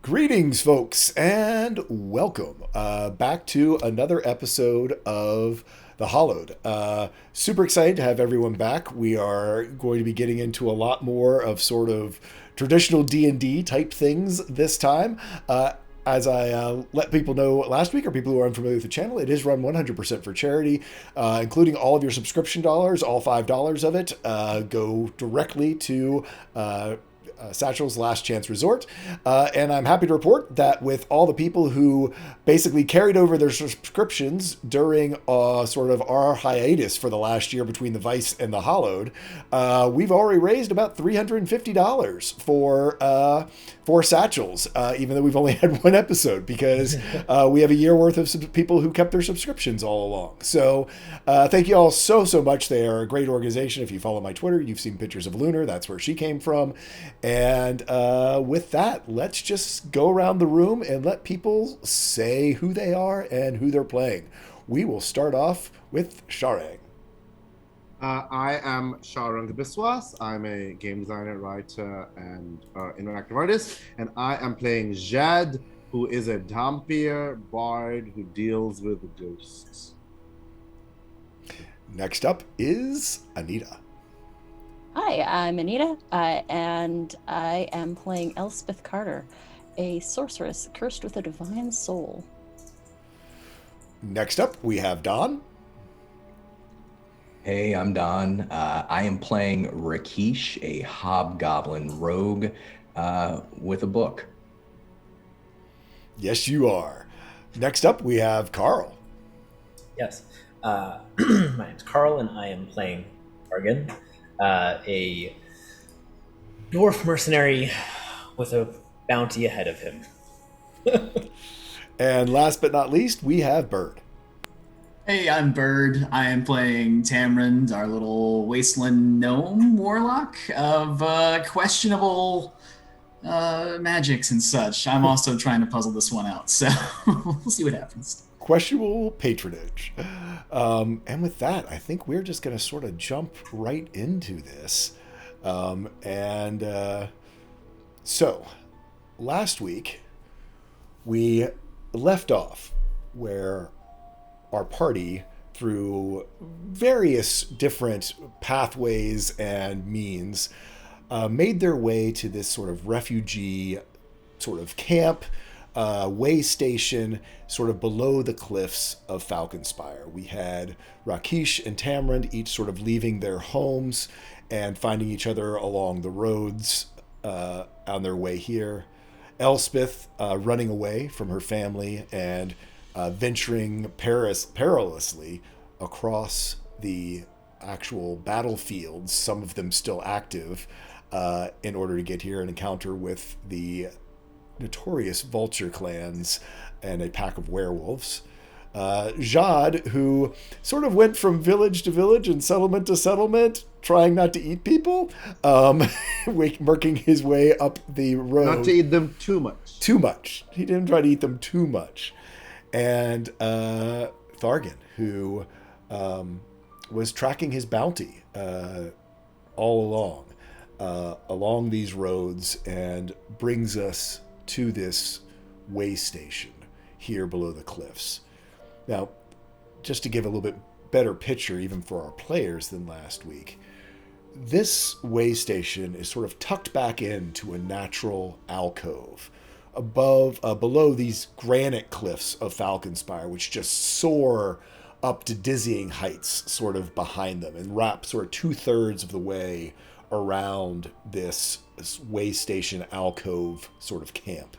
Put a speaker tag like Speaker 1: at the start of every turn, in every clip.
Speaker 1: Greetings, folks, and welcome back to another episode of The Hollowed. Super excited to have everyone back. We are going to be getting into a lot more of sort of traditional D&D type things this time. As I let people know last week, or people who are unfamiliar with the channel, it is run 100% for charity, including all of your subscription dollars. All $5 of it go directly to Satchel's Last Chance Resort. And I'm happy to report that with all the people who basically carried over their subscriptions during sort of our hiatus for the last year between the Vice and the Hollowed, we've already raised about $350 for Satchel's, even though we've only had one episode, because we have a year worth of people who kept their subscriptions all along. So thank you all so much. They are a great organization. If you follow my Twitter, you've seen pictures of Lunar. That's where she came from. And with that, let's just go around the room and let people say who they are and who they're playing. We will start off with Sharang.
Speaker 2: I am Sharang Biswas. I'm a game designer, writer, and interactive artist, and I am playing Jad, who is a Dhampir bard who deals with ghosts.
Speaker 1: Next up is Anita.
Speaker 3: Hi, I'm Anita, and I am playing Elspeth Carter, a sorceress cursed with a divine soul.
Speaker 1: Next up, we have Don.
Speaker 4: Hey, I'm Don. I am playing Rakesh, a hobgoblin rogue with a book.
Speaker 1: Yes, you are. Next up, we have Carl.
Speaker 5: Yes. My name's Carl, and I am playing Argan, a dwarf mercenary with a bounty ahead of him.
Speaker 1: And last but not least, we have Bird.
Speaker 6: Hey, I'm Bird. I am playing Tamrind, our little wasteland gnome warlock of questionable magics and such. I'm also trying to puzzle this one out, so we'll see what happens.
Speaker 1: Questionable patronage. And with that, I think we're just going to sort of jump right into this. So, last week, we left off where our party, through various different pathways and means, made their way to this sort of refugee sort of camp, way station, sort of below the cliffs of Falconspire. We had Rakesh and Tamrind each sort of leaving their homes and finding each other along the roads on their way here. Elspeth running away from her family and venturing perilously across the actual battlefields, some of them still active, in order to get here and encounter with the notorious vulture clans and a pack of werewolves. Jad, who sort of went from village to village and settlement to settlement, trying not to eat people, working his way up the road.
Speaker 2: Not to eat them too much.
Speaker 1: Too much. He didn't try to eat them too much. And Thargan, who was tracking his bounty all along these roads, and brings us to this way station here below the cliffs. Now, just to give a little bit better picture even for our players than last week, this way station is sort of tucked back into a natural alcove below these granite cliffs of Falconspire, which just soar up to dizzying heights sort of behind them and wrap sort of 2/3 of the way around this way station alcove sort of camp.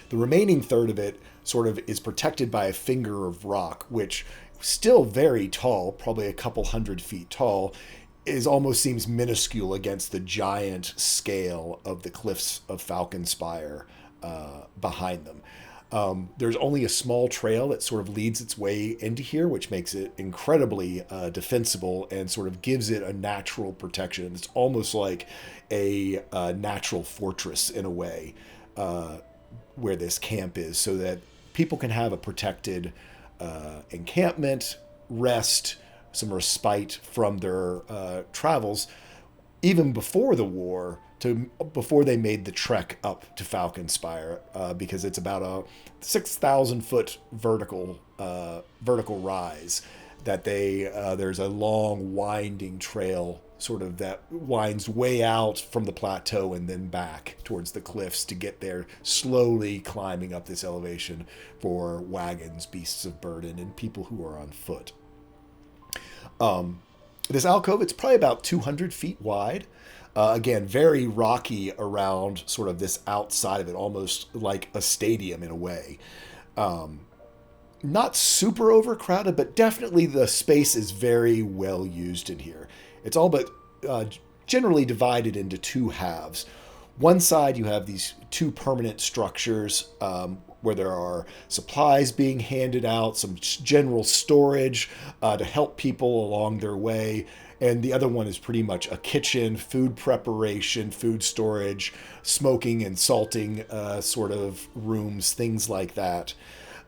Speaker 1: The remaining third of it sort of is protected by a finger of rock, which, still very tall, probably a couple 100 feet tall, almost seems minuscule against the giant scale of the cliffs of Falconspire behind them. There's only a small trail that sort of leads its way into here, which makes it incredibly defensible and sort of gives it a natural protection. It's almost like a natural fortress in a way, where this camp is, so that people can have a protected encampment, rest, some respite from their travels, even before the war, before they made the trek up to Falconspire, because it's about a 6,000-foot vertical rise. That there's a long winding trail sort of that winds way out from the plateau and then back towards the cliffs to get there, slowly climbing up this elevation for wagons, beasts of burden, and people who are on foot. This alcove, it's probably about 200 feet wide. Again, very rocky around sort of this outside of it, almost like a stadium in a way. Not super overcrowded, but definitely the space is very well used in here. It's all but generally divided into two halves. One side, you have these two permanent structures where there are supplies being handed out, some general storage to help people along their way. And the other one is pretty much a kitchen, food preparation, food storage, smoking and salting sort of rooms, things like that.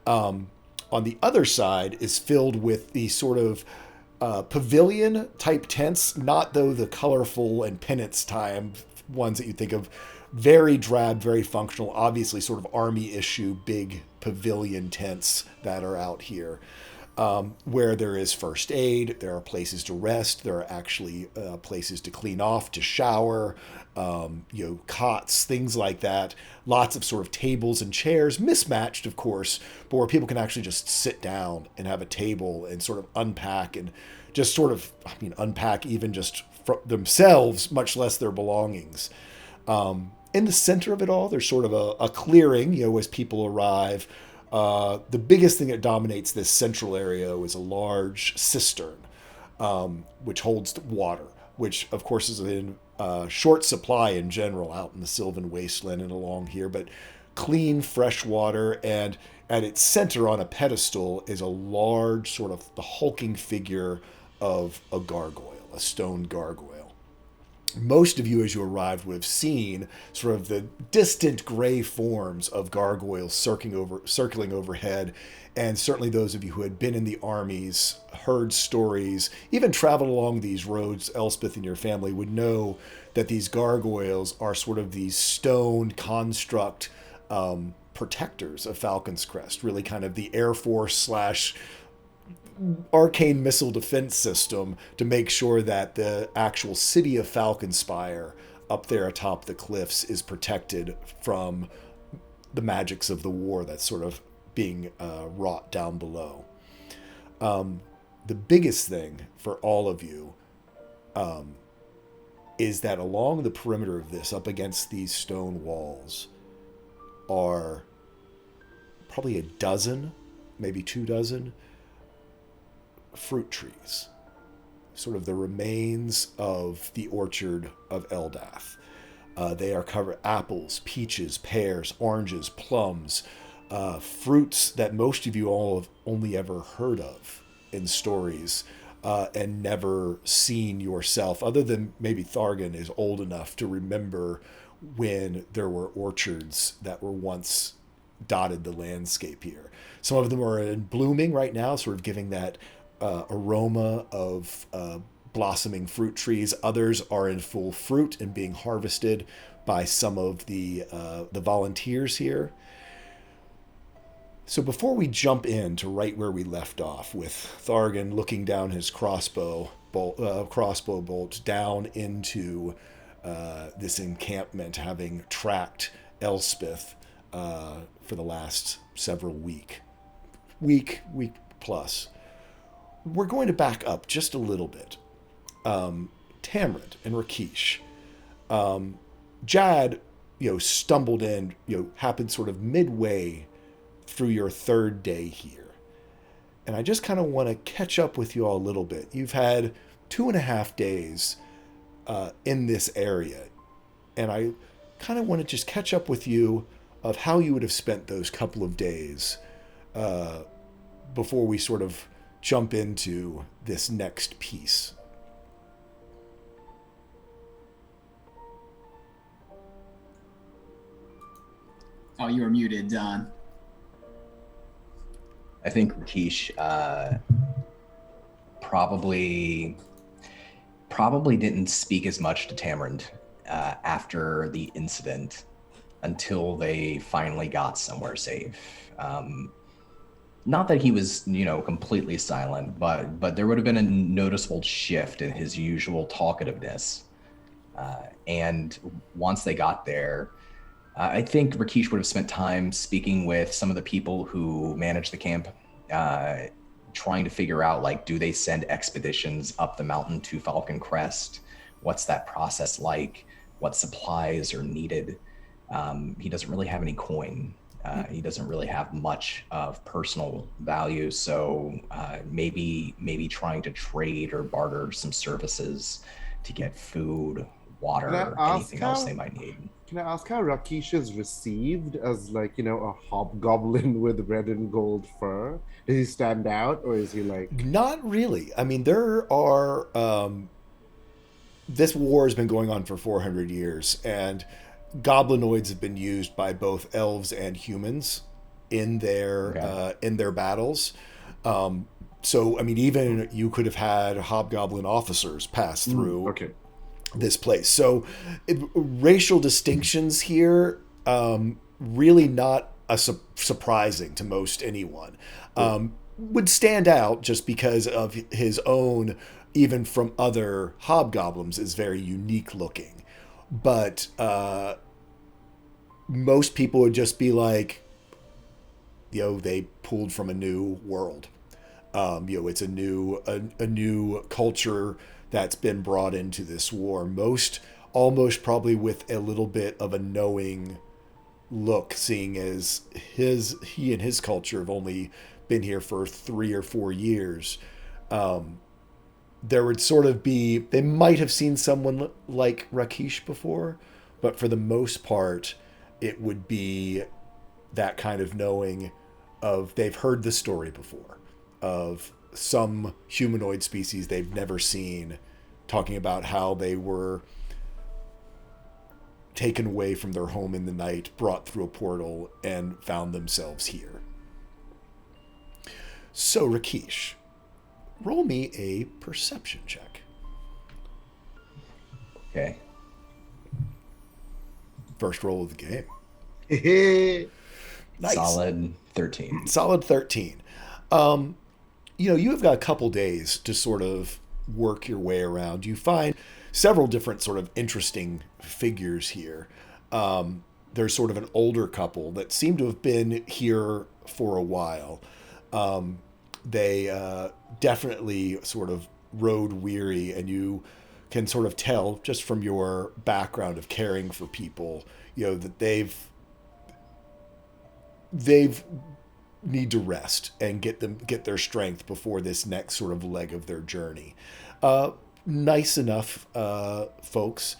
Speaker 1: On the other side is filled with these sort of pavilion type tents, not though the colorful and penance time ones that you think of. Very drab, very functional, obviously sort of army issue, big pavilion tents that are out here. Where there is first aid, there are places to rest, there are actually places to clean off, to shower, cots, things like that. Lots of sort of tables and chairs, mismatched, of course, but where people can actually just sit down and have a table and sort of unpack and just sort of, unpack even just themselves, much less their belongings. In the center of it all, there's sort of a clearing, as people arrive. The biggest thing that dominates this central area is a large cistern, which holds water, which of course is in short supply in general out in the Sylvan Wasteland and along here, but clean, fresh water. And at its center on a pedestal is a large sort of the hulking figure of a gargoyle, a stone gargoyle. Most of you, as you arrived, would have seen sort of the distant gray forms of gargoyles circling overhead. And certainly those of you who had been in the armies, heard stories, even traveled along these roads, Elspeth and your family would know that these gargoyles are sort of these stone construct protectors of Falcon's Crest, really kind of the Air Force / arcane missile defense system to make sure that the actual city of Falconspire up there atop the cliffs is protected from the magics of the war that's sort of being wrought down below. The biggest thing for all of you is that along the perimeter of this, up against these stone walls, are probably a dozen, maybe 24 fruit trees, sort of the remains of the orchard of Eldath. They are covered apples, peaches, pears, oranges, plums, fruits that most of you all have only ever heard of in stories and never seen yourself, other than maybe Thargan is old enough to remember when there were orchards that were once dotted the landscape here. Some of them are in blooming right now, sort of giving that aroma of blossoming fruit trees. Others are in full fruit and being harvested by some of the volunteers here. So before we jump into right where we left off, with Thargan looking down his crossbow bolt down into this encampment, having tracked Elspeth for the last several week plus, we're going to back up just a little bit. Tamrind and Rakesh, Jad, stumbled in, happened sort of midway through your third day here. And I just kind of want to catch up with you all a little bit. You've had 2.5 days in this area. And I kind of want to just catch up with you of how you would have spent those couple of days before we sort of jump into this next piece.
Speaker 6: Oh, you were muted, Don.
Speaker 4: I think Rakesh probably probably didn't speak as much to Tamarind after the incident until they finally got somewhere safe. Not that he was, completely silent, but there would have been a noticeable shift in his usual talkativeness. And once they got there, I think Rakesh would have spent time speaking with some of the people who manage the camp, trying to figure out, like, do they send expeditions up the mountain to Falcon Crest? What's that process like? What supplies are needed? He doesn't really have any coin. He doesn't really have much of personal value. So maybe trying to trade or barter some services to get food, water, anything else they might need.
Speaker 2: Can I ask how Rakesh is received as, like, a hobgoblin with red and gold fur? Does he stand out, or is he like...
Speaker 1: Not really. I mean, there are... this war has been going on for 400 years, and goblinoids have been used by both elves and humans in their battles. So, I mean, even you could have had hobgoblin officers pass through this place. So, racial distinctions here, really not surprising to most anyone. Would stand out just because of his own, even from other hobgoblins, is very unique looking. But most people would just be like, they pulled from a new world. It's a new culture that's been brought into this war. Almost probably with a little bit of a knowing look, seeing as he and his culture have only been here for 3 or 4 years. There would sort of be, they might have seen someone like Rakesh before, but for the most part, it would be that kind of knowing of, they've heard the story before of some humanoid species they've never seen, talking about how they were taken away from their home in the night, brought through a portal, and found themselves here. So, Rakesh, roll me a perception check.
Speaker 4: Okay.
Speaker 1: First roll of the game. Nice.
Speaker 4: Solid 13.
Speaker 1: Solid 13. You have got a couple days to sort of work your way around. You find several different sort of interesting figures here. There's sort of an older couple that seem to have been here for a while. They definitely sort of road weary, and you can sort of tell just from your background of caring for people, that they've need to rest and get their strength before this next sort of leg of their journey. Nice enough folks.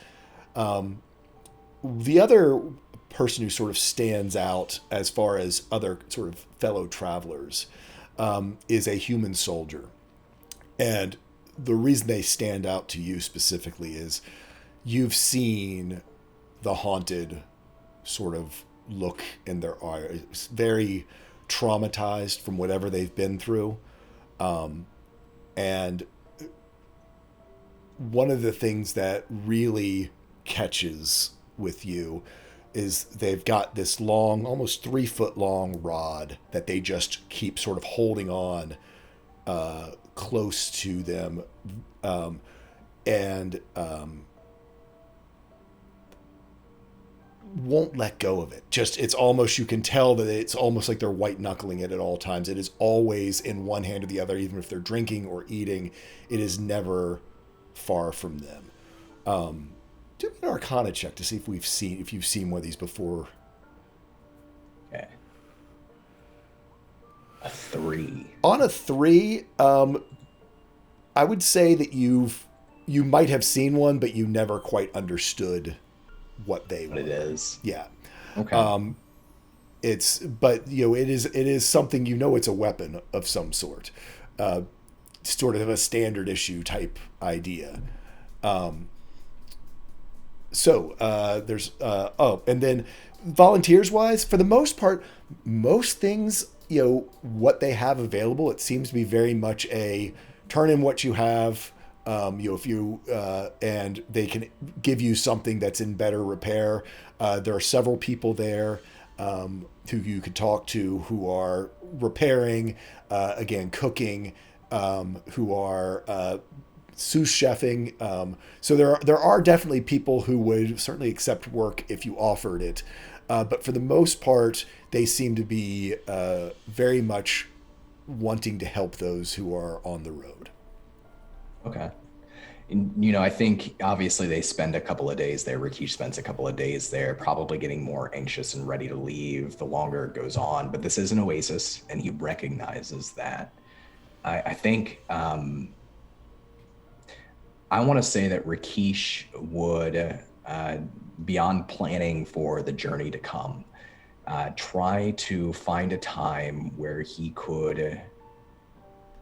Speaker 1: The other person who sort of stands out as far as other sort of fellow travelers is a human soldier. And the reason they stand out to you specifically is you've seen the haunted sort of look in their eyes, very traumatized from whatever they've been through. And one of the things that really catches with you is they've got this long, almost 3 foot long rod that they just keep sort of holding on close to them. And won't let go of it. Just, it's almost, you can tell that it's almost like they're white knuckling it at all times. It is always in one hand or the other, even if they're drinking or eating. It is never far from them. Do an Arcana check to see if you've seen one of these before.
Speaker 4: Okay. A 3.
Speaker 1: On a 3, I would say that you might have seen one, but you never quite understood what it
Speaker 4: is.
Speaker 1: Yeah.
Speaker 4: Okay.
Speaker 1: It is something, it's a weapon of some sort. Sort of a standard issue type idea. There's and then volunteers wise, for the most part, most things, what they have available, it seems to be very much a turn in what you have, If you and they can give you something that's in better repair. There are several people there who you could talk to who are repairing, again, cooking, who are sous chefing. So there are definitely people who would certainly accept work if you offered it. But for the most part, they seem to be very much wanting to help those who are on the road.
Speaker 4: Okay. And, I think obviously they spend a couple of days there. Rikish spends a couple of days there, probably getting more anxious and ready to leave the longer it goes on. But this is an oasis, and he recognizes that. I think I want to say that Rikish would, beyond planning for the journey to come, try to find a time where he could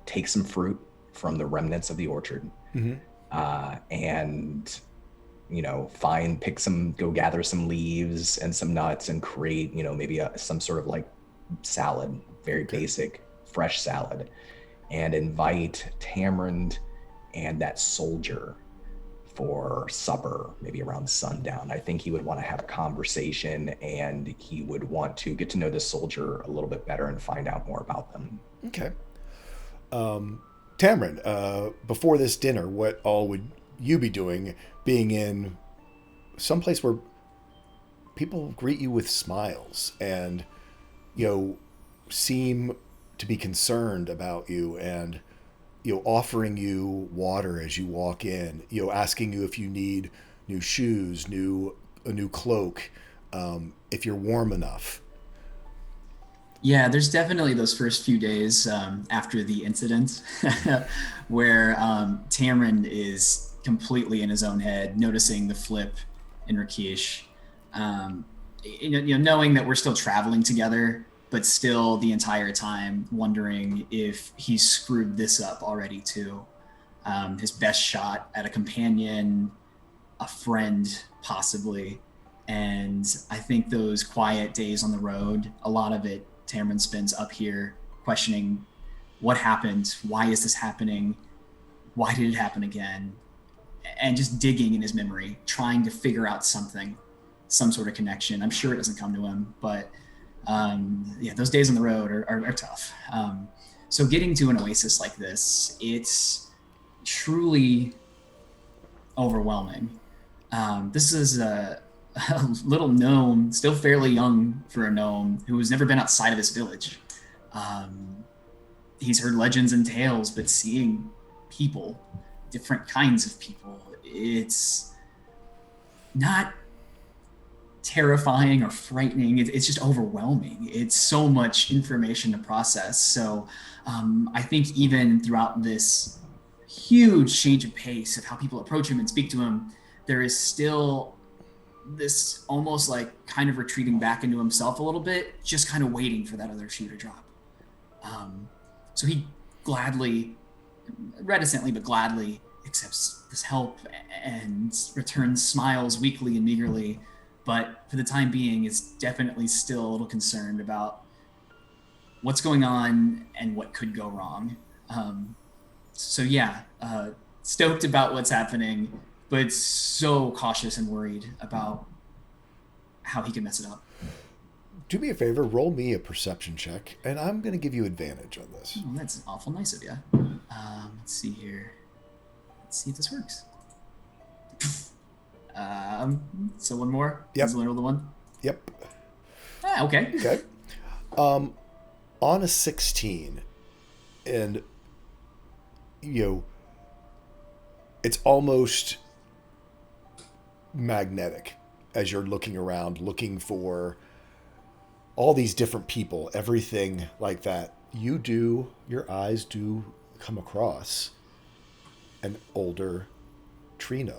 Speaker 4: take some fruit from the remnants of the orchard, and go gather some leaves and some nuts and create maybe some sort of like salad, very basic fresh salad, and invite Tamarind and that soldier for supper, maybe around sundown. I think he would want to have a conversation, and he would want to get to know this soldier a little bit better and find out more about them.
Speaker 1: Okay. Tamarind, before this dinner, what all would you be doing, being in someplace where people greet you with smiles and, seem to be concerned about you and, offering you water as you walk in, asking you if you need new shoes, a new cloak, if you're warm enough?
Speaker 6: Yeah, there's definitely those first few days after the incident where Tamarind is completely in his own head, noticing the flip in Rikish, knowing that we're still traveling together, but still the entire time wondering if he's screwed this up already too. His best shot at a companion, a friend, possibly. And I think those quiet days on the road, a lot of it, Tamarind spends up here questioning what happened, why is this happening, why did it happen again, and just digging in his memory, trying to figure out something, some sort of connection. I'm sure it doesn't come to him, but those days on the road are tough. So getting to an oasis like this, it's truly overwhelming. This is a little gnome, still fairly young for a gnome, who has never been outside of his village. He's heard legends and tales, but seeing people, different kinds of people, it's not terrifying or frightening. It's just overwhelming. It's so much information to process. So I think even throughout this huge change of pace of how people approach him and speak to him, there is still this almost like kind of retreating back into himself a little bit, just kind of waiting for that other shoe to drop. So he gladly, reticently, but gladly accepts this help and returns smiles weakly and meagerly, but for the time being is definitely still a little concerned about what's going on and what could go wrong. Stoked about what's happening, but so cautious and worried about how he can mess it up.
Speaker 1: Do me a favor, roll me a perception check, and I'm going to give you advantage on this.
Speaker 6: Oh, that's awful nice of you. Let's see here. Let's see if this works. So one more?
Speaker 1: Yep.
Speaker 6: Is the one?
Speaker 1: Yep.
Speaker 6: Okay.
Speaker 1: Okay. On a 16, and, it's almost magnetic as you're looking around, looking for all these different people, everything like that. Your eyes do come across an older tree gnome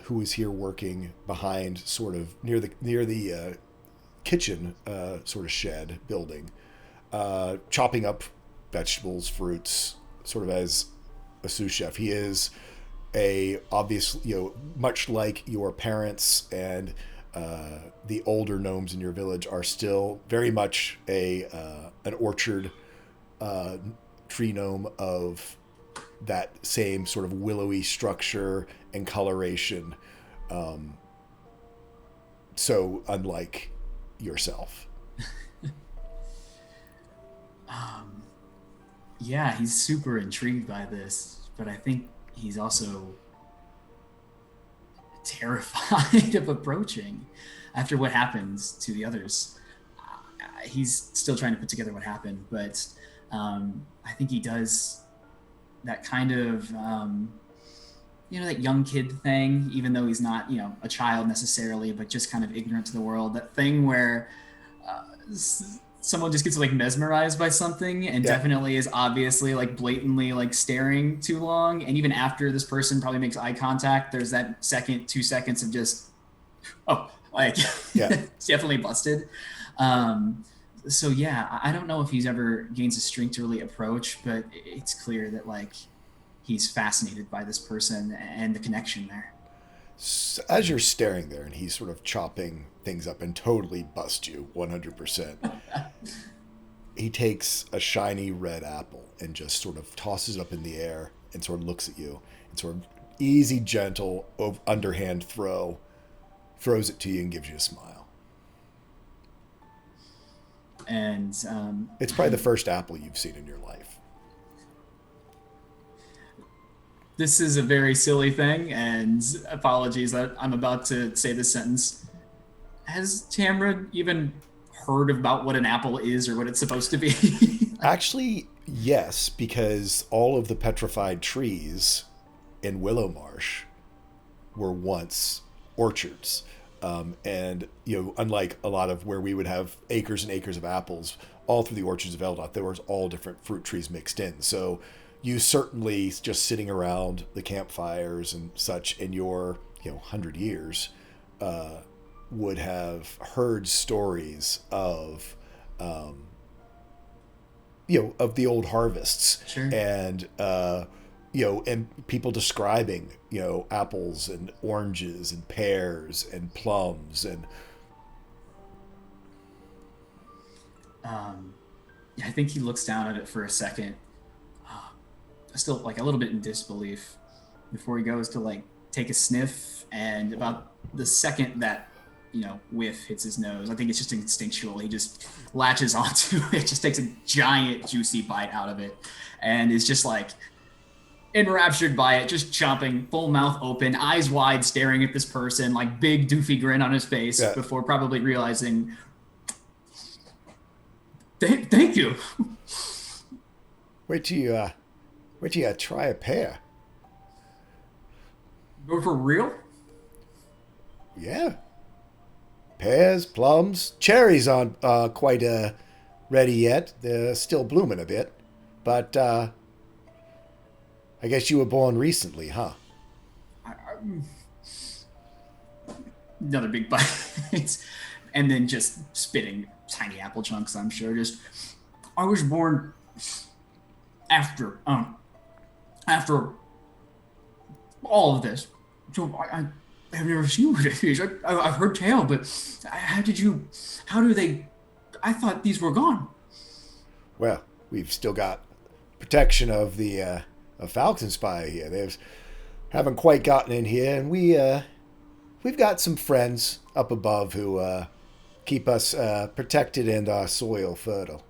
Speaker 1: who is here working behind, sort of near the kitchen sort of shed building, chopping up vegetables, fruits, sort of as a sous chef. He is obviously, much like your parents and the older gnomes in your village are still very much an orchard tree gnome of that same sort of willowy structure and coloration. So unlike yourself.
Speaker 6: Yeah, he's super intrigued by this, but I think he's also terrified of approaching after what happens to the others. He's still trying to put together what happened, but I think he does that kind of, that young kid thing, even though he's not, a child necessarily, but just kind of ignorant to the world. That thing where someone just gets like mesmerized by something and definitely is obviously like blatantly like staring too long. And even after this person probably makes eye contact, there's that 2 seconds of just, it's definitely busted. So yeah, I don't know if he's ever gains the strength to really approach, but it's clear that like he's fascinated by this person and the connection there.
Speaker 1: So as you're staring there and he's sort of chopping things up and totally bust you 100%, he takes a shiny red apple and just sort of tosses it up in the air and sort of looks at you and sort of easy, gentle, underhand throws it to you and gives you a smile.
Speaker 6: And
Speaker 1: it's probably the first apple you've seen in your life.
Speaker 6: This is a very silly thing, and apologies that I'm about to say this sentence. Has Tamra even heard about what an apple is or what it's supposed to be?
Speaker 1: Actually, yes, because all of the petrified trees in Willow Marsh were once orchards. And, unlike a lot of where we would have acres and acres of apples, all through the orchards of Eldot, there was all different fruit trees mixed in. So you certainly, just sitting around the campfires and such in your, 100 years, would have heard stories of, of the old harvests.
Speaker 6: Sure.
Speaker 1: And, and people describing, apples and oranges and pears and plums and.
Speaker 6: I think he looks down at it for a second, still like a little bit in disbelief, before he goes to like take a sniff, and about the second that whiff hits his nose, I think it's just instinctual. He just latches onto it, just takes a giant juicy bite out of it, and is just like enraptured by it, just chomping, full mouth open, eyes wide, staring at this person, like big doofy grin on his face, before probably realizing, thank you.
Speaker 1: Wait till you try a pear.
Speaker 6: You're for real?
Speaker 1: Yeah. Pears, plums, cherries aren't quite ready yet. They're still blooming a bit. But I guess you were born recently, huh?
Speaker 6: Another big bite. And then just spitting tiny apple chunks, I'm sure. I was born after all of this. So I've never seen what it is. I've heard tale, but how do they, I thought these were gone.
Speaker 1: Well, we've still got protection of the Falcon Spire here. They haven't quite gotten in here, and we've got some friends up above who keep us protected and our soil fertile.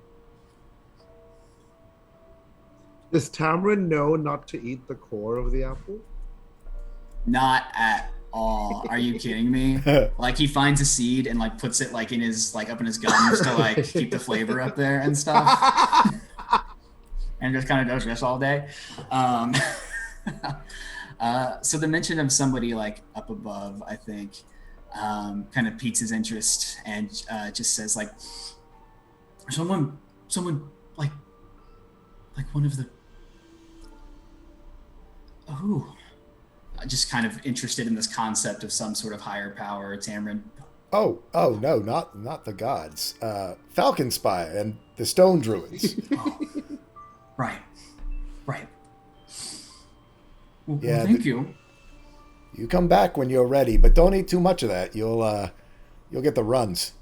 Speaker 2: Does Tamron know not to eat the core of the apple?
Speaker 6: Not at all. Are you kidding me? Like he finds a seed and like puts it like in his up in his gums to like keep the flavor up there and stuff. And just kind of does this all day. So the mention of somebody like up above, I think, kind of piques his interest, and just says like, someone like one of the, just kind of interested in this concept of some sort of higher power. Tamron.
Speaker 1: Oh no, not the gods. Falcon Spire and the Stone Druids.
Speaker 6: Right. Well,
Speaker 1: Yeah,
Speaker 6: thank you.
Speaker 1: You come back when you're ready, but don't eat too much of that. You'll get the runs.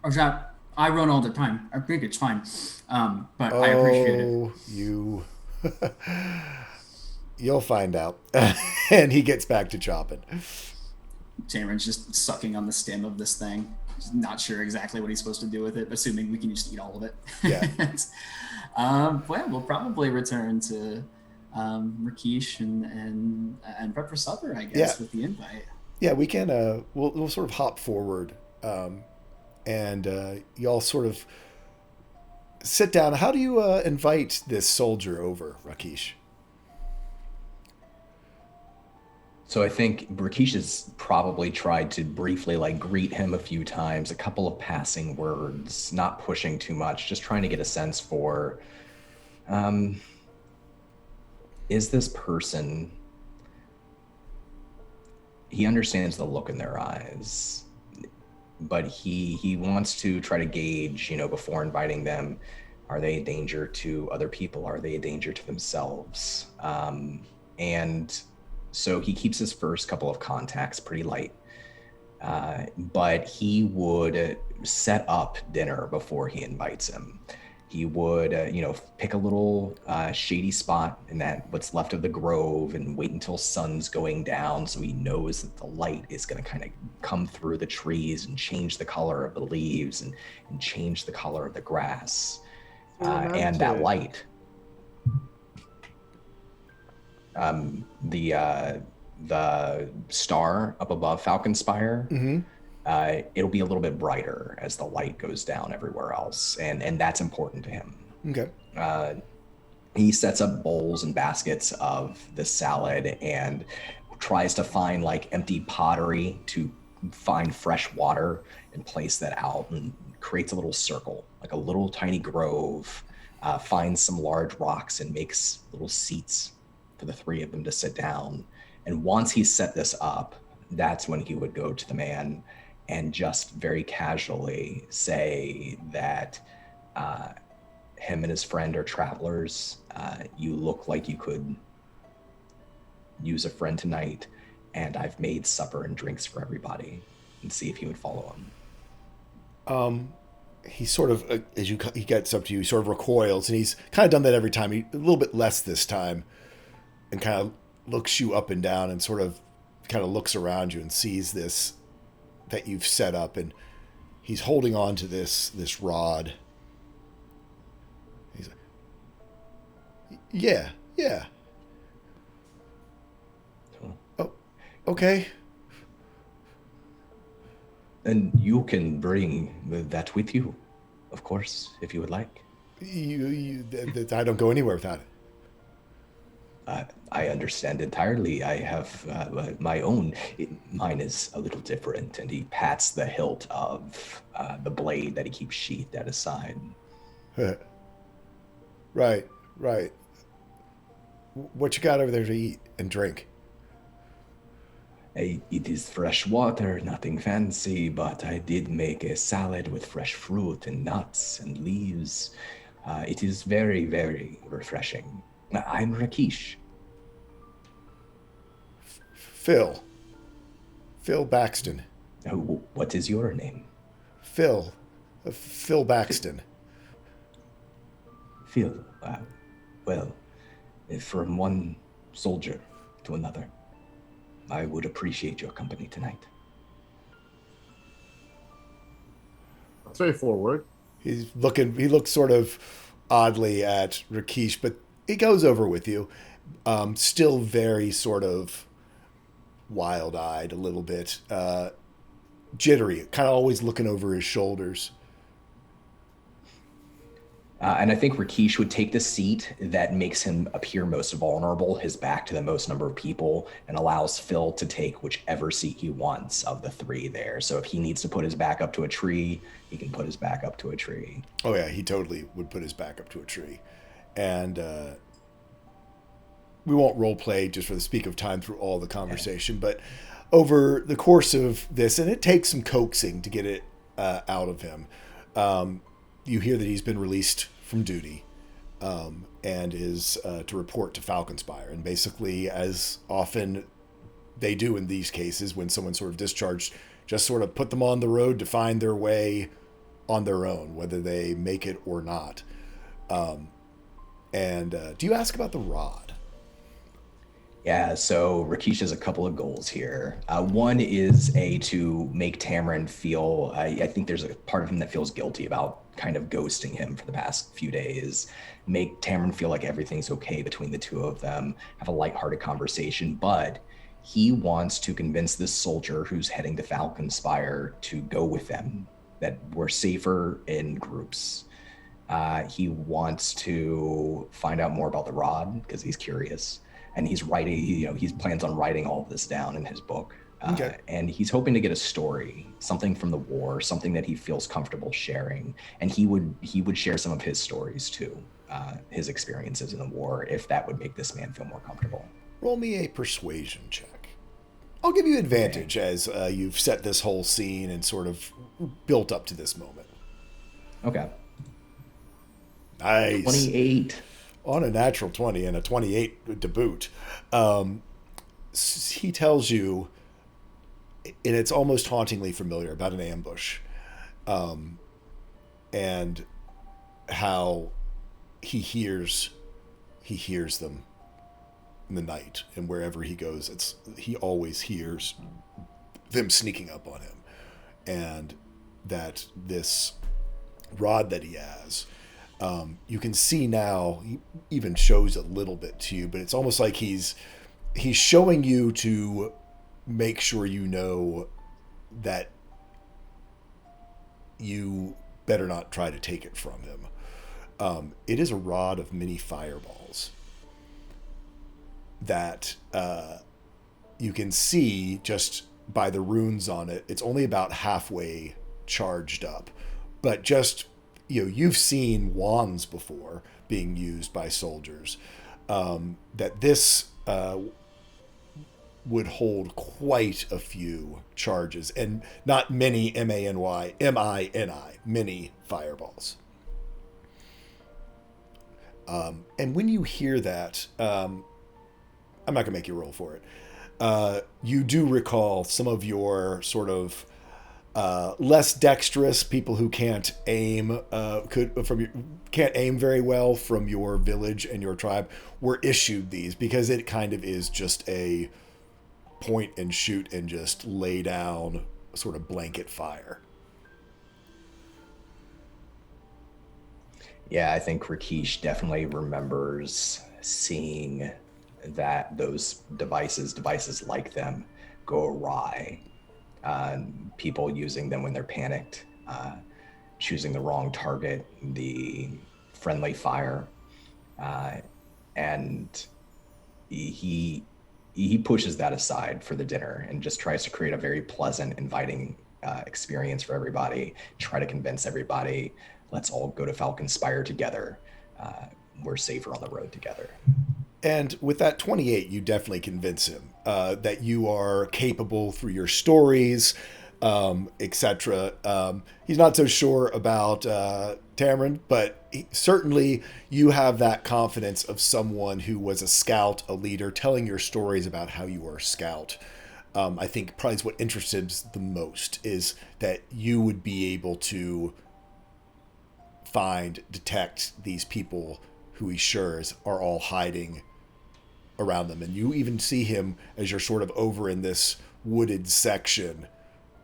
Speaker 6: I run all the time. I think it's fine. But I appreciate it.
Speaker 1: You You'll find out. And he gets back to chopping.
Speaker 6: Tamaryn's just sucking on the stem of this thing. Just not sure exactly what he's supposed to do with it, assuming we can just eat all of it.
Speaker 1: Yeah.
Speaker 6: Well, we'll probably return to Rakesh and prep for supper, I guess, with the invite.
Speaker 1: Yeah, we can. We'll sort of hop forward, and y'all sort of sit down. How do you invite this soldier over, Rakesh?
Speaker 4: So I think Rakesh has probably tried to briefly greet him a few times, a couple of passing words, not pushing too much, just trying to get a sense for, is this person, he understands the look in their eyes, but he wants to try to gauge, before inviting them, are they a danger to other people? Are they a danger to themselves? And so he keeps his first couple of contacts pretty light, but he would set up dinner before he invites him. He would, pick a little shady spot in that what's left of the grove and wait until sun's going down, so he knows that the light is going to kind of come through the trees and change the color of the leaves and change the color of the grass. And that light, the star up above Falcon Spire, it'll be a little bit brighter as the light goes down everywhere else, and that's important to him.
Speaker 1: Okay.
Speaker 4: He sets up bowls and baskets of the salad and tries to find empty pottery to find fresh water and place that out, and creates a little circle, like a little tiny grove, finds some large rocks and makes little seats for the three of them to sit down. And once he's set this up, that's when he would go to the man and just very casually say that him and his friend are travelers. You look like you could use a friend tonight, and I've made supper and drinks for everybody, and see if he would follow him.
Speaker 1: He sort of, he gets up to you, he sort of recoils, and he's kind of done that every time. A little bit less this time, and kind of looks you up and down and sort of kind of looks around you and sees this that you've set up, and he's holding on to this rod. He's like, yeah. Oh, okay.
Speaker 4: And you can bring that with you, of course, if you would like.
Speaker 1: I don't go anywhere without it.
Speaker 4: I understand entirely. I have my own. Mine is a little different, and he pats the hilt of the blade that he keeps sheathed at his side.
Speaker 1: Right. What you got over there to eat and drink?
Speaker 4: It is fresh water, nothing fancy, but I did make a salad with fresh fruit and nuts and leaves. It is very, very refreshing. I'm Rakesh.
Speaker 1: Phil Baxton.
Speaker 4: Oh, what is your name?
Speaker 1: Phil Baxton.
Speaker 4: Phil. Well, from one soldier to another, I would appreciate your company tonight.
Speaker 2: That's very forward.
Speaker 1: He looks sort of oddly at Rakesh, but it goes over with you. Still very sort of wild-eyed, a little bit jittery, kind of always looking over his shoulders.
Speaker 4: And I think Rakesh would take the seat that makes him appear most vulnerable, his back to the most number of people, and allows Phil to take whichever seat he wants of the three there. So if he needs to put his back up to a tree, he can put his back up to a tree.
Speaker 1: Oh yeah, he totally would put his back up to a tree. And we won't role play just for the speak of time through all the conversation, but over the course of this, and it takes some coaxing to get it out of him, you hear that he's been released from duty and is to report to Falcon Spire. And basically, as often they do in these cases, when someone's sort of discharged, just sort of put them on the road to find their way on their own, whether they make it or not. And do you ask about the rod?
Speaker 4: Yeah, so Rakesh has a couple of goals here. One is to make Tamarin feel, I think there's a part of him that feels guilty about kind of ghosting him for the past few days. Make Tamarin feel like everything's okay between the two of them, have a lighthearted conversation, but he wants to convince this soldier who's heading to Falcon Spire to go with them, that we're safer in groups. He wants to find out more about the rod because he's curious. And he's writing, he plans on writing all of this down in his book.
Speaker 1: Okay.
Speaker 4: And he's hoping to get a story, something from the war, something that he feels comfortable sharing. And he would share some of his stories too, his experiences in the war, if that would make this man feel more comfortable.
Speaker 1: Roll me a persuasion check. I'll give you advantage as you've set this whole scene and sort of built up to this moment.
Speaker 4: Okay.
Speaker 1: Nice.
Speaker 4: 28.
Speaker 1: On a natural 20 and a 28 to boot. He tells you, and it's almost hauntingly familiar, about an ambush, and how he hears them in the night, and wherever he goes, he always hears them sneaking up on him, and that this rod that he has, you can see now, he even shows a little bit to you, but it's almost like he's showing you to make sure you know that you better not try to take it from him. It is a rod of many fireballs that you can see just by the runes on it. It's only about halfway charged up, but just, you've seen wands before being used by soldiers, that this would hold quite a few charges, and not many, M-I-N-I, many fireballs. And when you hear that, I'm not going to make you roll for it. You do recall some of your sort of less dexterous people who can't aim can't aim very well from your village and your tribe were issued these, because it kind of is just a point and shoot and just lay down sort of blanket fire.
Speaker 4: Yeah, I think Rakesh definitely remembers seeing that those devices like them, go awry. People using them when they're panicked, choosing the wrong target, the friendly fire, and he pushes that aside for the dinner and just tries to create a very pleasant, inviting experience for everybody. Try to convince everybody, let's all go to Falcon Spire together. We're safer on the road together.
Speaker 1: And with that 28, you definitely convince him that you are capable through your stories, etc. He's not so sure about Tamarin, but certainly you have that confidence of someone who was a scout, a leader, telling your stories about how you were a scout. I think probably is what interests him the most, is that you would be able to detect these people who he sure are all hiding around them. And you even see him, as you're sort of over in this wooded section,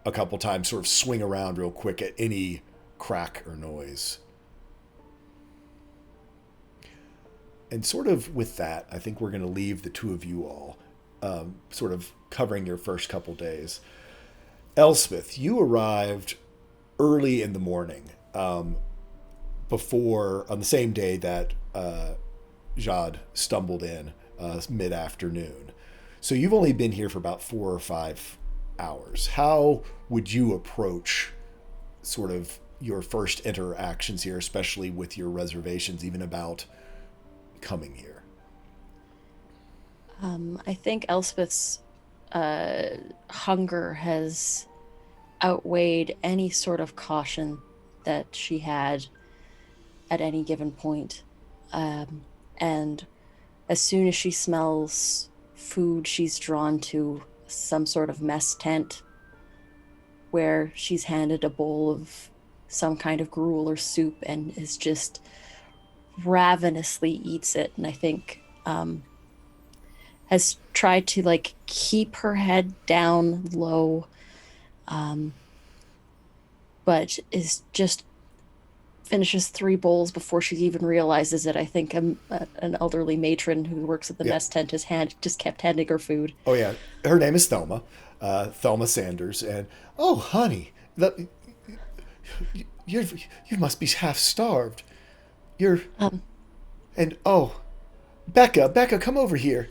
Speaker 1: a couple times sort of swing around real quick at any crack or noise. And sort of with that, I think we're going to leave the two of you all sort of covering your first couple days. Elspeth, you arrived early in the morning, on the same day that Jad stumbled in, mid-afternoon. So you've only been here for about 4 or 5 hours. How would you approach sort of your first interactions here, especially with your reservations, even about coming here?
Speaker 3: I think Elspeth's hunger has outweighed any sort of caution that she had at any given point. And as soon as she smells food, she's drawn to some sort of mess tent where she's handed a bowl of some kind of gruel or soup and is just ravenously eats it, and I think has tried to like keep her head down low, but is just finishes 3 bowls before she even realizes it. I think an elderly matron who works at the mess tent just kept handing her food.
Speaker 1: Oh yeah, her name is Thelma, Thelma Sanders, and oh honey, you must be half starved. You're and oh, Becca, come over here.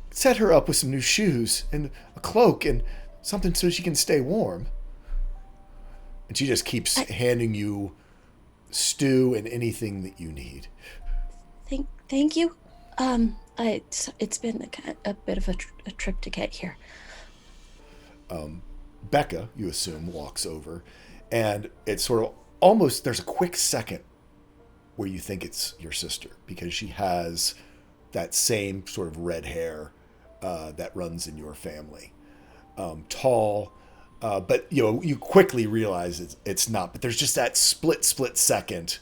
Speaker 1: Set her up with some new shoes and a cloak and something so she can stay warm. And she just keeps handing you stew and anything that you need.
Speaker 3: Thank you. It's been a bit of a trip to get here.
Speaker 1: Becca, you assume, walks over, and it's sort of almost, there's a quick second where you think it's your sister because she has that same sort of red hair that runs in your family. Tall, but you quickly realize it's not. But there's just that split second,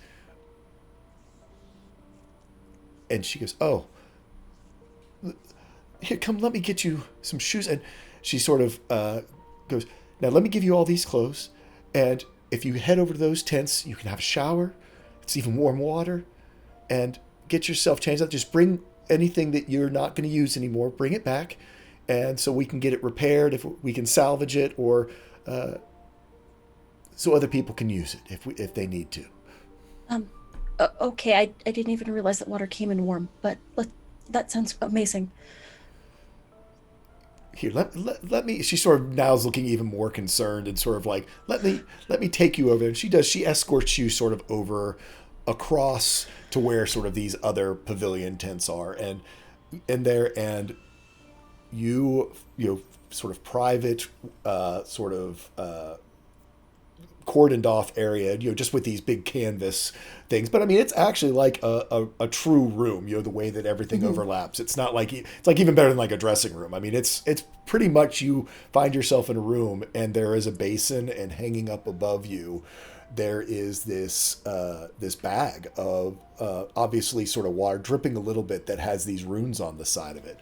Speaker 1: and she goes, "Oh, here, come, let me get you some shoes." And she sort of goes, "Now let me give you all these clothes, and if you head over to those tents, you can have a shower. It's even warm water, and get yourself changed up. Just bring anything that you're not going to use anymore. Bring it back, and so we can get it repaired if we can salvage it, or so other people can use it if they need to."
Speaker 3: Okay, I didn't even realize that water came in warm, but that sounds amazing.
Speaker 1: Here, let me. She sort of now is looking even more concerned and sort of like, let me take you over there. And she does. She escorts you sort of over across to where sort of these other pavilion tents are, and in there, and you sort of private cordoned off area, just with these big canvas things. But I mean, it's actually like a true room, the way that everything overlaps. It's not like, it's like even better than like a dressing room. I mean, it's pretty much, you find yourself in a room and there is a basin, and hanging up above you, there is this bag of obviously sort of water dripping a little bit that has these runes on the side of it.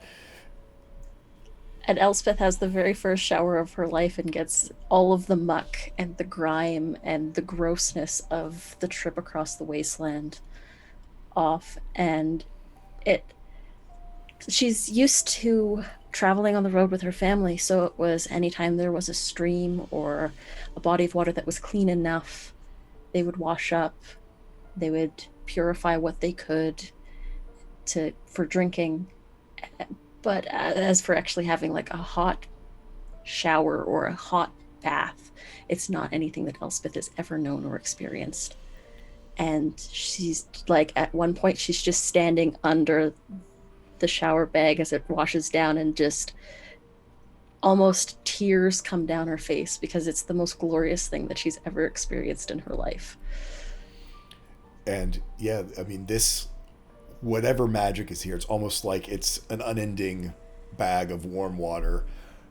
Speaker 3: And Elspeth has the very first shower of her life and gets all of the muck and the grime and the grossness of the trip across the wasteland off. And she's used to traveling on the road with her family, so it was anytime there was a stream or a body of water that was clean enough, they would wash up, they would purify what they could for drinking. But as for actually having like a hot shower or a hot bath, it's not anything that Elspeth has ever known or experienced. And she's like, at one point, she's just standing under the shower bag as it washes down, and just almost tears come down her face because it's the most glorious thing that she's ever experienced in her life.
Speaker 1: And yeah, I mean, whatever magic is here, it's almost like it's an unending bag of warm water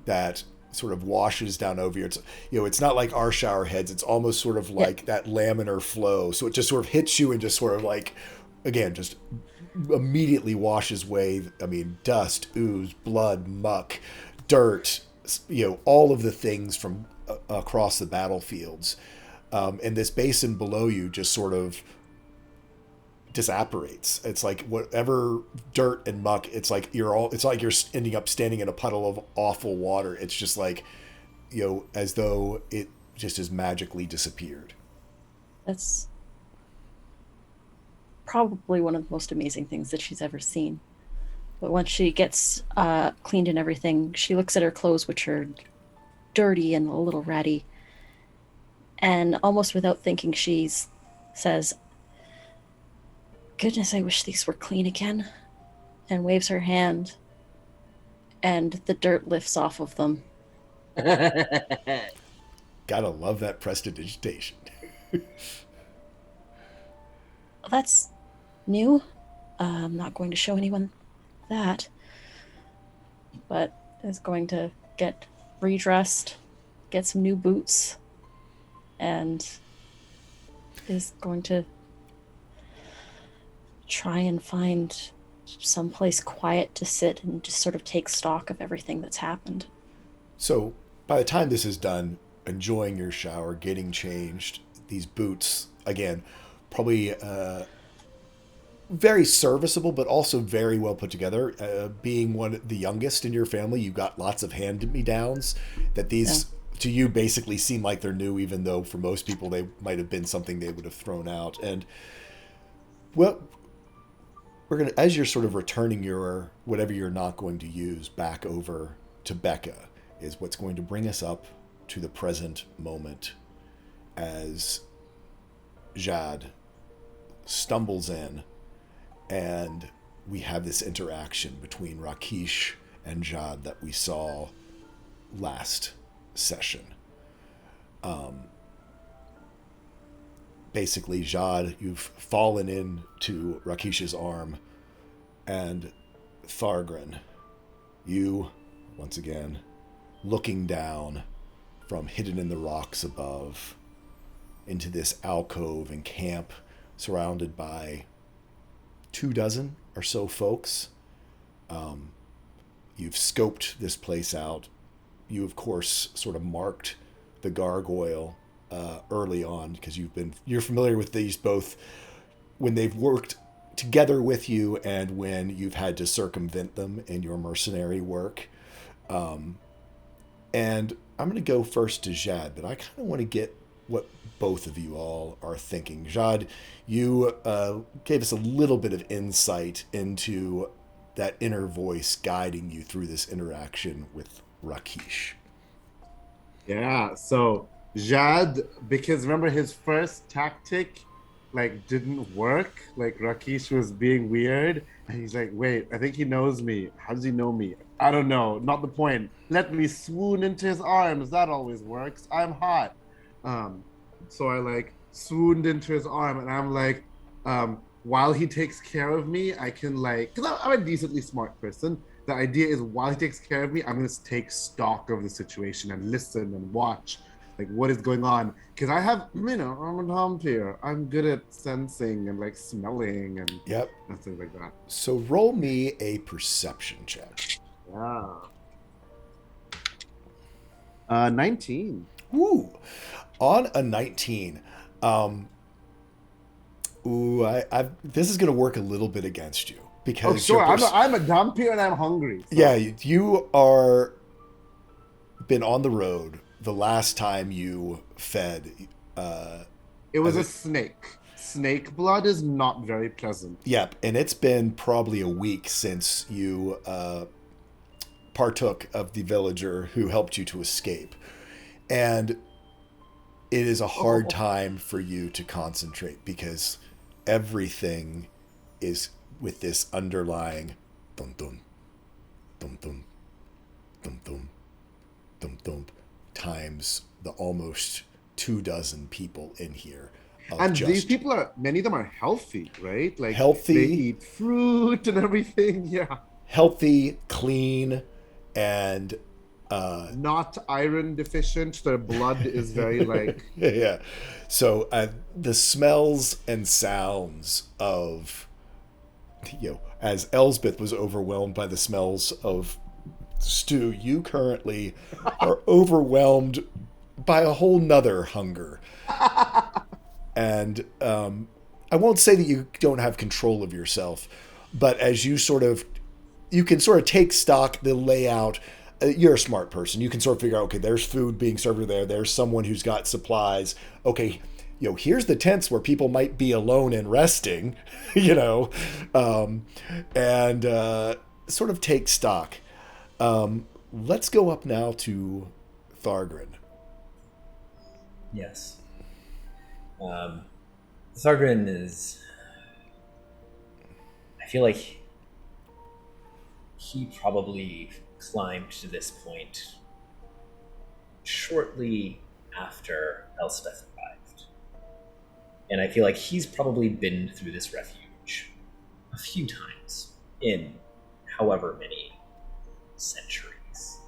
Speaker 1: that sort of washes down over you. It's it's not like our shower heads. It's almost sort of like that laminar flow. So it just sort of hits you and just sort of like, again, just immediately washes away. I mean, dust, ooze, blood, muck, dirt, all of the things from across the battlefields. And this basin below you just sort of disapparates. It's like whatever dirt and muck, it's like you're ending up standing in a puddle of awful water. It's just like, as though it just has magically disappeared.
Speaker 3: That's probably one of the most amazing things that she's ever seen. But once she gets cleaned and everything, she looks at her clothes, which are dirty and a little ratty, and almost without thinking, she says, "Goodness, I wish these were clean again," and waves her hand, and the dirt lifts off of them.
Speaker 1: Gotta love that prestidigitation.
Speaker 3: That's new. I'm not going to show anyone that, but is going to get redressed, get some new boots, and is going to try and find someplace quiet to sit and just sort of take stock of everything that's happened.
Speaker 1: So by the time this is done, enjoying your shower, getting changed, these boots, again, probably very serviceable, but also very well put together. Being the youngest in your family, you got lots of hand-me-downs that these, to you, basically seem like they're new, even though for most people they might have been something they would have thrown out. And, well, we're going to, as you're sort of returning your, whatever you're not going to use back over to Becca, is what's going to bring us up to the present moment as Jad stumbles in and we have this interaction between Rakesh and Jad that we saw last session. Basically, Jad, you've fallen into Rakesh's arm, and Thargren, you, once again, looking down from hidden in the rocks above into this alcove and camp surrounded by 24 or so folks. You've scoped this place out. You, of course, sort of marked the Gargoyle early on because you're familiar with these both when they've worked together with you and when you've had to circumvent them in your mercenary work. And I'm going to go first to Jad, but I kind of want to get what both of you all are thinking. Jad, you gave us a little bit of insight into that inner voice guiding you through this interaction with Rakesh.
Speaker 2: Yeah, so Jad, because remember his first tactic didn't work. Rakesh was being weird, and he's like, wait, I think he knows me. How does he know me? I don't know, not the point. Let me swoon into his arms. That always works. I'm hot. So I swooned into his arm, and I'm like, while he takes care of me, I can because I'm a decently smart person. The idea is while he takes care of me, I'm going to take stock of the situation and listen and watch what is going on. Because I have, I'm a vampire. I'm good at sensing and smelling and things like that.
Speaker 1: So roll me a perception check.
Speaker 2: Yeah. 19.
Speaker 1: Ooh. On a 19, this is going to work a little bit against you because
Speaker 2: sure, I'm a vampire and I'm hungry. So.
Speaker 1: Yeah, you are been on the road. The last time you fed,
Speaker 2: it was a snake. Snake blood is not very pleasant.
Speaker 1: Yep, and it's been probably a week since you partook of the villager who helped you to escape, and it is a hard time for you to concentrate because everything is with this underlying dum dum dum dum dum dum dum dum times the almost 24 people in here.
Speaker 2: And these people many of them are healthy, right?
Speaker 1: Healthy.
Speaker 2: They eat fruit and everything. Yeah.
Speaker 1: Healthy, clean, and
Speaker 2: not iron deficient. Their blood is very
Speaker 1: yeah. So the smells and sounds of, as Elsbeth was overwhelmed by the smells of stew, you currently are overwhelmed by a whole nother hunger. And I won't say that you don't have control of yourself, but as you can sort of take stock, the layout. You're a smart person. You can sort of figure out, okay, there's food being served there. There's someone who's got supplies. Okay, here's the tents where people might be alone and resting, and sort of take stock. Let's go up now to Thargren.
Speaker 5: Yes. Thargren is... I feel like he probably climbed to this point shortly after Elspeth arrived. And I feel like he's probably been through this refuge a few times in however many centuries.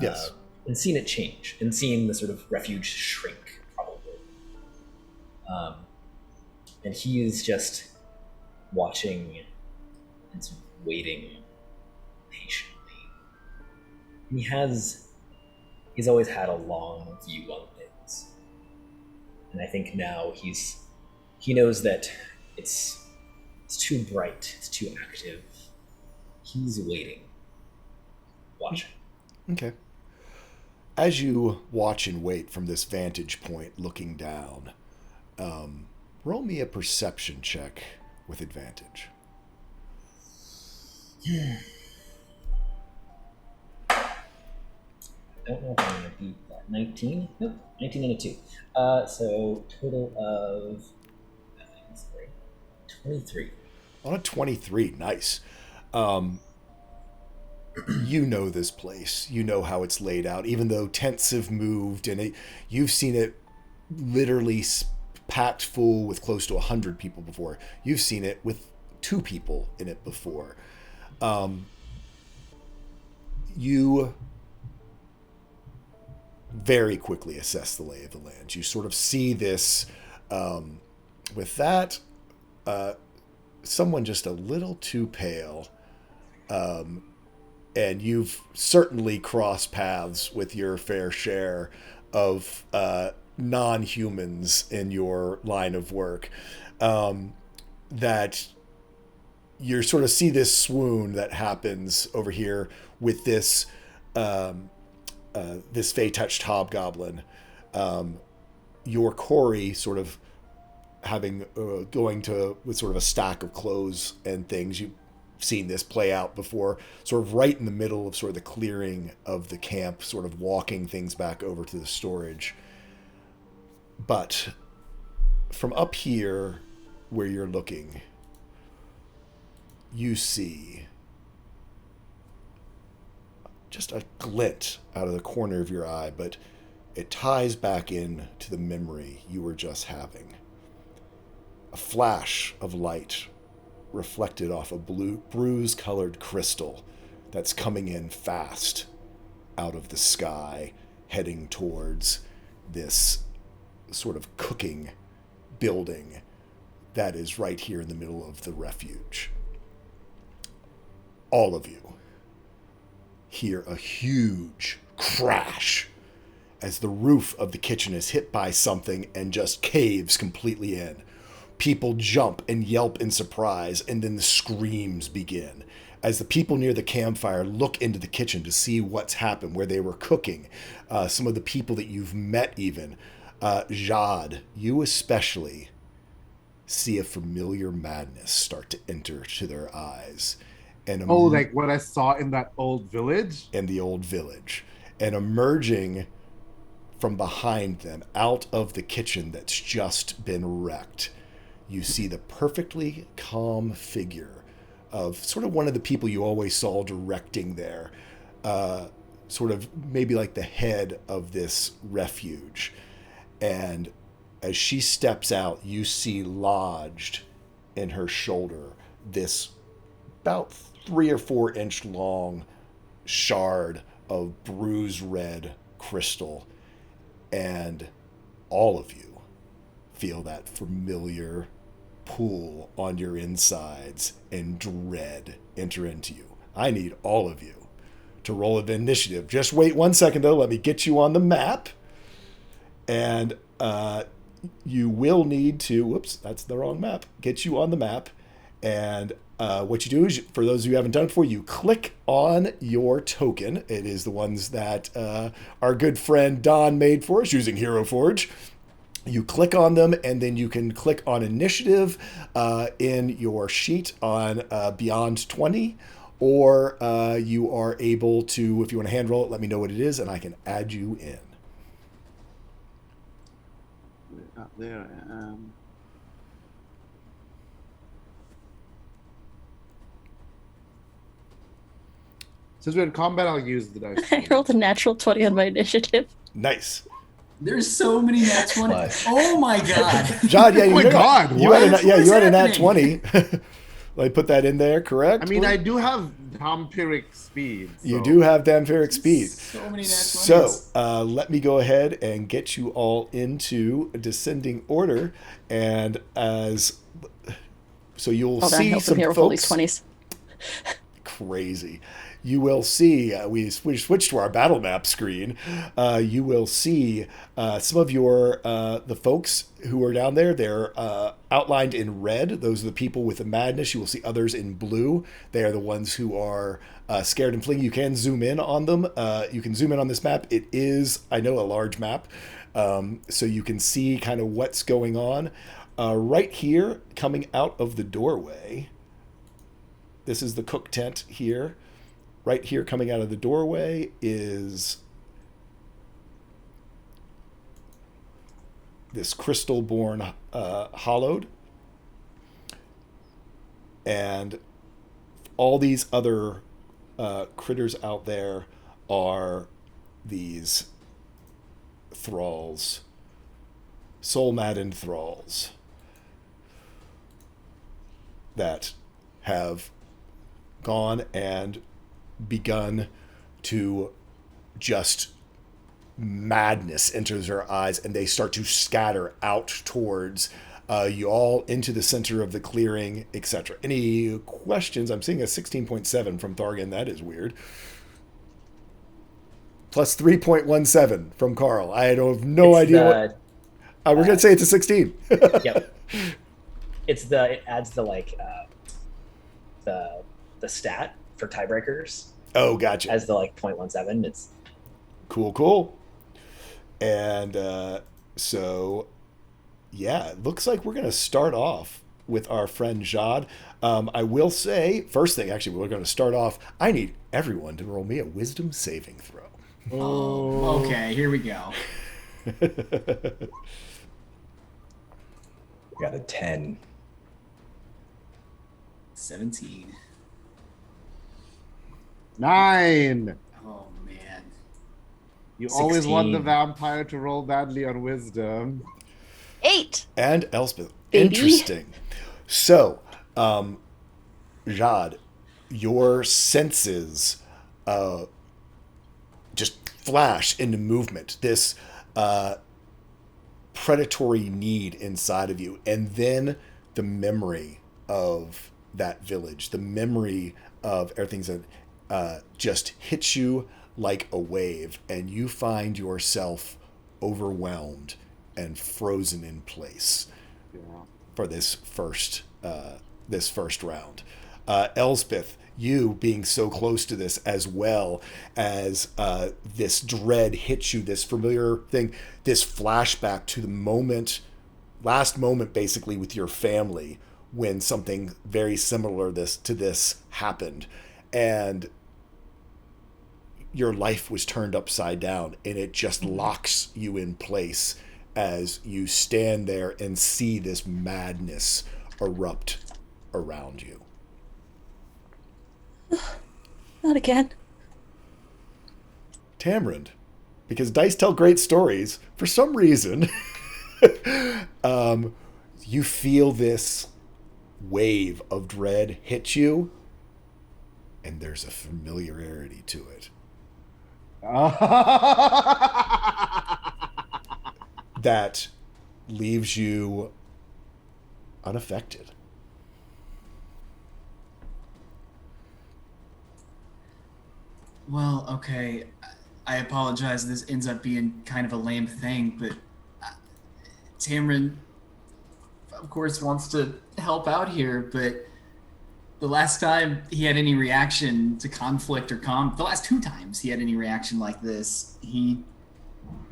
Speaker 1: Yes.
Speaker 5: And seen it change, and seen the sort of refuge shrink, probably. And he is just watching and sort of waiting patiently. He's always had a long view on things. And I think now he knows that it's too bright, it's too active. He's waiting, watching.
Speaker 1: Okay. As you watch and wait from this vantage point looking down, roll me a perception check with advantage.
Speaker 5: I don't know if I'm going to beat that. 19? Nope, 19 and a 2. So total of 23.
Speaker 1: On a 23, nice. You know this place. You know how it's laid out. Even though tents have moved and you've seen it literally packed full with close to 100 people before. You've seen it with 2 people in it before. You very quickly assess the lay of the land. You sort of see this with that someone just a little too pale, and you've certainly crossed paths with your fair share of non-humans in your line of work, that you sort of see this swoon that happens over here with this this Fey-touched hobgoblin. Your Corey sort of having going to with sort of a stack of clothes and things. You've seen this play out before, sort of right in the middle of sort of the clearing of the camp, sort of walking things back over to the storage. But from up here where you're looking, you see just a glint out of the corner of your eye, but it ties back in to the memory you were just having. A flash of light reflected off a bruise-colored crystal that's coming in fast out of the sky, heading towards this sort of cooking building that is right here in the middle of the refuge. All of you hear a huge crash as the roof of the kitchen is hit by something and just caves completely in. People jump and yelp in surprise, and then the screams begin as the people near the campfire look into the kitchen to see what's happened, where they were cooking. Some of the people that you've met even. Jad, you especially see a familiar madness start to enter to their eyes. And
Speaker 2: like what I saw in that old village?
Speaker 1: In the old village. And emerging from behind them, out of the kitchen that's just been wrecked, you see the perfectly calm figure of sort of one of the people you always saw directing there, sort of maybe like the head of this refuge. And as she steps out, you see lodged in her shoulder this about 3 or 4 inch long shard of bruised red crystal. And all of you feel that familiar pull on your insides, and dread enter into you. I need all of you to roll an initiative. Just wait 1 second though. Let me get you on the map. And you will need to, whoops, that's the wrong map. Get you on the map. And what you do is, for those of you who haven't done it before, you click on your token. It is the ones that our good friend Don made for us using Hero Forge. You click on them, and then you can click on initiative in your sheet on Beyond 20, or you are able to, if you want to hand roll it, let me know what it is, and I can add you in.
Speaker 2: There I am. Since we're in combat, I'll use the dice.
Speaker 3: I rolled a natural 20 on my initiative.
Speaker 1: Nice.
Speaker 6: There's so many nat 20.
Speaker 4: But-
Speaker 6: Oh my god.
Speaker 1: John, yeah,
Speaker 2: Oh my God,
Speaker 1: you had
Speaker 2: what?
Speaker 1: you had a nat
Speaker 6: happening?
Speaker 1: 20. Let me put that in there, correct?
Speaker 2: I mean, I do have vampiric speed. So.
Speaker 1: You do have vampiric speed.
Speaker 6: So many nat 20s.
Speaker 1: So let me go ahead and get you all into a descending order. And as So you'll
Speaker 3: Hold on,
Speaker 1: see
Speaker 3: help him
Speaker 1: some
Speaker 3: here with all these
Speaker 1: folks.
Speaker 3: 20s.
Speaker 1: Crazy. You will see, we switched to our battle map screen. You will see some of the folks who are down there. They're outlined in red. Those are the people with the madness. You will see others in blue. They are the ones who are scared and fleeing. You can zoom in on them. You can zoom in on this map. It is, I know, a large map. So you can see kind of what's going on. Right here, coming out of the doorway, this is the cook tent here. Right here, coming out of the doorway, is this crystal-born hollowed. And all these other critters out there are these thralls, soul-maddened thralls that have gone and begun to just madness enters their eyes, and they start to scatter out towards you all into the center of the clearing, etc. Any questions? I'm seeing a 16.7 from Thargan. That is weird. Plus 3.17 from Carl. I have no idea what. We're gonna say it's a 16.
Speaker 5: Yep. It adds the stat for tiebreakers.
Speaker 1: Oh, gotcha.
Speaker 5: As the 0.17. It's
Speaker 1: cool. And so, yeah, it looks like we're gonna start off with our friend Jad. I will say, first thing, actually, we're going to start off. I need everyone to roll me a wisdom saving throw.
Speaker 6: Oh, okay, here we go.
Speaker 4: Got a 10.
Speaker 6: 17.
Speaker 2: 9.
Speaker 6: Oh, man.
Speaker 2: You always want the
Speaker 4: 16.
Speaker 2: vampire to roll badly on wisdom.
Speaker 3: 8.
Speaker 1: And Elspeth.
Speaker 3: Baby.
Speaker 1: Interesting. So, Jad, your senses just flash into movement. This predatory need inside of you. And then the memory of that village, the memory of everything that just hits you like a wave, and you find yourself overwhelmed and frozen in place for this first round. Elspeth, you being so close to this, as well as this dread hits you, this familiar thing, this flashback to the last moment basically with your family when something very similar to this happened, and your life was turned upside down, and it just locks you in place as you stand there and see this madness erupt around you.
Speaker 3: Not again.
Speaker 1: Tamarind, because dice tell great stories, for some reason, you feel this wave of dread hit you, and there's a familiarity to it that leaves you unaffected.
Speaker 6: Well, okay. I apologize. This ends up being kind of a lame thing, but Tamrin, of course, wants to help out here, but the last time he had any reaction to conflict or the last 2 times he had any reaction like this, he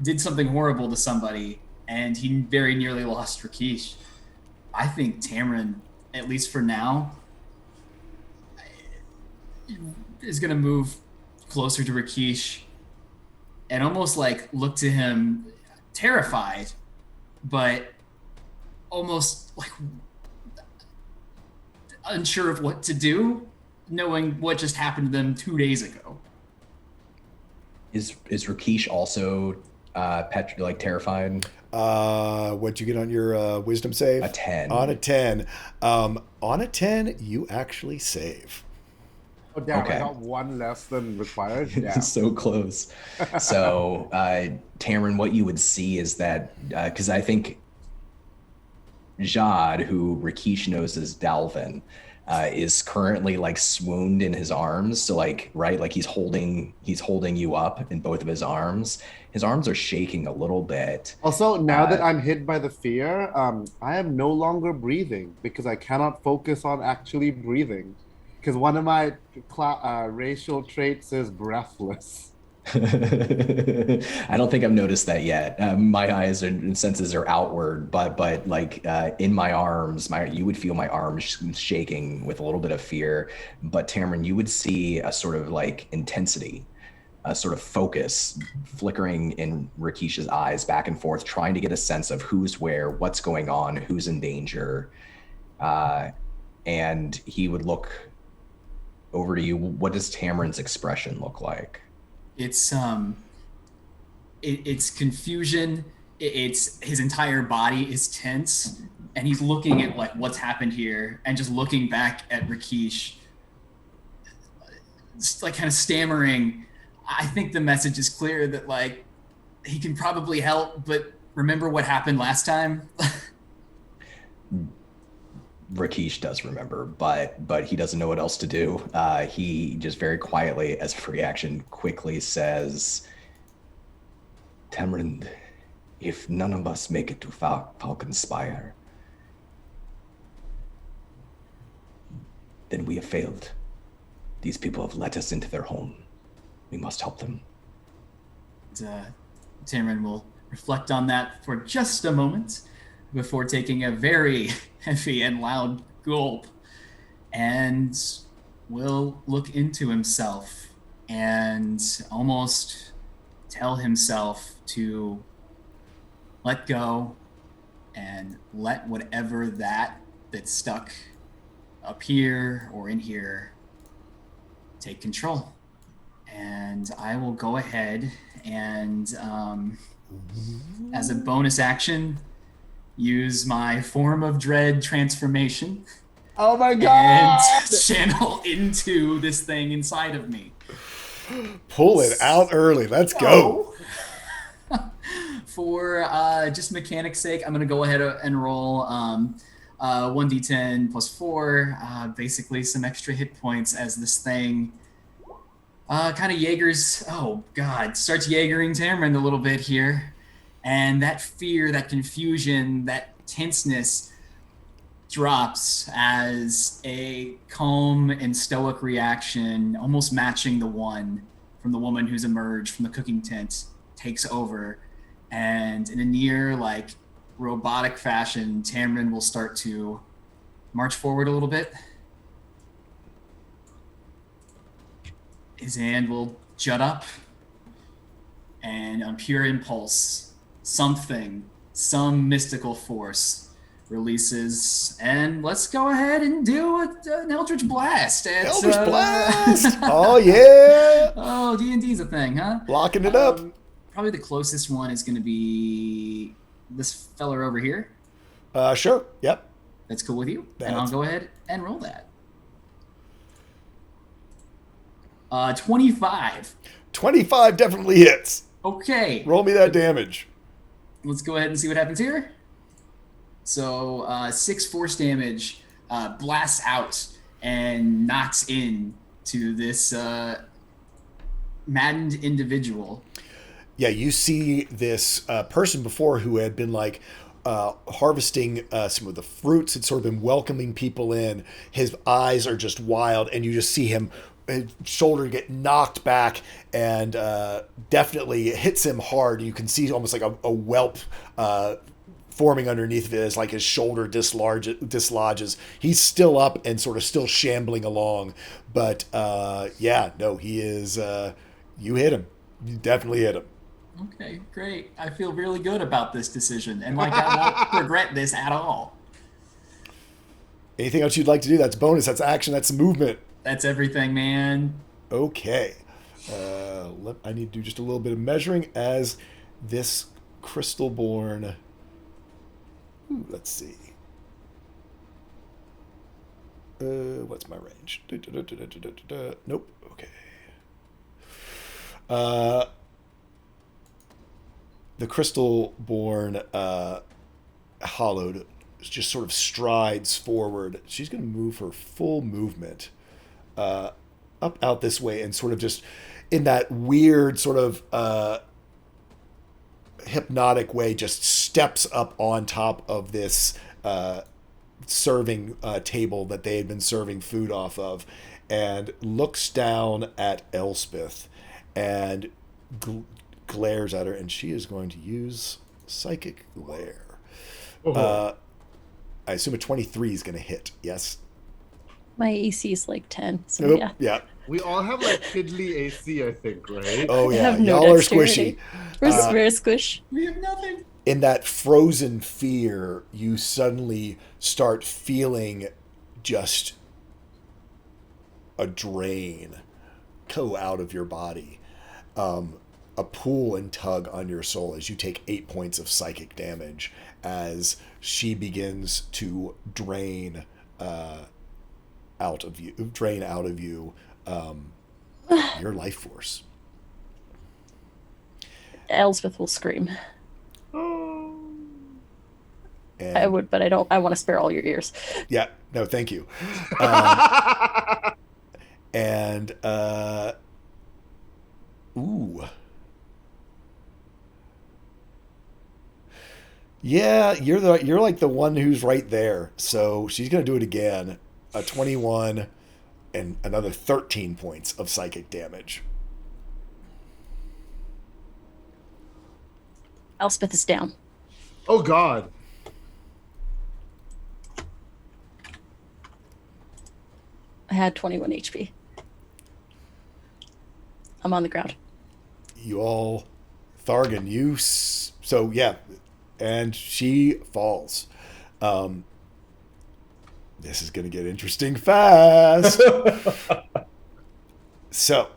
Speaker 6: did something horrible to somebody, and he very nearly lost Rakesh. I think Tamrin, at least for now, is going to move closer to Rakesh and almost look to him terrified, but almost unsure of what to do, knowing what just happened to them 2 days ago.
Speaker 4: Is Rakesh also terrified?
Speaker 1: What'd you get on your wisdom save?
Speaker 4: A 10.
Speaker 1: On a 10. On a 10, you actually save.
Speaker 2: Oh, damn,
Speaker 4: Okay.
Speaker 2: I got 1 less than required. Yeah.
Speaker 4: So close. So, Tamron, what you would see is that, because I think Jad, who Rakesh knows as Dalvin, is currently like swooned in his arms. So like, right, like he's holding you up in both of his arms. His arms are shaking a little bit.
Speaker 2: Also, now that I'm hit by the fear, I am no longer breathing because I cannot focus on actually breathing. Because one of my racial traits is breathless.
Speaker 4: I don't think I've noticed that yet. My eyes and senses are outward, but like in my arms, you would feel my arms shaking with a little bit of fear. But Tamron, you would see a sort of like intensity, a sort of focus flickering in Rakesh's eyes back and forth, trying to get a sense of who's where, what's going on, who's in danger. And he would look over to you. What does Tamron's expression look like?
Speaker 6: It's it's confusion. It's his entire body is tense, and he's looking at like what's happened here, and just looking back at Rakesh, just like kind of stammering. I think the message is clear that like he can probably help, but remember what happened last time.
Speaker 4: Rakesh does remember, but he doesn't know what else to do. He just very quietly, as a reaction, quickly says, "Tamron, if none of us make it to Falcon Spire, then we have failed. These people have let us into their home. We must help them."
Speaker 6: Tamron will reflect on that for just a moment before taking a very heavy and loud gulp, and will look into himself and almost tell himself to let go and let whatever that's stuck up here or in here take control. And I will go ahead and, as a bonus action, use my Form of Dread transformation.
Speaker 2: Oh my god!
Speaker 6: And channel into this thing inside of me.
Speaker 1: Pull it out early. Let's go.
Speaker 6: For just mechanics' sake, I'm going to go ahead and roll 1d10 plus 4, basically some extra hit points as this thing kind of starts Jaegering Tamron a little bit here. And that fear, that confusion, that tenseness drops as a calm and stoic reaction, almost matching the one from the woman who's emerged from the cooking tent, takes over. And in a near like robotic fashion, Tamron will start to march forward a little bit. His hand will jut up, and on pure impulse, some mystical force releases, and let's go ahead and do an Eldritch Blast.
Speaker 1: Eldritch Blast! Oh, yeah!
Speaker 6: Oh, D&D's a thing, huh?
Speaker 1: Locking it up.
Speaker 6: Probably the closest one is going to be this feller over here.
Speaker 1: Sure. Yep.
Speaker 6: That's cool with you? And I'll go ahead and roll that. 25.
Speaker 1: 25 definitely hits.
Speaker 6: Okay.
Speaker 1: Roll me that damage.
Speaker 6: Let's go ahead and see what happens here. So 6 force damage blasts out and knocks in to this maddened individual.
Speaker 1: Yeah, you see this person before who had been like harvesting some of the fruits, had sort of been welcoming people in. His eyes are just wild, and you just see his shoulder get knocked back, and definitely hits him hard. You can see almost like a whelp forming underneath of it as like his shoulder dislodges. He's still up and sort of still shambling along, but he is. You hit him. You definitely hit him.
Speaker 6: Okay, great. I feel really good about this decision, and like I won't regret this at all.
Speaker 1: Anything else you'd like to do? That's bonus. That's action. That's movement.
Speaker 6: That's everything, man.
Speaker 1: Okay. I need to do just a little bit of measuring as this crystal-born... let's see. What's my range? Nope. Okay. The crystal-born hallowed just sort of strides forward. She's going to move her full movement up out this way and sort of just in that weird sort of hypnotic way just steps up on top of this serving table that they had been serving food off of and looks down at Elspeth and glares at her, and she is going to use Psychic Glare. I assume a 23 is going to hit. Yes.
Speaker 3: My AC is like 10. So
Speaker 1: Nope.
Speaker 3: yeah.
Speaker 1: Yeah.
Speaker 2: We all have like fiddly AC, I think, right?
Speaker 1: Oh
Speaker 3: I
Speaker 1: yeah.
Speaker 3: have no
Speaker 1: Y'all are
Speaker 3: dexterity.
Speaker 1: squishy.
Speaker 3: We're squish.
Speaker 6: We have nothing.
Speaker 1: In that frozen fear, you suddenly start feeling just a drain go out of your body. A pull and tug on your soul as you take 8 points of psychic damage as she begins to drain out of you your life force.
Speaker 3: Elspeth will scream.
Speaker 1: And,
Speaker 3: I would, but I don't. I want to spare all your ears.
Speaker 1: Yeah, no, thank you. And ooh. Yeah, you're like the one who's right there. So she's gonna do it again. A 21 and another 13 points of psychic damage.
Speaker 3: Elspeth is down.
Speaker 2: Oh God.
Speaker 3: I had 21 HP. I'm on the ground.
Speaker 1: You all, Thargan, so yeah, and she falls. This is gonna get interesting fast. So,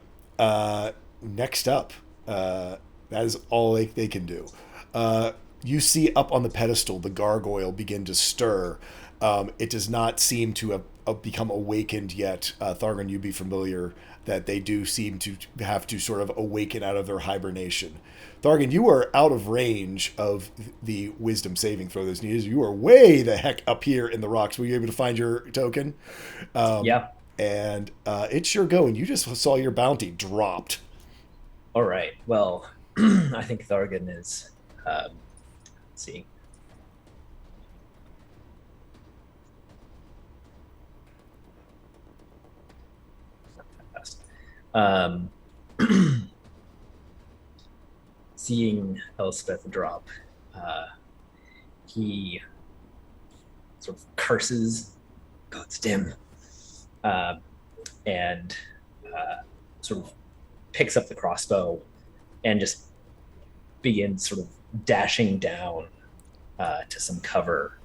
Speaker 1: next up, that is all they can do. You see up on the pedestal the gargoyle begin to stir. It does not seem to have become awakened yet. Thargan, you'd be familiar that they do seem to have to sort of awaken out of their hibernation. Thargan, you are out of range of the wisdom saving throw that's needed. You are way the heck up here in the rocks. Were you able to find your token?
Speaker 5: Yeah.
Speaker 1: And it's your go, and you just saw your bounty dropped.
Speaker 5: All right. Well, I think Thargan is. Let's see. Seeing Elspeth drop, he sort of curses, "God's dim," and sort of picks up the crossbow and just begins sort of dashing down to some cover.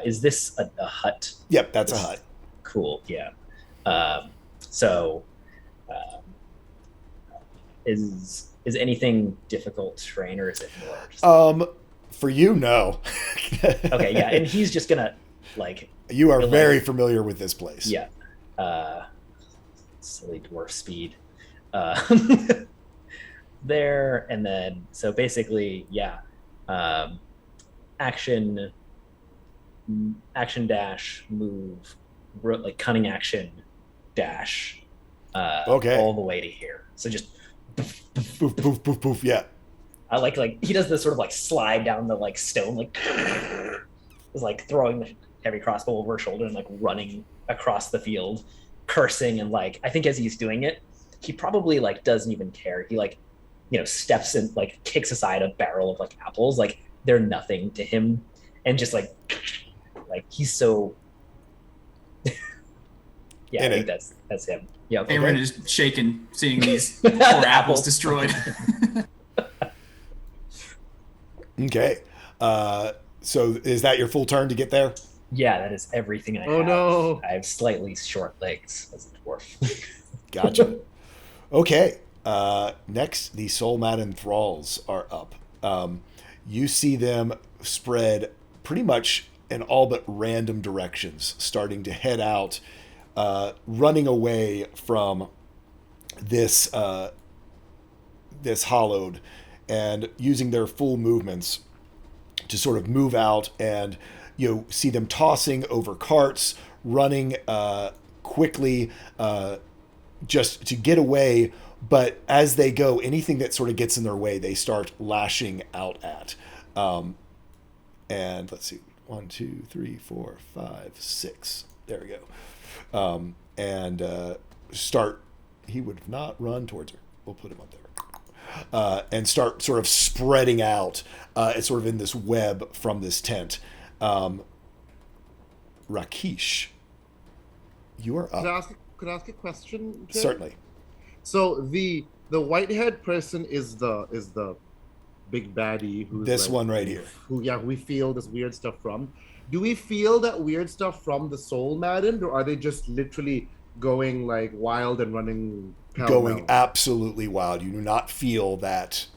Speaker 5: Is this a hut?
Speaker 1: Yep, that's a hut.
Speaker 5: Cool. Yeah. So. Is anything difficult terrain, or is it more just
Speaker 1: for you, no.
Speaker 5: okay, yeah, and he's just gonna like
Speaker 1: you are very familiar with this place.
Speaker 5: Yeah. Silly dwarf speed. There, and then so basically, yeah. Action dash move, like cunning action dash
Speaker 1: okay,
Speaker 5: all the way to here. So just
Speaker 1: poof, poof, poof, poof. Yeah.
Speaker 5: I like he does this sort of like slide down the like stone, like is like throwing the heavy crossbow over his shoulder and like running across the field, cursing, and like I think as he's doing it, he probably like doesn't even care. He like, steps in, like kicks aside a barrel of like apples, like they're nothing to him, and just like he's so yeah, I think that's him. Yeah, okay.
Speaker 6: Aaron is shaken seeing these poor apples destroyed.
Speaker 1: Okay. So is that your full turn to get there?
Speaker 5: Yeah, that is everything I have.
Speaker 2: Oh no.
Speaker 5: I have slightly short legs as a dwarf.
Speaker 1: Gotcha. Okay. Next, the Soul Madden Thralls are up. You see them spread pretty much in all but random directions, starting to head out, running away from this this hollowed, and using their full movements to sort of move out, and see them tossing over carts, running quickly just to get away. But as they go, anything that sort of gets in their way, they start lashing out at. And let's see, 1, 2, 3, 4, 5, 6. There we go. And start. He would not run towards her. We'll put him up there. And start sort of spreading out. It's sort of in this web from this tent. Rakesh, you are up.
Speaker 2: Could I ask a question, Jay?
Speaker 1: Certainly.
Speaker 2: So the white-haired person is the big baddie who's
Speaker 1: this one right here.
Speaker 2: Who we feel this weird stuff from. Do we feel that weird stuff from the soul maddened, or are they just literally going like wild and running
Speaker 1: going absolutely wild? You do not feel that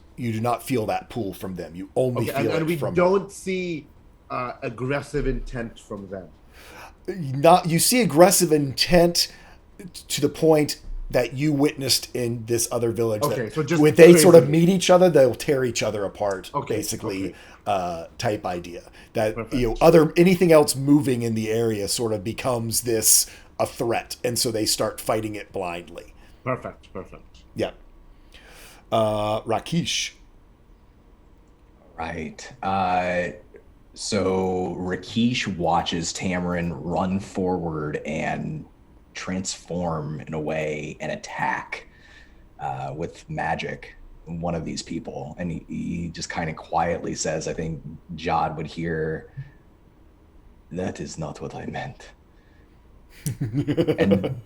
Speaker 1: pull from them. You only feel
Speaker 2: and
Speaker 1: it
Speaker 2: we
Speaker 1: from
Speaker 2: don't see aggressive intent from them.
Speaker 1: You see aggressive intent to the point that you witnessed in this other village.
Speaker 2: Okay, so just
Speaker 1: when they
Speaker 2: crazy.
Speaker 1: sort of meet each other, they'll tear each other apart.
Speaker 2: Okay,
Speaker 1: basically,
Speaker 2: okay.
Speaker 1: Type idea that
Speaker 2: Perfect.
Speaker 1: anything else moving in the area sort of becomes a threat, and so they start fighting it blindly.
Speaker 2: Perfect.
Speaker 1: Yeah. Rakesh.
Speaker 4: Right. So Rakesh watches Tamarin run forward and transform in a way and attack with magic one of these people. And he just kind of quietly says, I think Jad would hear, "That is not what I meant." And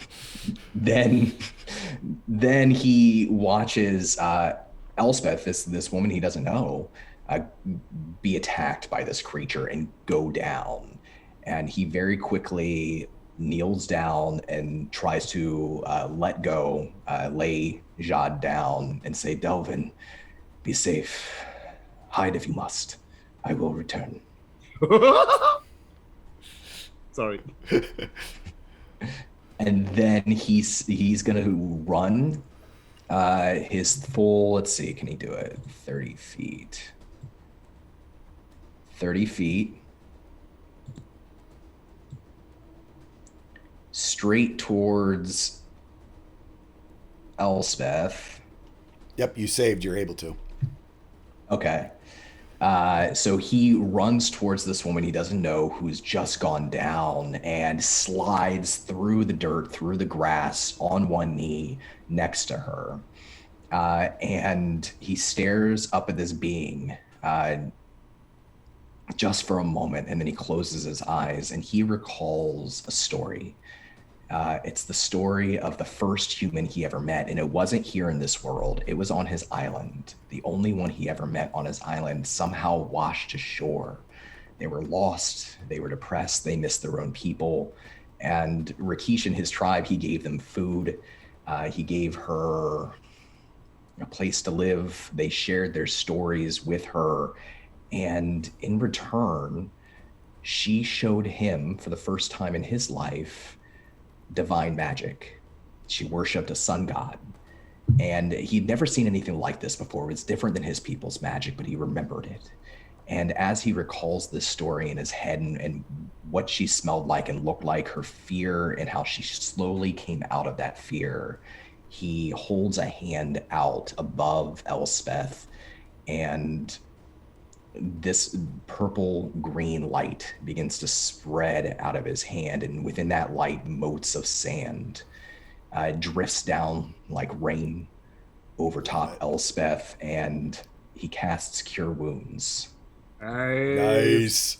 Speaker 4: then he watches Elspeth, this woman he doesn't know, be attacked by this creature and go down. And he very quickly kneels down and tries to let go, lay Jad down and say, "Delvin, be safe. Hide if you must. I will return."
Speaker 2: Sorry.
Speaker 4: And then he's gonna run his full, let's see, can he do it? 30 feet. 30 feet. Straight towards Elspeth.
Speaker 1: Yep, you saved. You're able to.
Speaker 4: Okay. So he runs towards this woman he doesn't know who's just gone down and slides through the dirt, through the grass, on one knee next to her. And he stares up at this being just for a moment, and then he closes his eyes and he recalls a story. It's the story of the first human he ever met, and it wasn't here in this world. It was on his island. The only one he ever met on his island somehow washed ashore. They were lost. They were depressed. They missed their own people. And Rakesh and his tribe, he gave them food. He gave her a place to live. They shared their stories with her. And in return, she showed him, for the first time in his life, divine magic. She worshipped a sun god. And he'd never seen anything like this before. It was different than his people's magic, but he remembered it. And as he recalls this story in his head and what she smelled like and looked like, her fear and how she slowly came out of that fear, he holds a hand out above Elspeth, and this purple green light begins to spread out of his hand, and within that light, motes of sand drifts down like rain over top Elspeth, and he casts Cure Wounds.
Speaker 1: Nice.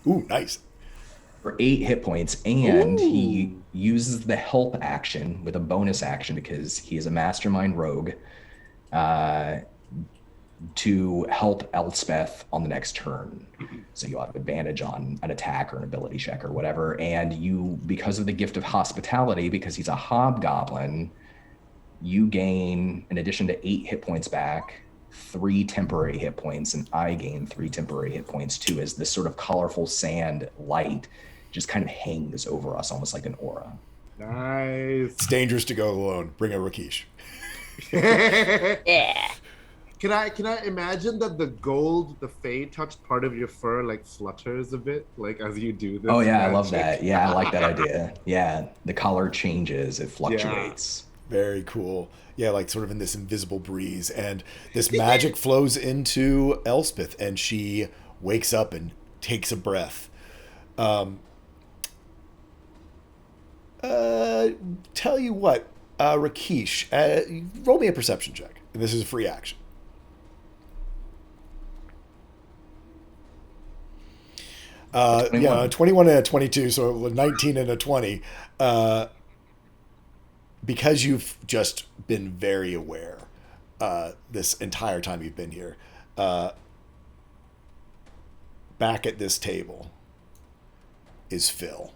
Speaker 1: Ooh, nice.
Speaker 4: For 8 hit points, and he uses the help action with a bonus action because he is a mastermind rogue to help Elspeth on the next turn. So you'll have advantage on an attack or an ability check or whatever. And you, because of the gift of hospitality, because he's a hobgoblin, you gain, in addition to 8 hit points back, 3 temporary hit points, and I gain 3 temporary hit points too, as this sort of colorful sand light just kind of hangs over us almost like an aura.
Speaker 2: Nice.
Speaker 1: It's dangerous to go alone. Bring a Rakesh.
Speaker 3: Yeah.
Speaker 2: Can I imagine that the gold, the fade touched part of your fur like flutters a bit, like as you do this?
Speaker 4: Oh yeah, I love
Speaker 2: magic?
Speaker 4: that. Yeah, I like that idea. Yeah, the color changes, it fluctuates.
Speaker 1: Very cool. Yeah, like sort of in this invisible breeze. And this magic flows into Elspeth, and she wakes up and takes a breath. Tell you what, Rakesh, roll me a perception check. And this is a free action. Yeah, 21 and a 22, so 19 and a 20. Because you've just been very aware this entire time you've been here, back at this table is Phil.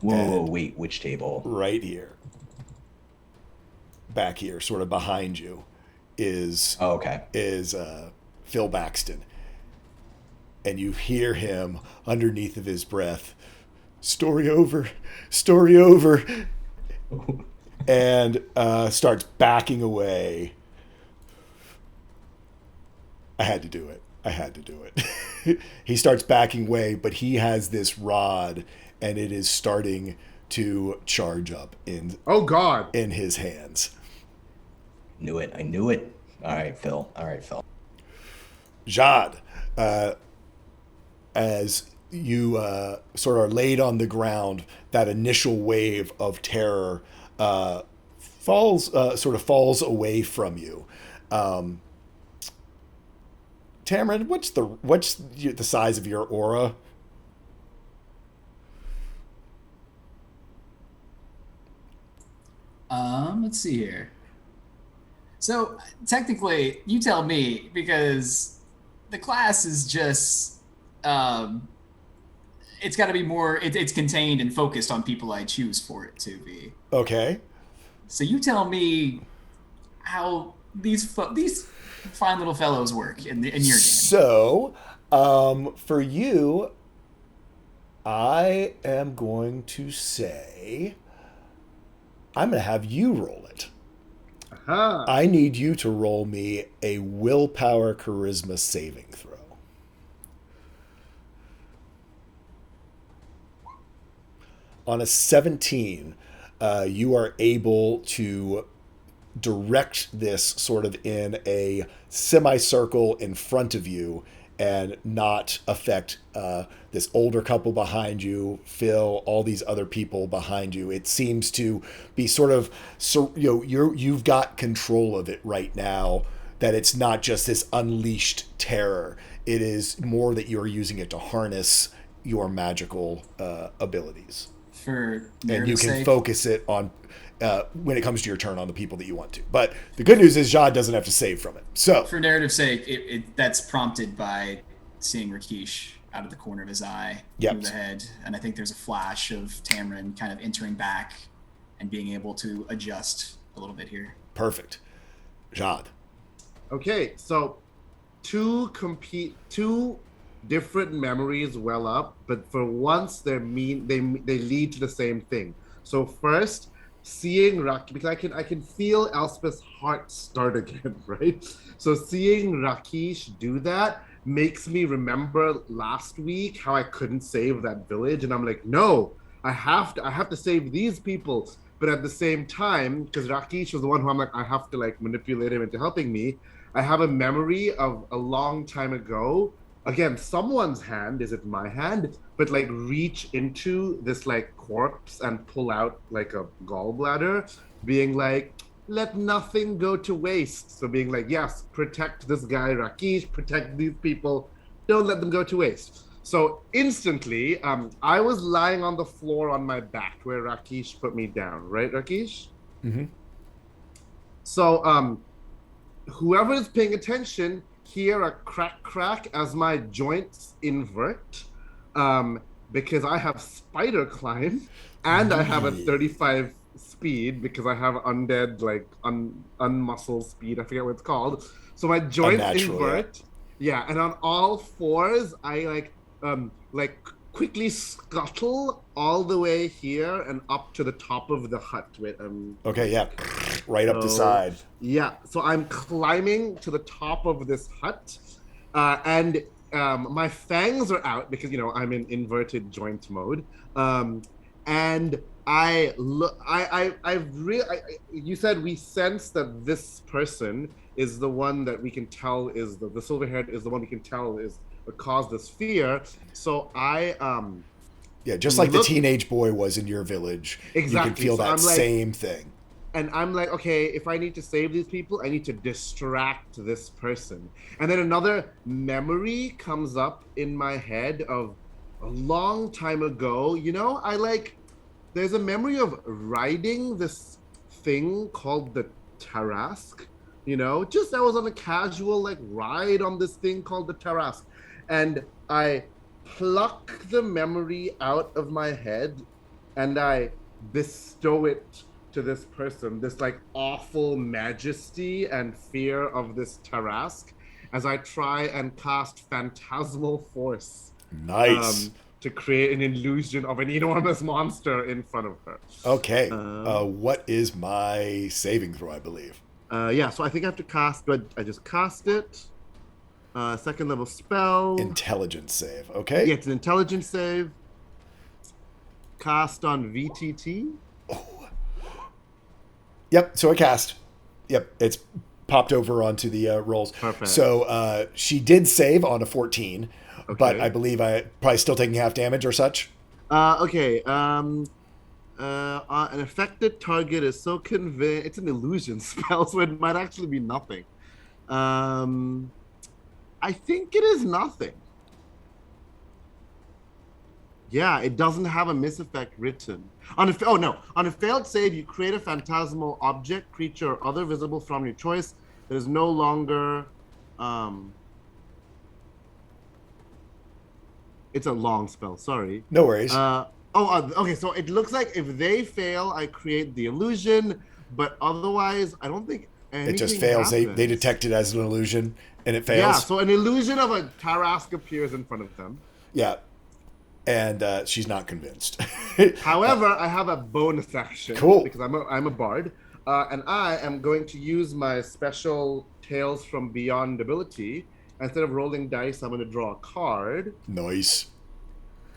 Speaker 4: Whoa, wait, which table?
Speaker 1: Right here. Back here, sort of behind you, is Phil Baxton. And you hear him underneath of his breath, story over, and starts backing away. I had to do it. He starts backing away, but he has this rod, and it is starting to charge up in his hands.
Speaker 4: I knew it. All right, Phil.
Speaker 1: Jad, as you sort of are laid on the ground, that initial wave of terror falls away from you. Tamron, what's the size of your aura?
Speaker 6: Let's see here. So technically, you tell me, because the class is just it's got to be more. It's contained and focused on people I choose for it to be.
Speaker 1: Okay.
Speaker 6: So you tell me how these fine little fellows work in your game.
Speaker 1: So, for you, I am going to say I'm going to have you roll it.
Speaker 2: Uh-huh.
Speaker 1: I need you to roll me a willpower charisma saving throw. On a 17, you are able to direct this sort of in a semicircle in front of you and not affect this older couple behind you, Phil, all these other people behind you. It seems to be sort of, so you've got control of it right now, that it's not just this unleashed terror. It is more that you're using it to harness your magical abilities.
Speaker 6: For
Speaker 1: and you can
Speaker 6: sake.
Speaker 1: focus it on when it comes to your turn on the people that you want to. But the good news is Jad doesn't have to save from it. So
Speaker 6: for narrative sake, that's prompted by seeing Rakesh out of the corner of his eye through the head, and I think there's a flash of Tamron kind of entering back and being able to adjust a little bit here.
Speaker 1: Perfect. Jad.
Speaker 2: Okay, so two different memories well up, but for once they lead to the same thing. So first, seeing Rakesh, because I can feel Elspeth's heart start again, right? So seeing Rakesh do that makes me remember last week how I couldn't save that village, and I'm like, no, I have to save these people. But at the same time, because Rakesh was the one who I'm like, I have to like manipulate him into helping me, I have a memory of a long time ago. Again, someone's hand, is it my hand? But like reach into this like corpse and pull out like a gallbladder, being like, let nothing go to waste. So being like, yes, protect this guy, Rakesh, protect these people, don't let them go to waste. So instantly, I was lying on the floor on my back where Rakesh put me down, right, Rakesh?
Speaker 1: Mm-hmm.
Speaker 2: So whoever is paying attention, hear a crack as my joints invert, because I have spider climb and I have a 35 speed because I have undead, like unmuscle speed, I forget what it's called. So my joints invert. Yeah, and on all fours I like quickly scuttle all the way here and up to the top of the hut. Wait,
Speaker 1: Okay, yeah. Right up the side.
Speaker 2: Yeah, so I'm climbing to the top of this hut, and my fangs are out because I'm in inverted joint mode, and I look. You said we sense that this person is the one that we can tell is the silver haired is the one we can tell is what caused this fear. So
Speaker 1: Yeah, just like the teenage boy was in your village.
Speaker 2: Exactly.
Speaker 1: You can feel that same thing.
Speaker 2: And I'm like, okay, if I need to save these people, I need to distract this person. And then another memory comes up in my head of a long time ago. There's a memory of riding this thing called the Tarask. Just I was on a casual ride on this thing called the Tarask. And I pluck the memory out of my head and I bestow it to this person, this awful majesty and fear of this Tarask, as I try and cast Phantasmal Force.
Speaker 1: Nice.
Speaker 2: To create an illusion of an enormous monster in front of her.
Speaker 1: Okay. What is my saving throw, I believe?
Speaker 2: Yeah, so I think I have to cast, but I just cast it. Second level spell.
Speaker 1: Intelligence save. Okay.
Speaker 2: Yeah, it's an intelligence save. Cast on VTT.
Speaker 1: Yep, so I cast. Yep, it's popped over onto the rolls.
Speaker 2: Perfect.
Speaker 1: So she did save on a 14, but I believe I probably still taking half damage or such.
Speaker 2: Okay. An affected target is so convinced. It's an illusion spell, so it might actually be nothing. I think it is nothing. Yeah, it doesn't have a miss effect written. On a failed save, you create a phantasmal object, creature, or other visible from your choice that is no longer. It's a long spell. Sorry.
Speaker 1: No worries.
Speaker 2: Okay. So it looks like if they fail, I create the illusion, but otherwise, I don't think anything
Speaker 1: it just fails.
Speaker 2: happens.
Speaker 1: They detect it as an illusion, and it fails.
Speaker 2: Yeah. So an illusion of a Tarask appears in front of them.
Speaker 1: Yeah. And she's not convinced.
Speaker 2: However, I have a bonus action.
Speaker 1: Cool.
Speaker 2: Because I'm a bard, and I am going to use my special Tales from Beyond ability. Instead of rolling dice, I'm going to draw a card.
Speaker 1: Nice.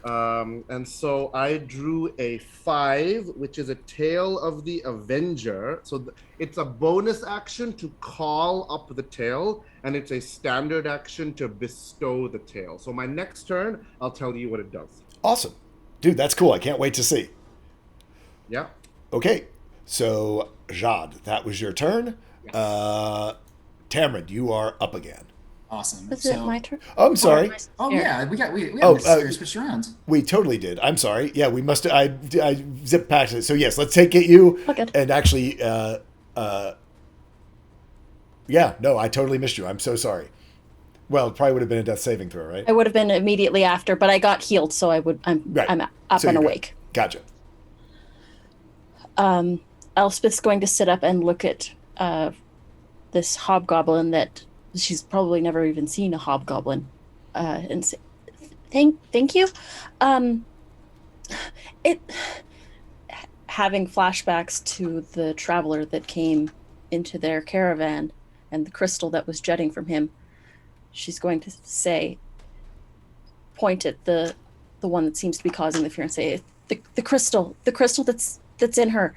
Speaker 2: And so I drew a 5, which is a Tale of the Avenger. So it's a bonus action to call up the tail, and it's a standard action to bestow the tail. So my next turn, I'll tell you what it does.
Speaker 1: Awesome. Dude, that's cool. I can't wait to see.
Speaker 2: Yeah.
Speaker 1: Okay. So, Jad, that was your turn.
Speaker 2: Yes.
Speaker 1: Tamron, you are up again.
Speaker 6: Awesome.
Speaker 3: Was it my turn?
Speaker 1: Oh, I'm sorry.
Speaker 6: Oh yeah, we switched around.
Speaker 1: We totally did. I'm sorry. Yeah, we must. I zipped past it. So yes, let's get you.
Speaker 3: Okay.
Speaker 1: And actually, yeah, no, I totally missed you. I'm so sorry. Well, it probably would have been a death saving throw, right?
Speaker 3: I would have been immediately after, but I got healed, so I'm up
Speaker 1: So
Speaker 3: and
Speaker 1: you're
Speaker 3: awake.
Speaker 1: Gotcha.
Speaker 3: Elspeth's going to sit up and look at this hobgoblin that she's probably never even seen a hobgoblin, and say, "Thank you." Having flashbacks to the traveler that came into their caravan and the crystal that was jutting from him, she's going to point at the one that seems to be causing the fear and say, the crystal that's in her.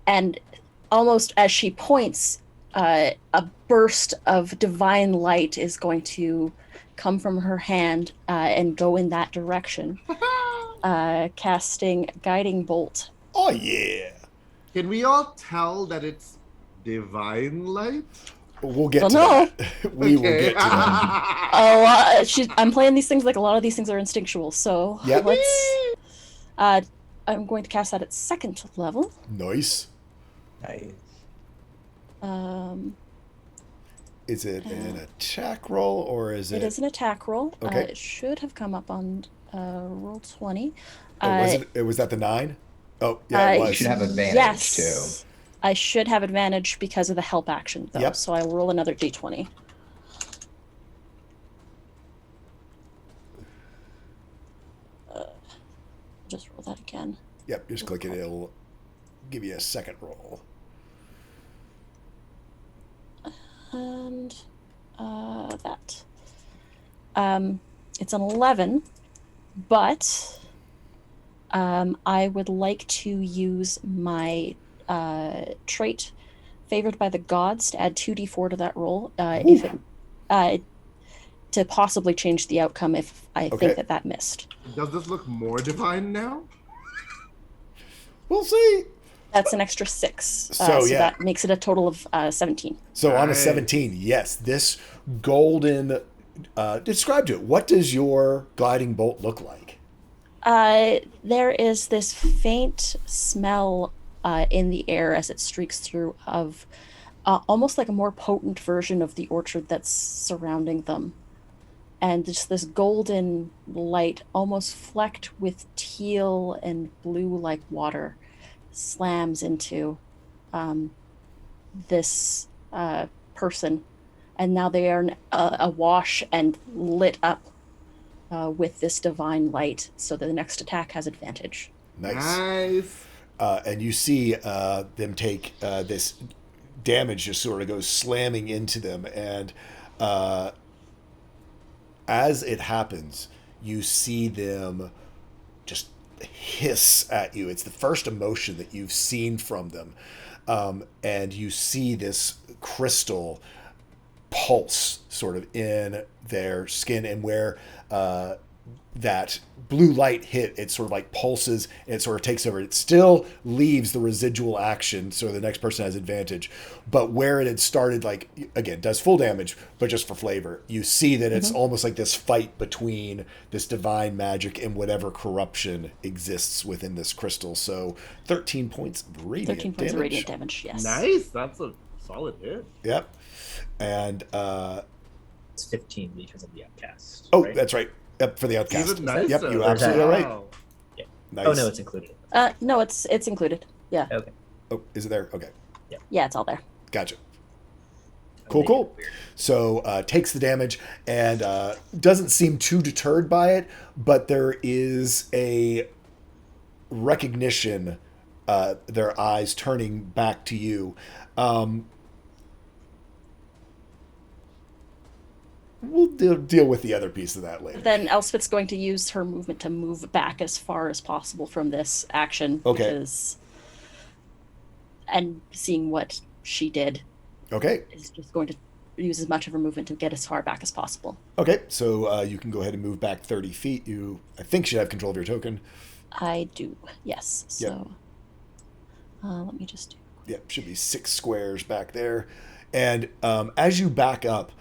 Speaker 3: And almost as she points, a burst of divine light is going to come from her hand and go in that direction, casting Guiding Bolt.
Speaker 1: Oh yeah.
Speaker 2: Can we all tell that it's divine light?
Speaker 1: We'll get to
Speaker 3: no.
Speaker 1: that. We will get to that.
Speaker 3: I'm playing these things like a lot of these things are instinctual, so
Speaker 1: Yep.
Speaker 3: let's. I'm going to cast that at second level.
Speaker 1: Nice.
Speaker 4: Nice.
Speaker 1: Is it an attack roll or is it?
Speaker 3: It is an attack roll.
Speaker 1: Okay.
Speaker 3: It should have come up on roll 20.
Speaker 1: Was that the 9? Oh, yeah, it was.
Speaker 4: You should have advantage
Speaker 3: yes.
Speaker 4: too.
Speaker 3: I should have advantage because of the help action, though.
Speaker 1: Yep.
Speaker 3: So I will roll another d20.
Speaker 1: Yep, just click it. It'll give you a second roll.
Speaker 3: And that. It's an 11, but I would like to use my trait favored by the gods to add 2d4 to that roll if it to possibly change the outcome if I think that missed.
Speaker 2: Does this look more divine now?
Speaker 1: We'll see.
Speaker 3: That's an extra 6.
Speaker 1: So
Speaker 3: that makes it a total of 17.
Speaker 1: So on a 17, yes, this golden. Describe to it. What does your gliding bolt look like?
Speaker 3: There is this faint smell in the air as it streaks through of almost like a more potent version of the orchard that's surrounding them. And just this golden light, almost flecked with teal and blue like water, slams into this person. And now they are awash and lit up with this divine light, so that the next attack has advantage.
Speaker 1: Nice. And you see them take this damage just sort of goes slamming into them. And as it happens, you see them just hiss at you. It's the first emotion that you've seen from them. And you see this crystal pulse sort of in their skin, and where that blue light hit, it sort of like pulses and it sort of takes over. It still leaves the residual action, so the next person has advantage. But where it had started, like, again, does full damage, but just for flavor, you see that it's almost like this fight between this divine magic and whatever corruption exists within this crystal. So 13 points of radiant
Speaker 3: 13 points
Speaker 1: damage.
Speaker 3: of radiant damage, yes.
Speaker 2: Nice. That's a solid hit.
Speaker 1: Yep. And
Speaker 5: It's 15 because of the outcast.
Speaker 1: oh,
Speaker 5: right?
Speaker 1: that's right. Yep, for the outcast.
Speaker 2: Even nicer.
Speaker 1: Yep, you absolutely are right.
Speaker 2: Wow.
Speaker 5: Yeah.
Speaker 1: Nice.
Speaker 5: Oh no, it's included.
Speaker 3: No, it's included. Yeah.
Speaker 5: Okay.
Speaker 1: Oh, is it there? Okay.
Speaker 3: Yeah, it's all there.
Speaker 1: Gotcha. Cool. So takes the damage and doesn't seem too deterred by it, but there is a recognition, their eyes turning back to you. We'll deal with the other piece of that later.
Speaker 3: Then Elspeth's going to use her movement to move back as far as possible from this action.
Speaker 1: Okay.
Speaker 3: And seeing what she did.
Speaker 1: Okay.
Speaker 3: Is just going to use as much of her movement to get as far back as possible.
Speaker 1: Okay, so you can go ahead and move back 30 feet. You, I think, should have control of your token.
Speaker 3: I do, yes. So
Speaker 1: Yep.
Speaker 3: Let me just do.
Speaker 1: Yep, should be 6 squares back there. And as you back up,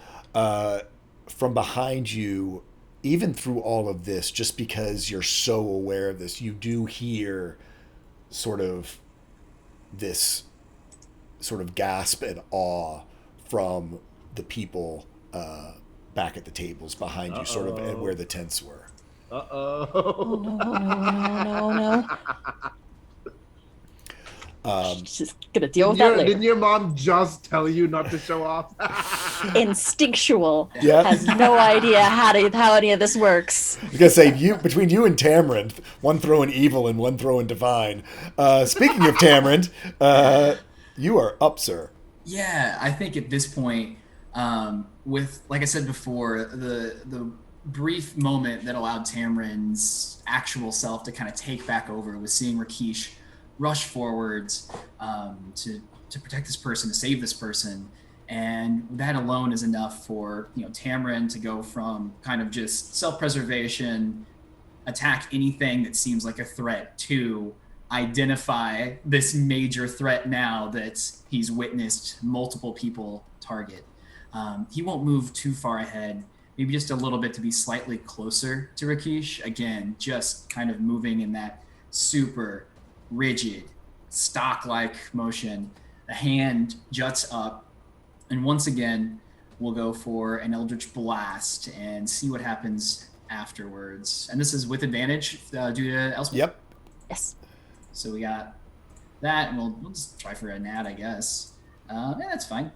Speaker 1: from behind you, even through all of this, just because you're so aware of this, you do hear sort of this sort of gasp and awe from the people back at the tables behind you, sort of at where the tents were.
Speaker 3: Oh, no. She's just gonna deal with that later.
Speaker 2: Didn't your mom just tell you not to show off?
Speaker 3: Instinctual.
Speaker 1: Yeah.
Speaker 3: Has no idea how any of this works.
Speaker 1: I was gonna say, between you and Tamarind, one throwing evil and one throwing divine. Speaking of Tamarind, you are up, sir.
Speaker 6: Yeah, I think at this point, with, like I said before, the brief moment that allowed Tamarind's actual self to kind of take back over was seeing Rakeesh rush forwards to protect this person, to save this person. And that alone is enough for, Tamarind to go from kind of just self-preservation, attack anything that seems like a threat, to identify this major threat now that he's witnessed multiple people target. He won't move too far ahead, maybe just a little bit to be slightly closer to Rakeesh. Again, just kind of moving in that super rigid, stock-like motion. The hand juts up, and once again, we'll go for an Eldritch Blast and see what happens afterwards. And this is with advantage due to Elspeth.
Speaker 1: Yep.
Speaker 3: Yes.
Speaker 6: So we got that, and we'll just try for a nat, I guess. Yeah, that's fine.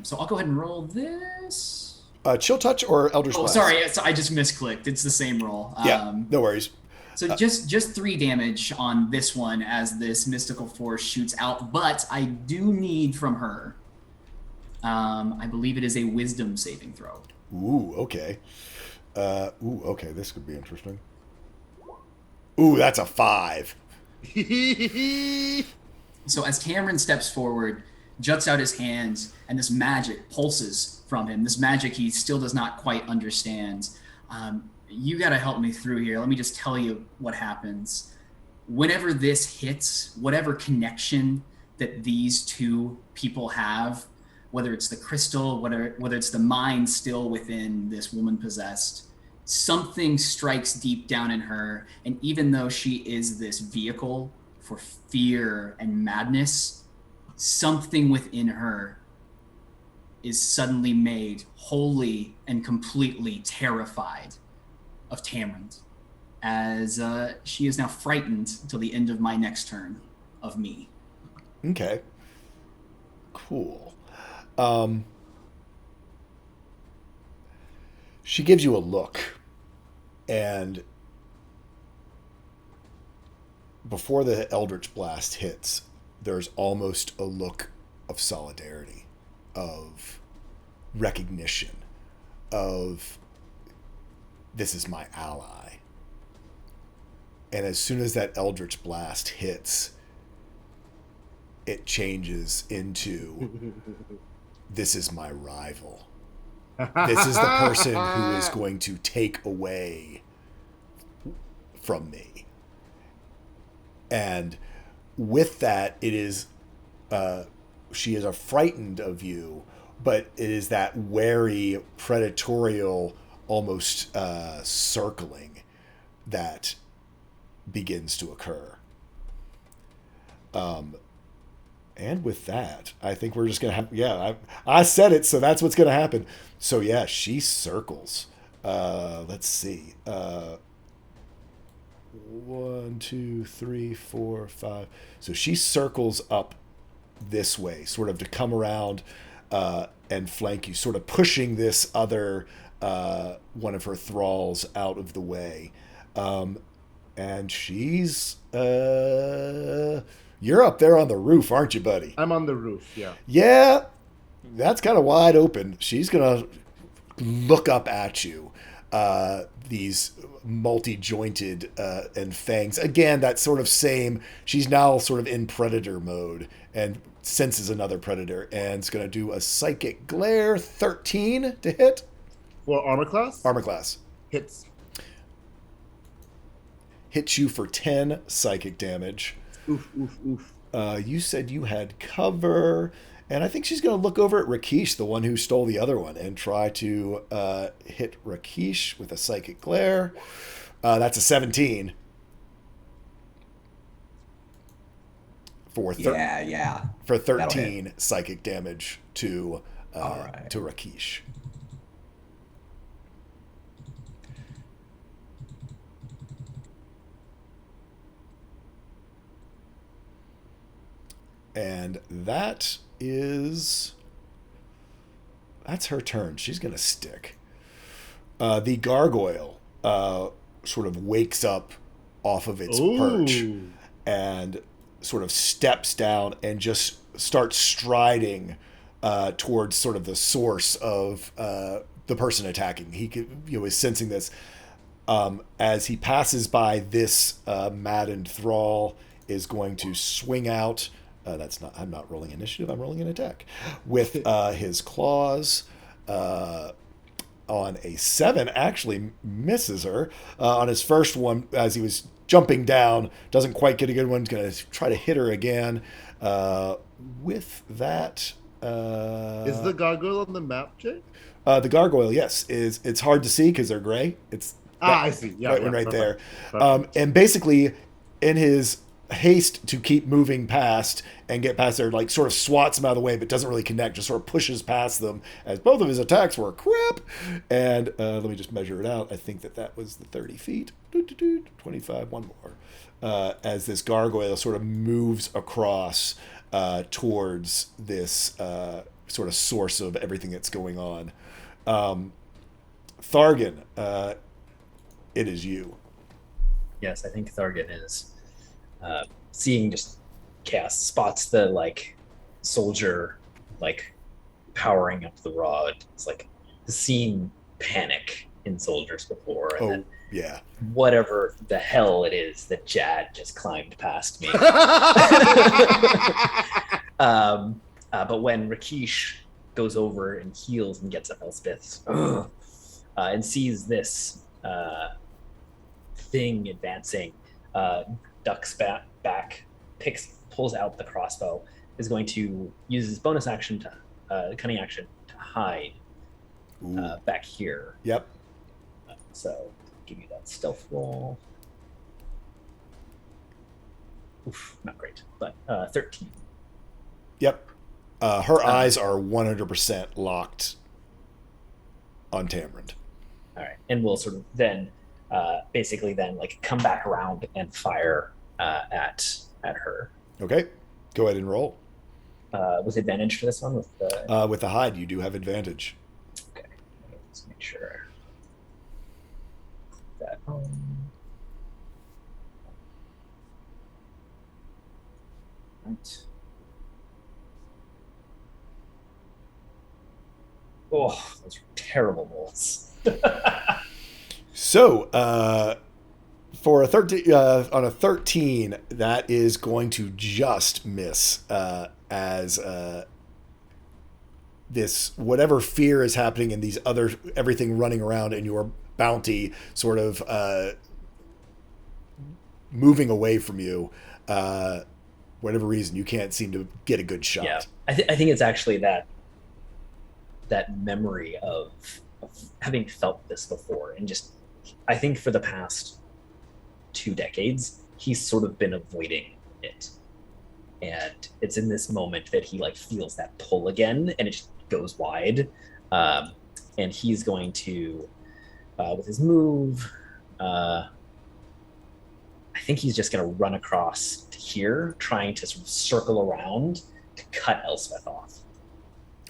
Speaker 6: So I'll go ahead and roll this.
Speaker 1: Chill touch or Eldritch Blast?
Speaker 6: Sorry, I just misclicked. It's the same roll.
Speaker 1: Yeah, no worries.
Speaker 6: So just 3 damage on this one as this mystical force shoots out, but I do need from her. I believe it is a wisdom saving throw.
Speaker 1: Ooh, okay. Okay, this could be interesting. Ooh, that's a 5.
Speaker 6: So as Cameron steps forward, juts out his hands, and this magic pulses from him. This magic he still does not quite understand. You got to help me through here. Let me just tell you what happens. Whenever this hits, whatever connection that these two people have, whether it's the crystal, whether it's the mind still within this woman possessed, something strikes deep down in her. And even though she is this vehicle for fear and madness, something within her is suddenly made wholly and completely terrified of Tamrind, as she is now frightened till the end of my next turn of me.
Speaker 1: Okay. Cool. She gives you a look, and before the Eldritch Blast hits, there's almost a look of solidarity, of recognition, of this is my ally. And as soon as that Eldritch Blast hits, it changes into this is my rival. This is the person who is going to take away from me. And with that, it is she is frightened of you, but it is that wary, predatorial, almost circling that begins to occur. And with that, I think we're just going to have... Yeah, I said it, so that's what's going to happen. So yeah, she circles. Let's see. 1, 2, 3, 4, 5. So she circles up this way, sort of to come around and flank you, sort of pushing this other one of her thralls out of the way. And she's... You're up there on the roof, aren't you, buddy?
Speaker 2: I'm on the roof, yeah.
Speaker 1: Yeah, that's kind of wide open. She's going to look up at you. These multi-jointed and fangs. Again, that sort of same... She's now sort of in predator mode and senses another predator. And it's going to do a Psychic Glare 13 to hit.
Speaker 2: Well, armor class?
Speaker 1: Armor class.
Speaker 2: Hits.
Speaker 1: Hits you for 10 psychic damage.
Speaker 2: Oof, oof, oof.
Speaker 1: You said you had cover, and I think she's going to look over at Rakesh, the one who stole the other one, and try to hit Rakesh with a Psychic Glare. That's a 17. For for 13 psychic damage to Rakesh. And that's her turn. She's going to stick. The gargoyle sort of wakes up off of its perch and sort of steps down and just starts striding towards sort of the source of the person attacking. He is sensing this. As he passes by, this maddened thrall is going to swing out. I'm not rolling initiative, I'm rolling an attack. With his claws on a 7, actually misses her. On his first one, as he was jumping down, doesn't quite get a good one. He's going to try to hit her again. With that...
Speaker 2: is the gargoyle on the map, Jake?
Speaker 1: The gargoyle, yes. It's hard to see because they're gray. It's
Speaker 2: I see. Yeah,
Speaker 1: right
Speaker 2: perfect.
Speaker 1: there.
Speaker 2: Perfect.
Speaker 1: And basically, in his haste to keep moving past and get past there, like sort of swats them out of the way, but doesn't really connect, just sort of pushes past them, as both of his attacks were crap. And let me just measure it out. I think that was the 30 feet. 25, one more. As this gargoyle sort of moves across towards this sort of source of everything that's going on. Thargan, it is you.
Speaker 5: Yes, I think Thargan is seeing just chaos, spots the like soldier like powering up the rod. It's like seen panic in soldiers before, and then
Speaker 1: Oh, yeah.
Speaker 5: whatever the hell it is that Jad just climbed past me. But when Rakesh goes over and heals and gets up Elspeth's and sees this thing advancing, ducks back, pulls out the crossbow, is going to use his bonus action to cunning action to hide back here.
Speaker 1: Yep.
Speaker 5: So give you that stealth roll. Oof, not great, but 13.
Speaker 1: Yep. Her eyes are 100% locked on Tamarind.
Speaker 5: All right, and we'll sort of then basically then like come back around and fire at her.
Speaker 1: Okay. Go ahead and roll.
Speaker 5: With advantage for this one with
Speaker 1: the hide, you do have advantage.
Speaker 5: Okay, let's make sure that. Right. Oh, those are terrible rolls.
Speaker 1: So, for a 13, on a 13, that is going to just miss as this whatever fear is happening in these other everything running around in your bounty sort of moving away from you. Whatever reason, you can't seem to get a good shot.
Speaker 5: Yeah, I think it's actually that memory of having felt this before, and just I think for the past 2 decades he's sort of been avoiding it, and it's in this moment that he like feels that pull again, and it just goes wide, and he's going to with his move I think he's just going to run across to here, trying to sort of circle around to cut Elspeth off.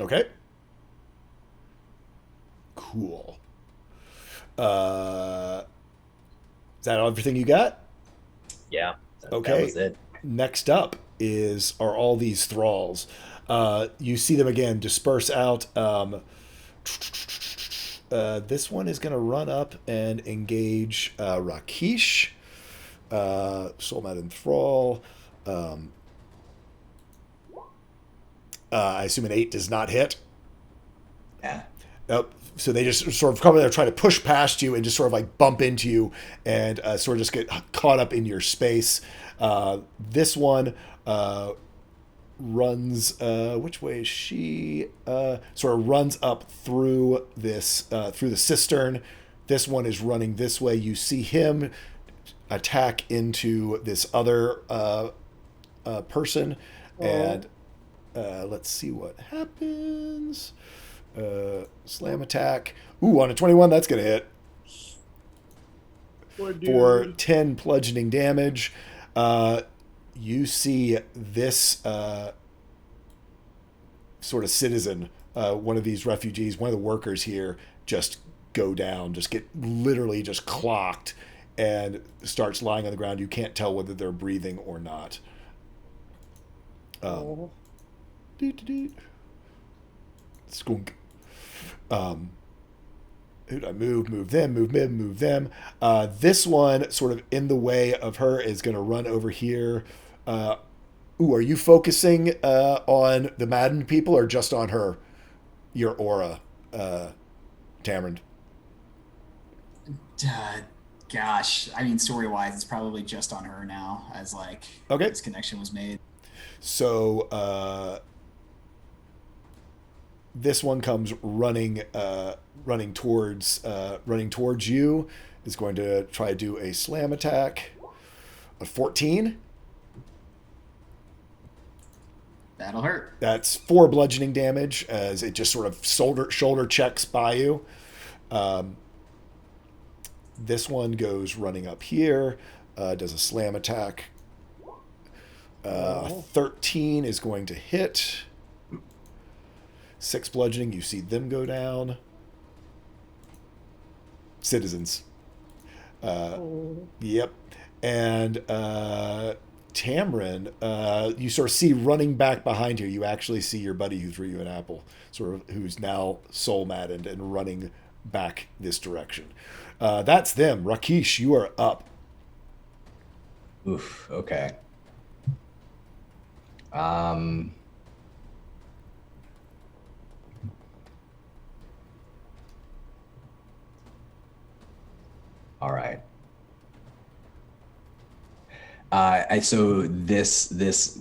Speaker 1: Okay. Cool. Is that everything you got?
Speaker 5: Yeah.
Speaker 1: Okay.
Speaker 5: That was it.
Speaker 1: Next up are all these thralls. You see them again disperse out. This one is going to run up and engage Rakesh. Soulmad and Thrall. I assume an 8 does not hit.
Speaker 4: Yeah.
Speaker 1: So they just sort of come in there, try to push past you and just sort of like bump into you and sort of just get caught up in your space. This one runs, which way is she? Sort of runs up through this, through the cistern. This one is running this way. You see him attack into this other person. And let's see what happens. Slam attack. Ooh, on a 21, that's going to hit. For 10 bludgeoning damage. You see this sort of citizen, one of these refugees, one of the workers here, just go down, just get literally just clocked and starts lying on the ground. You can't tell whether they're breathing or not. Skunk. Who'd I move? Move them, move them. This one, sort of in the way of her, is going to run over here. Are you focusing on the Madden people or just on her? Your aura, Tamarind.
Speaker 6: Gosh, I mean, story-wise, it's probably just on her now, as like this connection was made.
Speaker 1: So this one comes running towards you. Is going to try to do a slam attack. A 14.
Speaker 6: That'll hurt.
Speaker 1: That's 4 bludgeoning damage as it just sort of shoulder checks by you. This one goes running up here, does a slam attack. 13 is going to hit. 6 bludgeoning. You see them go down. Citizens. Yep. And Tamron, you sort of see running back behind you. You actually see your buddy who threw you an apple, sort of who's now soul maddened and running back this direction. That's them. Rakesh, you are up.
Speaker 4: Oof. Okay. All right. So this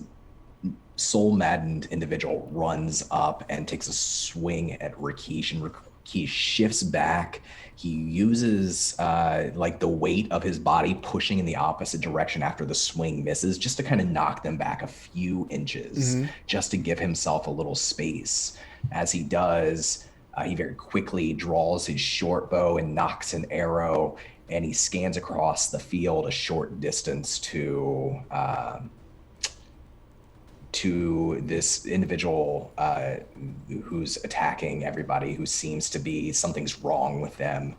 Speaker 4: soul maddened individual runs up and takes a swing at Rakesh, and Rakesh shifts back. He uses like the weight of his body pushing in the opposite direction after the swing misses, just to kind of knock them back a few inches, just to give himself a little space. As he does, he very quickly draws his short bow and nocks an arrow, and he scans across the field a short distance to this individual who's attacking everybody, who seems to be something's wrong with them.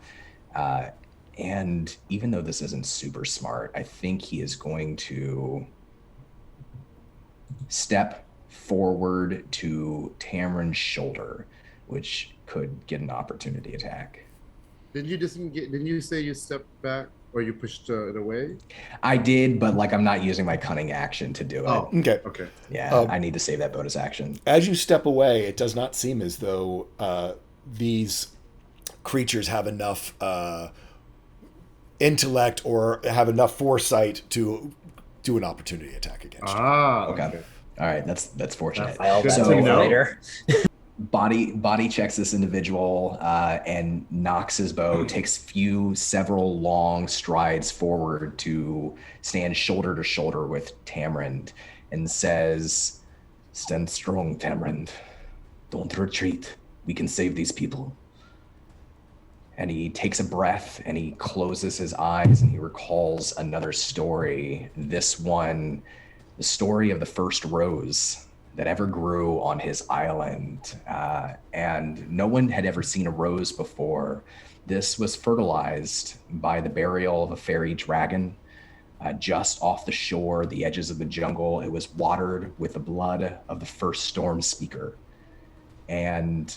Speaker 4: And even though this isn't super smart, I think he is going to step forward to Tamron's shoulder, which could get an opportunity attack.
Speaker 2: Didn't you say you stepped back or you pushed it away?
Speaker 4: I did, but like I'm not using my cunning action to do it.
Speaker 2: Oh,
Speaker 1: Okay.
Speaker 4: Yeah, I need to save that bonus action.
Speaker 1: As you step away, it does not seem as though these creatures have enough intellect or have enough foresight to do an opportunity attack against you.
Speaker 4: Okay. All right, that's fortunate.
Speaker 5: File that
Speaker 2: So-
Speaker 5: for later.
Speaker 4: Body checks this individual and knocks his bow, takes several long strides forward to stand shoulder to shoulder with Tamron, and says, "Stand strong, Tamron. Don't retreat. We can save these people." And he takes a breath and he closes his eyes and he recalls another story. This one, the story of the first rose that ever grew on his island. And no one had ever seen a rose before. This was fertilized by the burial of a fairy dragon just off the shore, the edges of the jungle. It was watered with the blood of the first storm speaker. And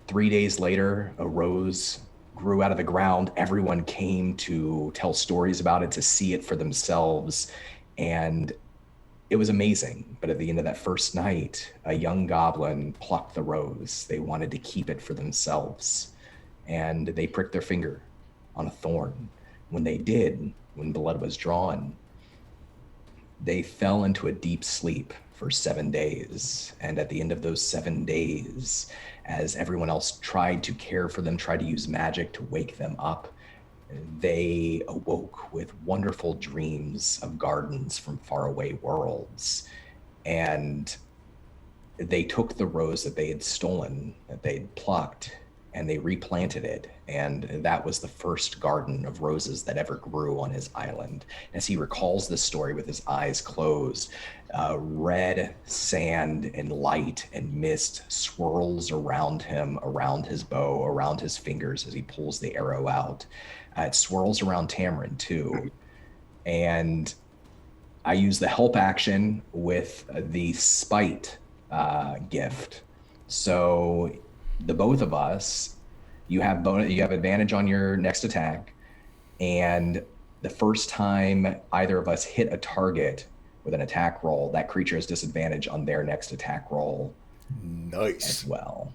Speaker 4: 3 days later, a rose grew out of the ground. Everyone came to tell stories about it, to see it for themselves. And it was amazing. But at the end of that first night, a young goblin plucked the rose. They wanted to keep it for themselves. And they pricked their finger on a thorn. When they did, when blood was drawn, they fell into a deep sleep for 7 days. And at the end of those 7 days, as everyone else tried to care for them, tried to use magic to wake them up, they awoke with wonderful dreams of gardens from faraway worlds. And they took the rose that they had stolen, that they'd plucked, and they replanted it. And that was the first garden of roses that ever grew on his island. As he recalls this story with his eyes closed, red sand and light and mist swirls around him, around his bow, around his fingers as he pulls the arrow out. It swirls around Tamron too. And I use the help action with the spite gift. So the both of us, you have advantage on your next attack, and the first time either of us hit a target with an attack roll, that creature has disadvantage on their next attack roll.
Speaker 1: Nice.
Speaker 4: As well.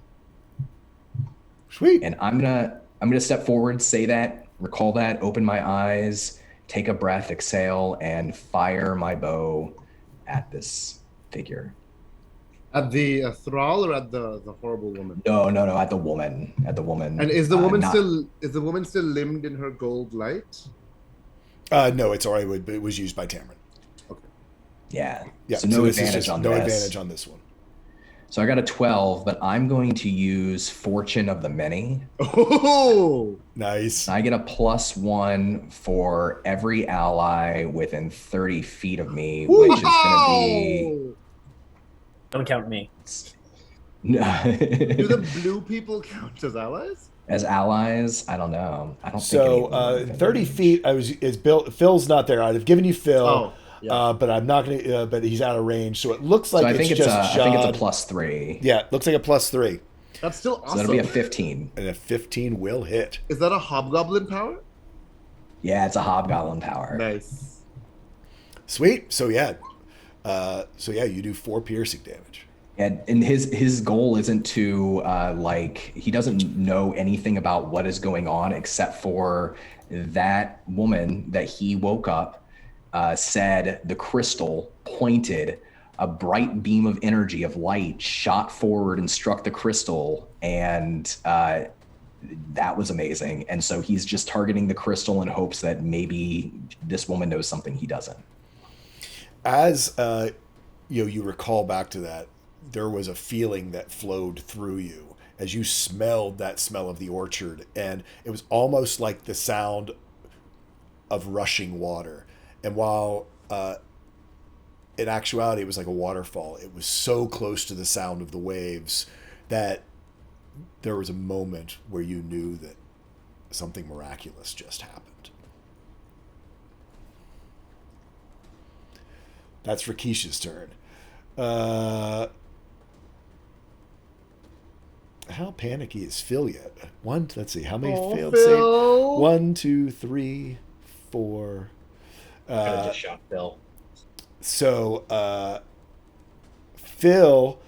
Speaker 1: Sweet.
Speaker 4: And I'm gonna step forward, say that, recall that, open my eyes, take a breath, exhale, and fire my bow at this figure.
Speaker 2: At the thrall or at the horrible woman?
Speaker 4: No, at the woman.
Speaker 2: And is the woman still limbed in her gold light?
Speaker 1: No, it's already. It was used by Tamron.
Speaker 2: Okay.
Speaker 4: Yeah.
Speaker 1: Yeah.
Speaker 4: So no
Speaker 1: this is
Speaker 4: advantage
Speaker 1: just
Speaker 4: on
Speaker 1: no
Speaker 4: this.
Speaker 1: advantage on this one.
Speaker 4: So I got a 12, but I'm going to use Fortune of the Many.
Speaker 2: Oh,
Speaker 1: Nice.
Speaker 4: I get a +1 for every ally within 30 feet of me, which is going to be...
Speaker 5: Don't count me.
Speaker 2: Do the blue people count as allies?
Speaker 4: As allies, I don't know. I don't
Speaker 1: So
Speaker 4: think any of them are
Speaker 1: 30
Speaker 4: range.
Speaker 1: feet. Is Bill? Phil's not there. I'd have given you Phil,
Speaker 2: Oh, yeah.
Speaker 1: but I'm not gonna. But he's out of range. So it looks like
Speaker 4: So I
Speaker 1: it's
Speaker 4: think it's
Speaker 1: just
Speaker 4: I think it's a
Speaker 1: Jod.
Speaker 4: +3.
Speaker 1: Yeah, it looks like a +3,
Speaker 2: That's still
Speaker 4: So
Speaker 2: awesome.
Speaker 4: that'll be a 15.
Speaker 1: and a 15 will hit.
Speaker 2: Is that a hobgoblin power?
Speaker 4: Yeah, it's a hobgoblin power.
Speaker 2: Nice.
Speaker 1: Sweet. So yeah, you do 4 piercing damage.
Speaker 4: And his goal isn't to he doesn't know anything about what is going on except for that woman that he woke up said the crystal pointed, a bright beam of energy of light shot forward and struck the crystal, and that was amazing. And so he's just targeting the crystal in hopes that maybe this woman knows something he doesn't.
Speaker 1: As you recall back to that, there was a feeling that flowed through you as you smelled that smell of the orchard, and it was almost like the sound of rushing water. And while in actuality it was like a waterfall, it was so close to the sound of the waves that there was a moment where you knew that something miraculous just happened. That's Rakish's turn. How panicky is Phil yet? Let's see, how many failed save?
Speaker 2: Phil.
Speaker 1: 1, 2, 3, 4.
Speaker 5: Kind of just shot Phil.
Speaker 1: So Phil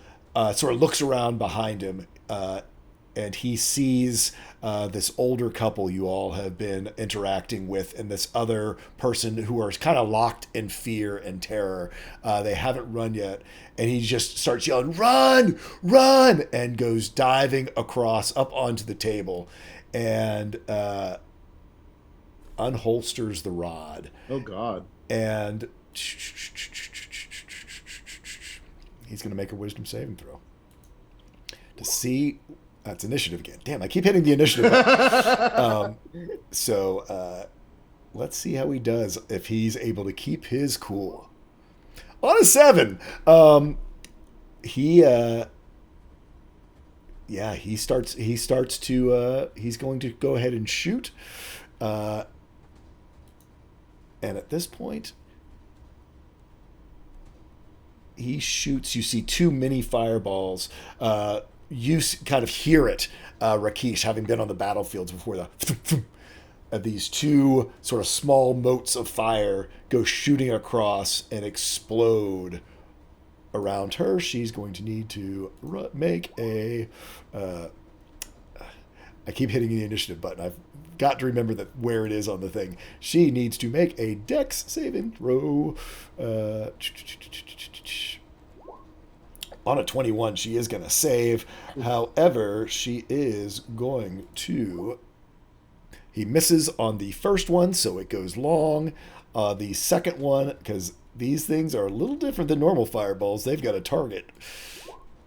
Speaker 1: sort of looks around behind him, and he sees this older couple you all have been interacting with, and this other person who are kind of locked in fear and terror. They haven't run yet, and he just starts yelling, "Run! Run!" and goes diving across up onto the table and unholsters the rod.
Speaker 2: Oh, God.
Speaker 1: And he's going to make a wisdom saving throw to see. That's initiative again. Damn, I keep hitting the initiative button. Let's see how he does if he's able to keep his cool. On a 7, he's going to go ahead and shoot. And at this point, he shoots. You see 2 mini fireballs. You kind of hear it, Rakesh, having been on the battlefields before. These 2 sort of small motes of fire go shooting across and explode around her. She's going to need to make a... I keep hitting the initiative button. I've got to remember where it is on the thing. She needs to make a dex saving throw. On a 21, she is going to save. However, she is going to... He misses on the first one, so it goes long. The second one, because these things are a little different than normal fireballs, they've got a target.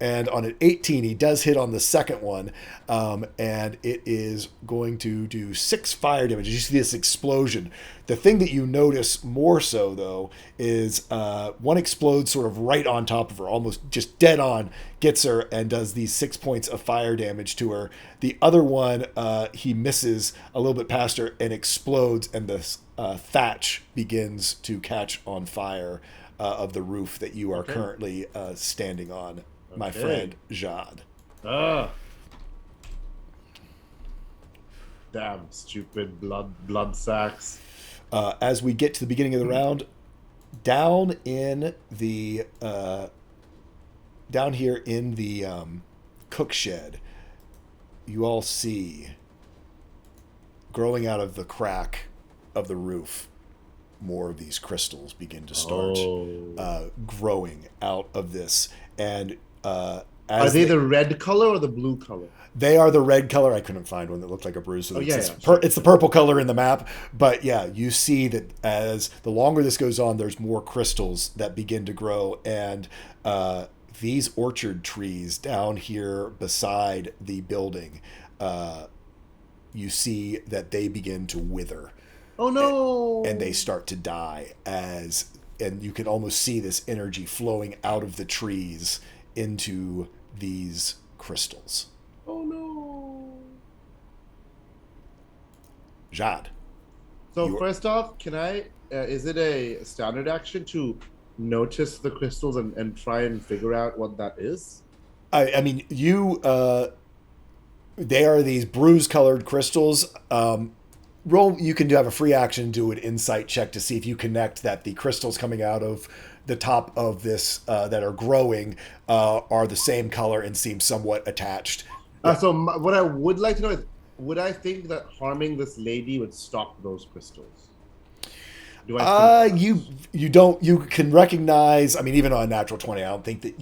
Speaker 1: And on an 18, he does hit on the second one, and it is going to do 6 fire damage. You see this explosion. The thing that you notice more so, though, is one explodes sort of right on top of her, almost just dead on, gets her, and does these 6 points of fire damage to her. The other one, he misses a little bit past her and explodes, and the thatch begins to catch on fire of the roof that you are currently standing on. My friend Jad.
Speaker 2: Damn stupid blood sacks.
Speaker 1: As we get to the beginning of the round, down here in the cook shed, you all see growing out of the crack of the roof, more of these crystals begin to start growing out of this. And
Speaker 2: are they the red color or the blue color?
Speaker 1: They are the red color. I couldn't find one that looked like a bruise. So
Speaker 2: Sure.
Speaker 1: It's the purple color in the map. But yeah, you see that as the longer this goes on, there's more crystals that begin to grow. And these orchard trees down here beside the building, you see that they begin to wither.
Speaker 2: Oh no!
Speaker 1: And they start to die and you can almost see this energy flowing out of the trees into these crystals.
Speaker 2: Oh no.
Speaker 1: Jad.
Speaker 2: So first off, can I? Is it a standard action to notice the crystals and try and figure out what that is?
Speaker 1: I mean, they are these bruise-colored crystals. Roll. You can have a free action, do an insight check to see if you connect that the crystals coming out of the top of this that are growing are the same color and seem somewhat attached.
Speaker 2: What I would like to know is, would I think that harming this lady would stop those crystals? Do I
Speaker 1: you can recognize, I mean, even on a natural 20, I don't think that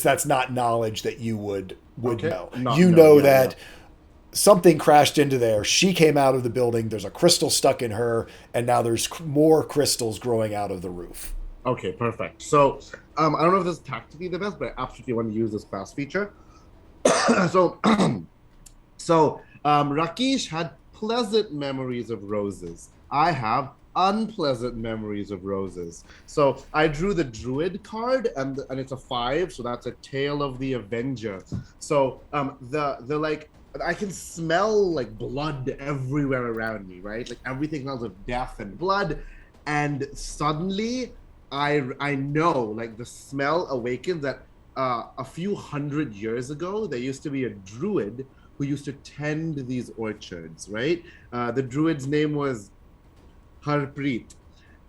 Speaker 1: that's not knowledge that you would know. That something crashed into there. She came out of the building. There's a crystal stuck in her, and now there's more crystals growing out of the roof.
Speaker 2: Okay, perfect. So I don't know if this is tactically the best, but I absolutely want to use this class feature. So Rakesh had pleasant memories of roses. I have unpleasant memories of roses. So I drew the Druid card, and it's a 5, so that's a Tale of the Avenger. So the like, I can smell like blood everywhere around me, right? Like everything smells of death and blood, and suddenly I know, like, the smell awakens that a few hundred years ago there used to be a druid who used to tend these orchards, right? The druid's name was Harpreet,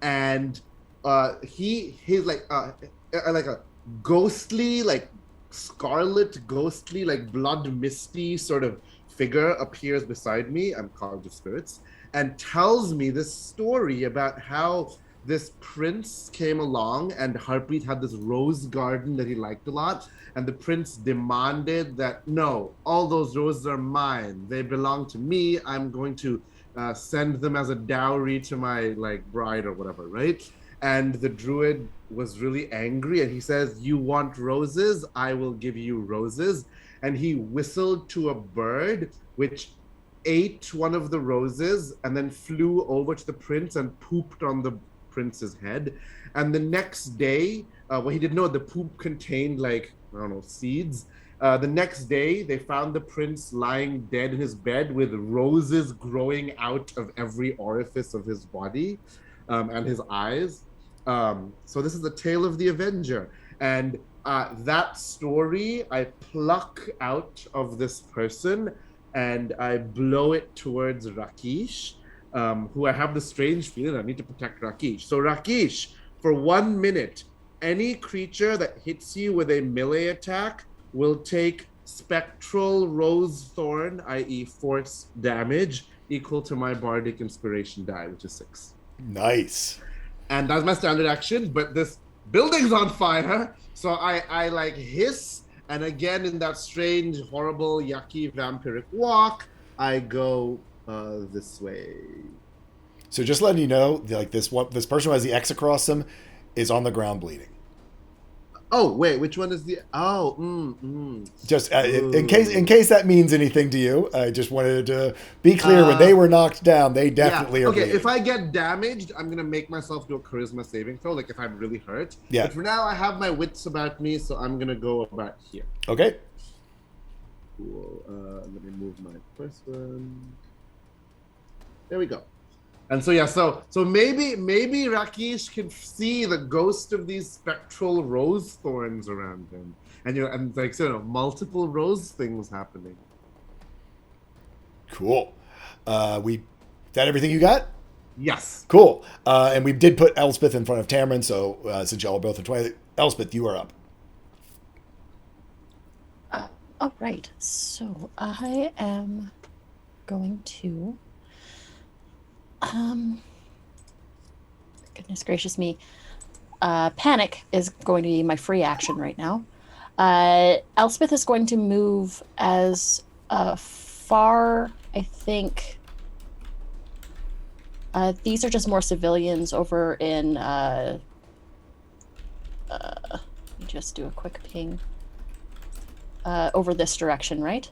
Speaker 2: and he's like a ghostly, like scarlet, ghostly, like blood misty sort of figure appears beside me. I'm carved of spirits, and tells me this story about how this prince came along, and Harpreet had this rose garden that he liked a lot, and the prince demanded that, no, all those roses are mine. They belong to me. I'm going to send them as a dowry to my like bride or whatever, right? And the druid was really angry, and he says, you want roses? I will give you roses. And he whistled to a bird, which ate one of the roses and then flew over to the prince and pooped on the prince's head. And the next day, well, he didn't know the poop contained, like, I don't know, seeds. The next day, they found the prince lying dead in his bed with roses growing out of every orifice of his body and his eyes. So this is the Tale of the Avenger. And that story I pluck out of this person and I blow it towards Rakesh, who I have the strange feeling I need to protect Rakesh. So Rakesh, for 1 minute, any creature that hits you with a melee attack will take spectral rose thorn, i.e. force damage, equal to my bardic inspiration die, which is 6.
Speaker 1: Nice.
Speaker 2: And that's my standard action, but this building's on fire, so I like hiss, and again in that strange, horrible, yucky, vampiric walk, I go this way.
Speaker 1: So just letting you know, like this person who has the X across them is on the ground bleeding.
Speaker 2: Oh wait, which one is the?
Speaker 1: Just in case that means anything to you, I just wanted to be clear. When they were knocked down, they definitely are.
Speaker 2: Okay,
Speaker 1: bleeding.
Speaker 2: if I get damaged, I'm gonna make myself do a charisma saving throw. Like if I'm really hurt.
Speaker 1: Yeah.
Speaker 2: But for now, I have my wits about me, so I'm gonna go about here.
Speaker 1: Okay.
Speaker 2: Cool. Let me move my person. There we go. And so so maybe Rakesh can see the ghost of these spectral rose thorns around him, and like multiple rose things happening.
Speaker 1: Cool. Is that everything you got?
Speaker 2: Yes.
Speaker 1: Cool. And we did put Elspeth in front of Tamron, so since y'all are both in 20, Elspeth, you are up.
Speaker 3: All right. So I am going to. Goodness gracious me. Panic is going to be my free action right now. Elspeth is going to move as far, I think. These are just more civilians over in. Let me just do a quick ping. Over this direction, right?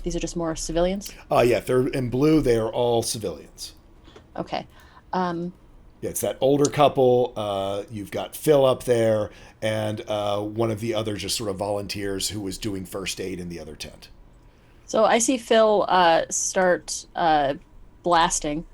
Speaker 3: These are just more civilians?
Speaker 1: Yeah, if they're in blue, they are all civilians.
Speaker 3: Okay.
Speaker 1: Yeah, it's that older couple. You've got Phil up there, and one of the other just sort of volunteers who was doing first aid in the other tent.
Speaker 3: So I see Phil start blasting,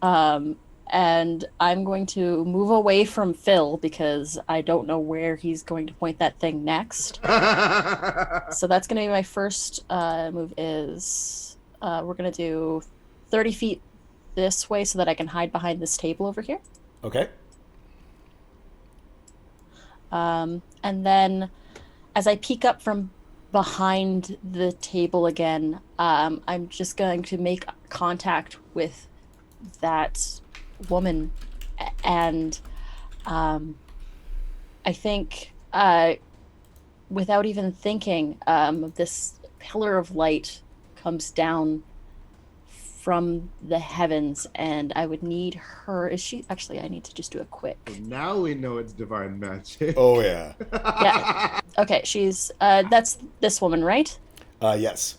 Speaker 3: and I'm going to move away from Phil because I don't know where he's going to point that thing next. So that's going to be my first move. Is we're going to do 30 feet this way so that I can hide behind this table over here.
Speaker 1: Okay.
Speaker 3: And then as I peek up from behind the table again, I'm just going to make contact with that woman. And I think without even thinking, this pillar of light comes down from the heavens, and I would need her. Is she actually? I need to just do a quick.
Speaker 2: Now we know it's divine magic.
Speaker 1: Oh yeah.
Speaker 3: Yeah. Okay, she's that's this woman, right?
Speaker 1: Yes.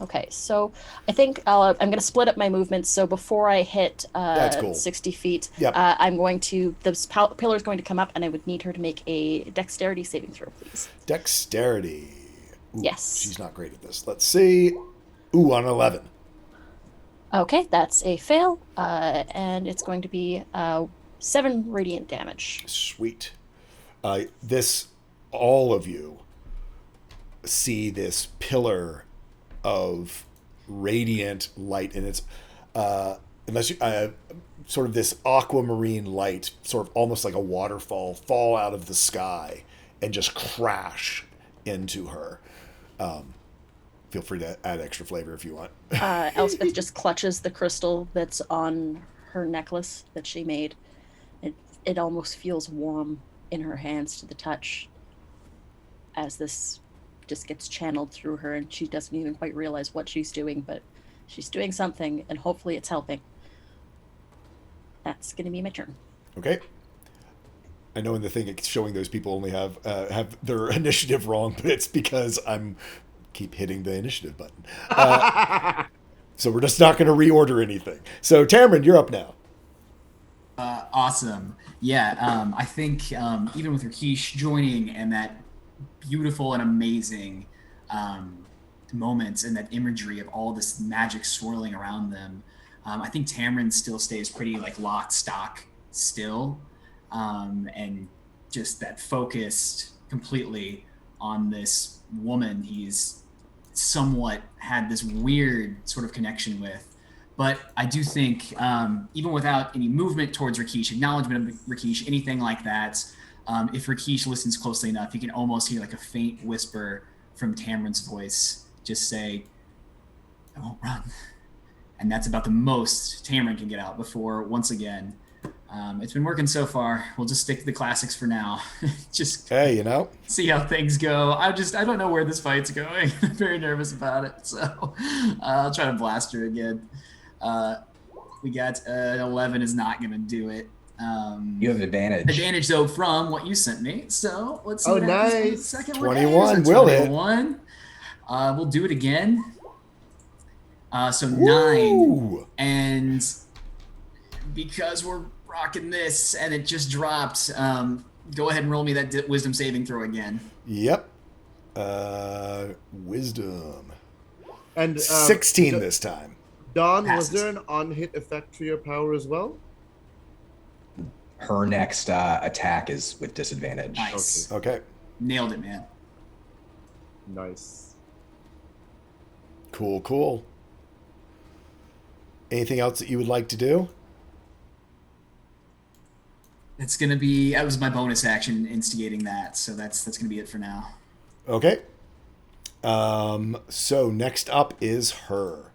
Speaker 3: Okay, so I think I'm going to split up my movements. So before I hit
Speaker 1: That's cool.
Speaker 3: 60 feet,
Speaker 1: Yep.
Speaker 3: I'm going to this pillar is going to come up, and I would need her to make a dexterity saving throw, please.
Speaker 1: Dexterity. Ooh,
Speaker 3: Yes.
Speaker 1: She's not great at this. Let's see. Ooh, on 11.
Speaker 3: Okay, that's a fail, and it's going to be 7 radiant damage.
Speaker 1: Sweet. All of you see this pillar of radiant light, and it's sort of this aquamarine light, sort of almost like a waterfall, fall out of the sky and just crash into her. Feel free to add extra flavor if you want.
Speaker 3: Elspeth just clutches the crystal that's on her necklace that she made. It almost feels warm in her hands to the touch as this just gets channeled through her, and she doesn't even quite realize what she's doing, but she's doing something, and hopefully it's helping. That's going to be my turn.
Speaker 1: Okay. I know in the thing it's showing those people only have their initiative wrong, but it's because I'm keep hitting the initiative button. So we're just not going to reorder anything. So Tamron, you're up now.
Speaker 6: Awesome. Yeah, I think even with Rakesh joining and that beautiful and amazing moments and that imagery of all this magic swirling around them, I think Tamron still stays pretty like locked stock still, and just that focused completely on this woman he's somewhat had this weird sort of connection with. But I do think, even without any movement towards Rakesh, acknowledgement of Rakesh, anything like that, if Rakesh listens closely enough, he can almost hear like a faint whisper from Tamron's voice just say, "I won't run." And that's about the most Tamron can get out before, once again, it's been working so far. We'll just stick to the classics for now. Just
Speaker 1: Hey,
Speaker 6: see how things go. I don't know where this fight's going. I'm very nervous about it. So I'll try to blast her again. We got 11 is not going to do it.
Speaker 4: You have advantage.
Speaker 6: Advantage, though, from what you sent me. So let's see what happens on the second
Speaker 1: 21
Speaker 6: one.
Speaker 1: will hit.
Speaker 6: 21. We'll do it again. So 9.
Speaker 1: Ooh.
Speaker 6: And because we're rocking this and it just dropped, go ahead and roll me that wisdom saving throw again.
Speaker 1: Yep. Wisdom.
Speaker 2: And
Speaker 1: 16 this time.
Speaker 2: Dawn,
Speaker 6: Passes.
Speaker 2: was there an on-hit effect to your power as well?
Speaker 4: Her next attack is with disadvantage.
Speaker 6: Nice.
Speaker 1: Okay.
Speaker 6: Nailed it, man.
Speaker 2: Nice.
Speaker 1: Cool. Anything else that you would like to do?
Speaker 6: It's going to be, that was my bonus action instigating that. So that's going to be it for now.
Speaker 1: Okay. So next up is her.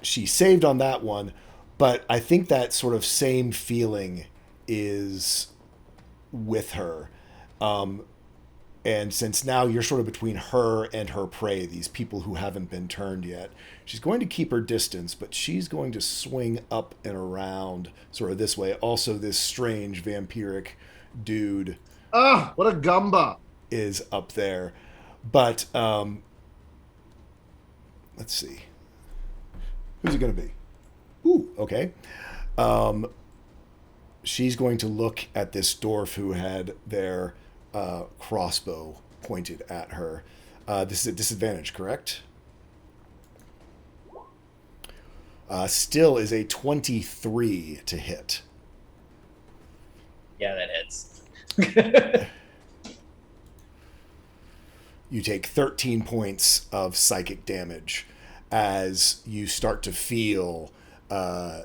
Speaker 1: She saved on that one, but I think that sort of same feeling is with her. And since now you're sort of between her and her prey, these people who haven't been turned yet, she's going to keep her distance, but she's going to swing up and around sort of this way. Also, this strange vampiric dude
Speaker 2: Ah, what a gamba!
Speaker 1: is up there. But let's see. Who's it going to be? Ooh, okay. She's going to look at this dwarf who had their crossbow pointed at her. This is a disadvantage, correct? Still is a 23 to hit.
Speaker 5: Yeah, that hits.
Speaker 1: You take 13 points of psychic damage as you start to feel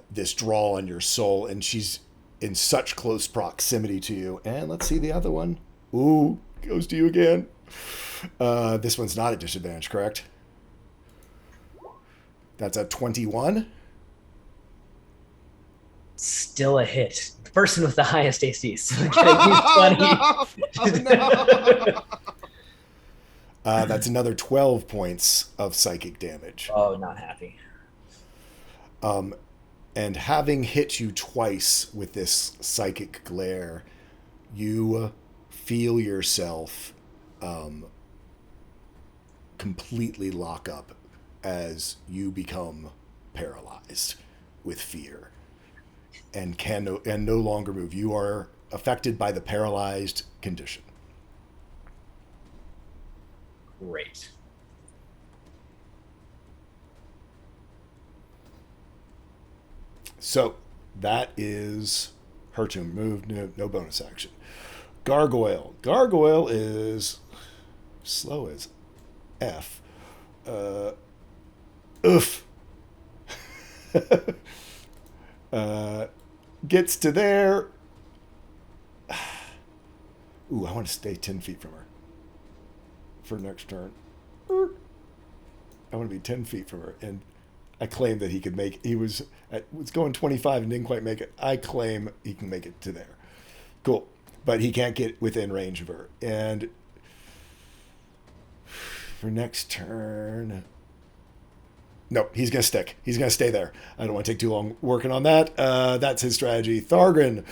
Speaker 1: this draw on your soul, and she's in such close proximity to you. And let's see the other one. Ooh, goes to you again. This one's not at disadvantage, correct? That's a 21.
Speaker 5: Still a hit. The person with the highest AC. So getting 20.
Speaker 1: That's another 12 points of psychic damage.
Speaker 5: Oh, not happy.
Speaker 1: And having hit you twice with this psychic glare, you feel yourself completely lock up as you become paralyzed with fear and no longer move. You are affected by the paralyzed condition.
Speaker 5: Great.
Speaker 1: So that is her turn. Move, no bonus action. Gargoyle. Gargoyle is slow as F. Oof. Gets to there. Ooh, I want to stay 10 feet from her for next turn. I want to be 10 feet from her. And I claim that he could make, was going 25 and didn't quite make it. I claim he can make it to there. Cool. But he can't get within range of her. And for next turn, no, he's going to stick. He's going to stay there. I don't want to take too long working on that. That's his strategy. Thargren,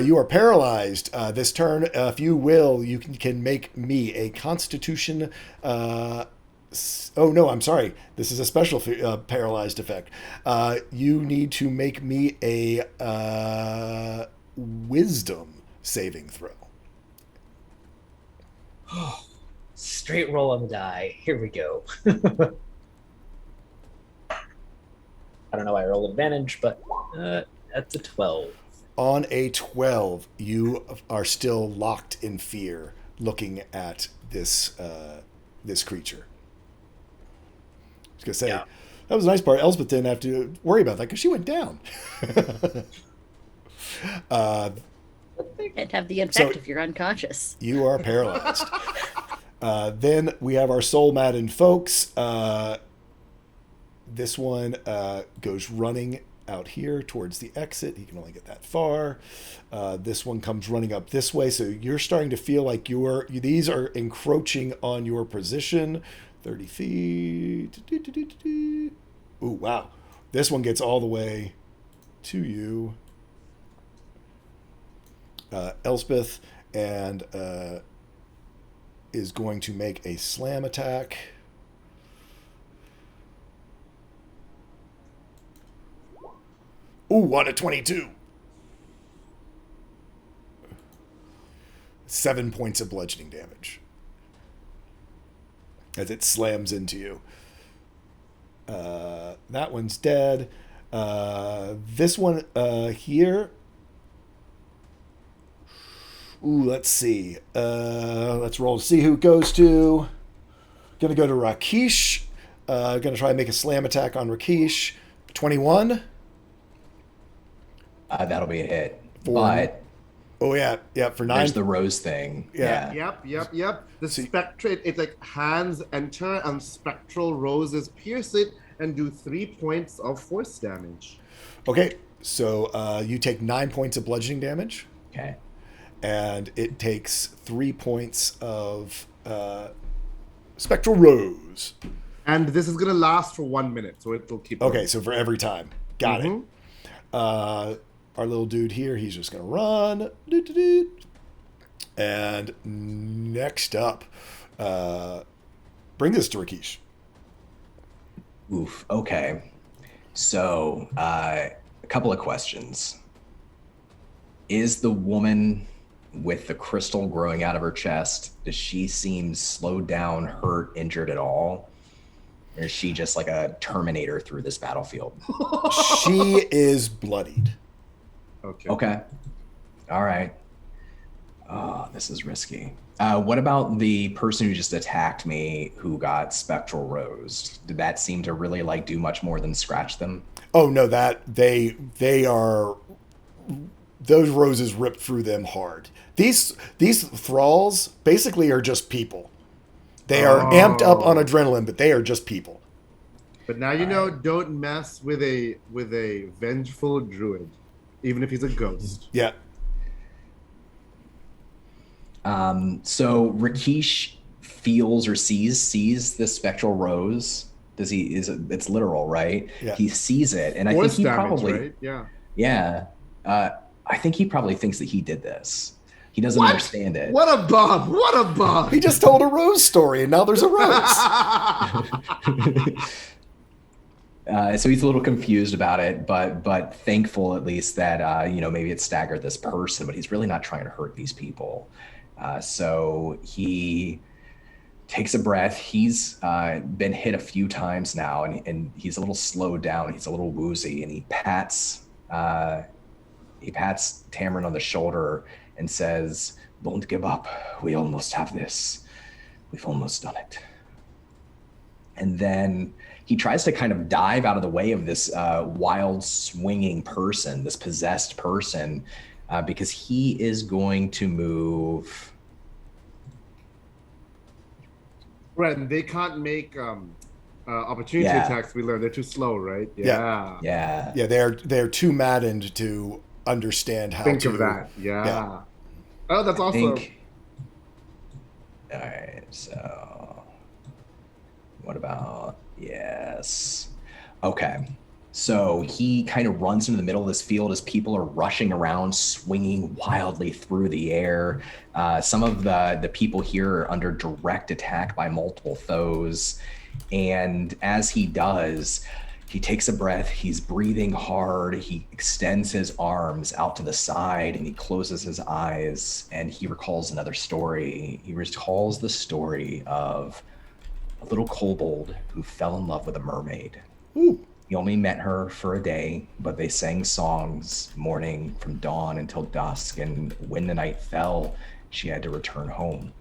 Speaker 1: you are paralyzed this turn. If you will, you can make me a Constitution. Oh, no, I'm sorry. This is a special paralyzed effect. You need to make me a Wisdom saving throw.
Speaker 5: Straight roll on the die. Here we go. I don't know why I rolled advantage, but that's a 12.
Speaker 1: On a 12, you are still locked in fear, looking at this creature. I was gonna say, yeah. That was a nice part. Elspeth didn't have to worry about that because she went down.
Speaker 3: It'd have the effect if you're unconscious.
Speaker 1: You are paralyzed. Then we have our soul-maddened folks. This one goes running out here towards the exit. He can only get that far. This one comes running up this way. So you're starting to feel like these are encroaching on your position. 30 feet. Ooh, wow. This one gets all the way to you. Elspeth, and is going to make a slam attack. Ooh, on a 22. 7 points of bludgeoning damage as it slams into you. That one's dead. This one here. Ooh, let's see. Let's roll to see who it goes to. Gonna go to Rakesh. Gonna try and make a slam attack on Rakesh. 21.
Speaker 4: That'll be a hit.
Speaker 1: But oh yeah, for 9.
Speaker 4: There's the rose thing.
Speaker 1: Yeah.
Speaker 2: Yep. The spectral, it's like hands enter and spectral roses pierce it and do 3 points of force damage.
Speaker 1: Okay, so you take 9 points of bludgeoning damage.
Speaker 4: Okay.
Speaker 1: And it takes 3 points of spectral rose.
Speaker 2: And this is gonna last for 1 minute, so it will keep.
Speaker 1: Okay, so for every time. Got it. Our little dude here, he's just gonna run. And next up, bring this to Rakesh.
Speaker 4: Oof. Okay. So a couple of questions. Is the woman with the crystal growing out of her chest, does she seem slowed down, hurt, injured at all? Or is she just like a Terminator through this battlefield?
Speaker 1: She is bloodied.
Speaker 4: Okay. All right. Oh, this is risky. What about the person who just attacked me who got Spectral Rose? Did that seem to really like do much more than scratch them?
Speaker 1: Oh no, that they are, those roses ripped through them hard. These thralls basically are just people. They are amped up on adrenaline, but they are just people.
Speaker 2: But now you know, don't mess with a vengeful druid, even if he's a ghost.
Speaker 1: Yeah.
Speaker 4: So Rakesh feels or sees this spectral rose. Does he? It's literal, right?
Speaker 1: Yeah.
Speaker 4: He sees it, and
Speaker 2: Force
Speaker 4: I think he
Speaker 2: damage,
Speaker 4: probably,
Speaker 2: right?
Speaker 4: yeah. I think he probably thinks that he did this. He doesn't understand it.
Speaker 2: What a bum! What a bum!
Speaker 1: He just told a rose story, and now there's a rose.
Speaker 4: So he's a little confused about it, but thankful at least that maybe it staggered this person, but he's really not trying to hurt these people. So he takes a breath. He's been hit a few times now, and he's a little slowed down. He's a little woozy, and he pats Tamron on the shoulder and says, "Don't give up. We almost have this. We've almost done it." And then he tries to kind of dive out of the way of this wild swinging person, this possessed person, because he is going to move.
Speaker 2: Right, and they can't make opportunity attacks. We learned they're too slow, right?
Speaker 4: Yeah.
Speaker 1: Yeah, they're too maddened to understand how
Speaker 2: Think
Speaker 1: to
Speaker 2: of that. Yeah. Oh, that's awesome.
Speaker 4: All right, so what about yes? Okay, so he kind of runs into the middle of this field as people are rushing around, swinging wildly through the air. Some of the people here are under direct attack by multiple foes, and as he does, he takes a breath, he's breathing hard, he extends his arms out to the side, and he closes his eyes, and he recalls another story. He recalls the story of a little kobold who fell in love with a mermaid.
Speaker 1: Ooh.
Speaker 4: He only met her for a day, but they sang songs morning from dawn until dusk, and when the night fell, she had to return home.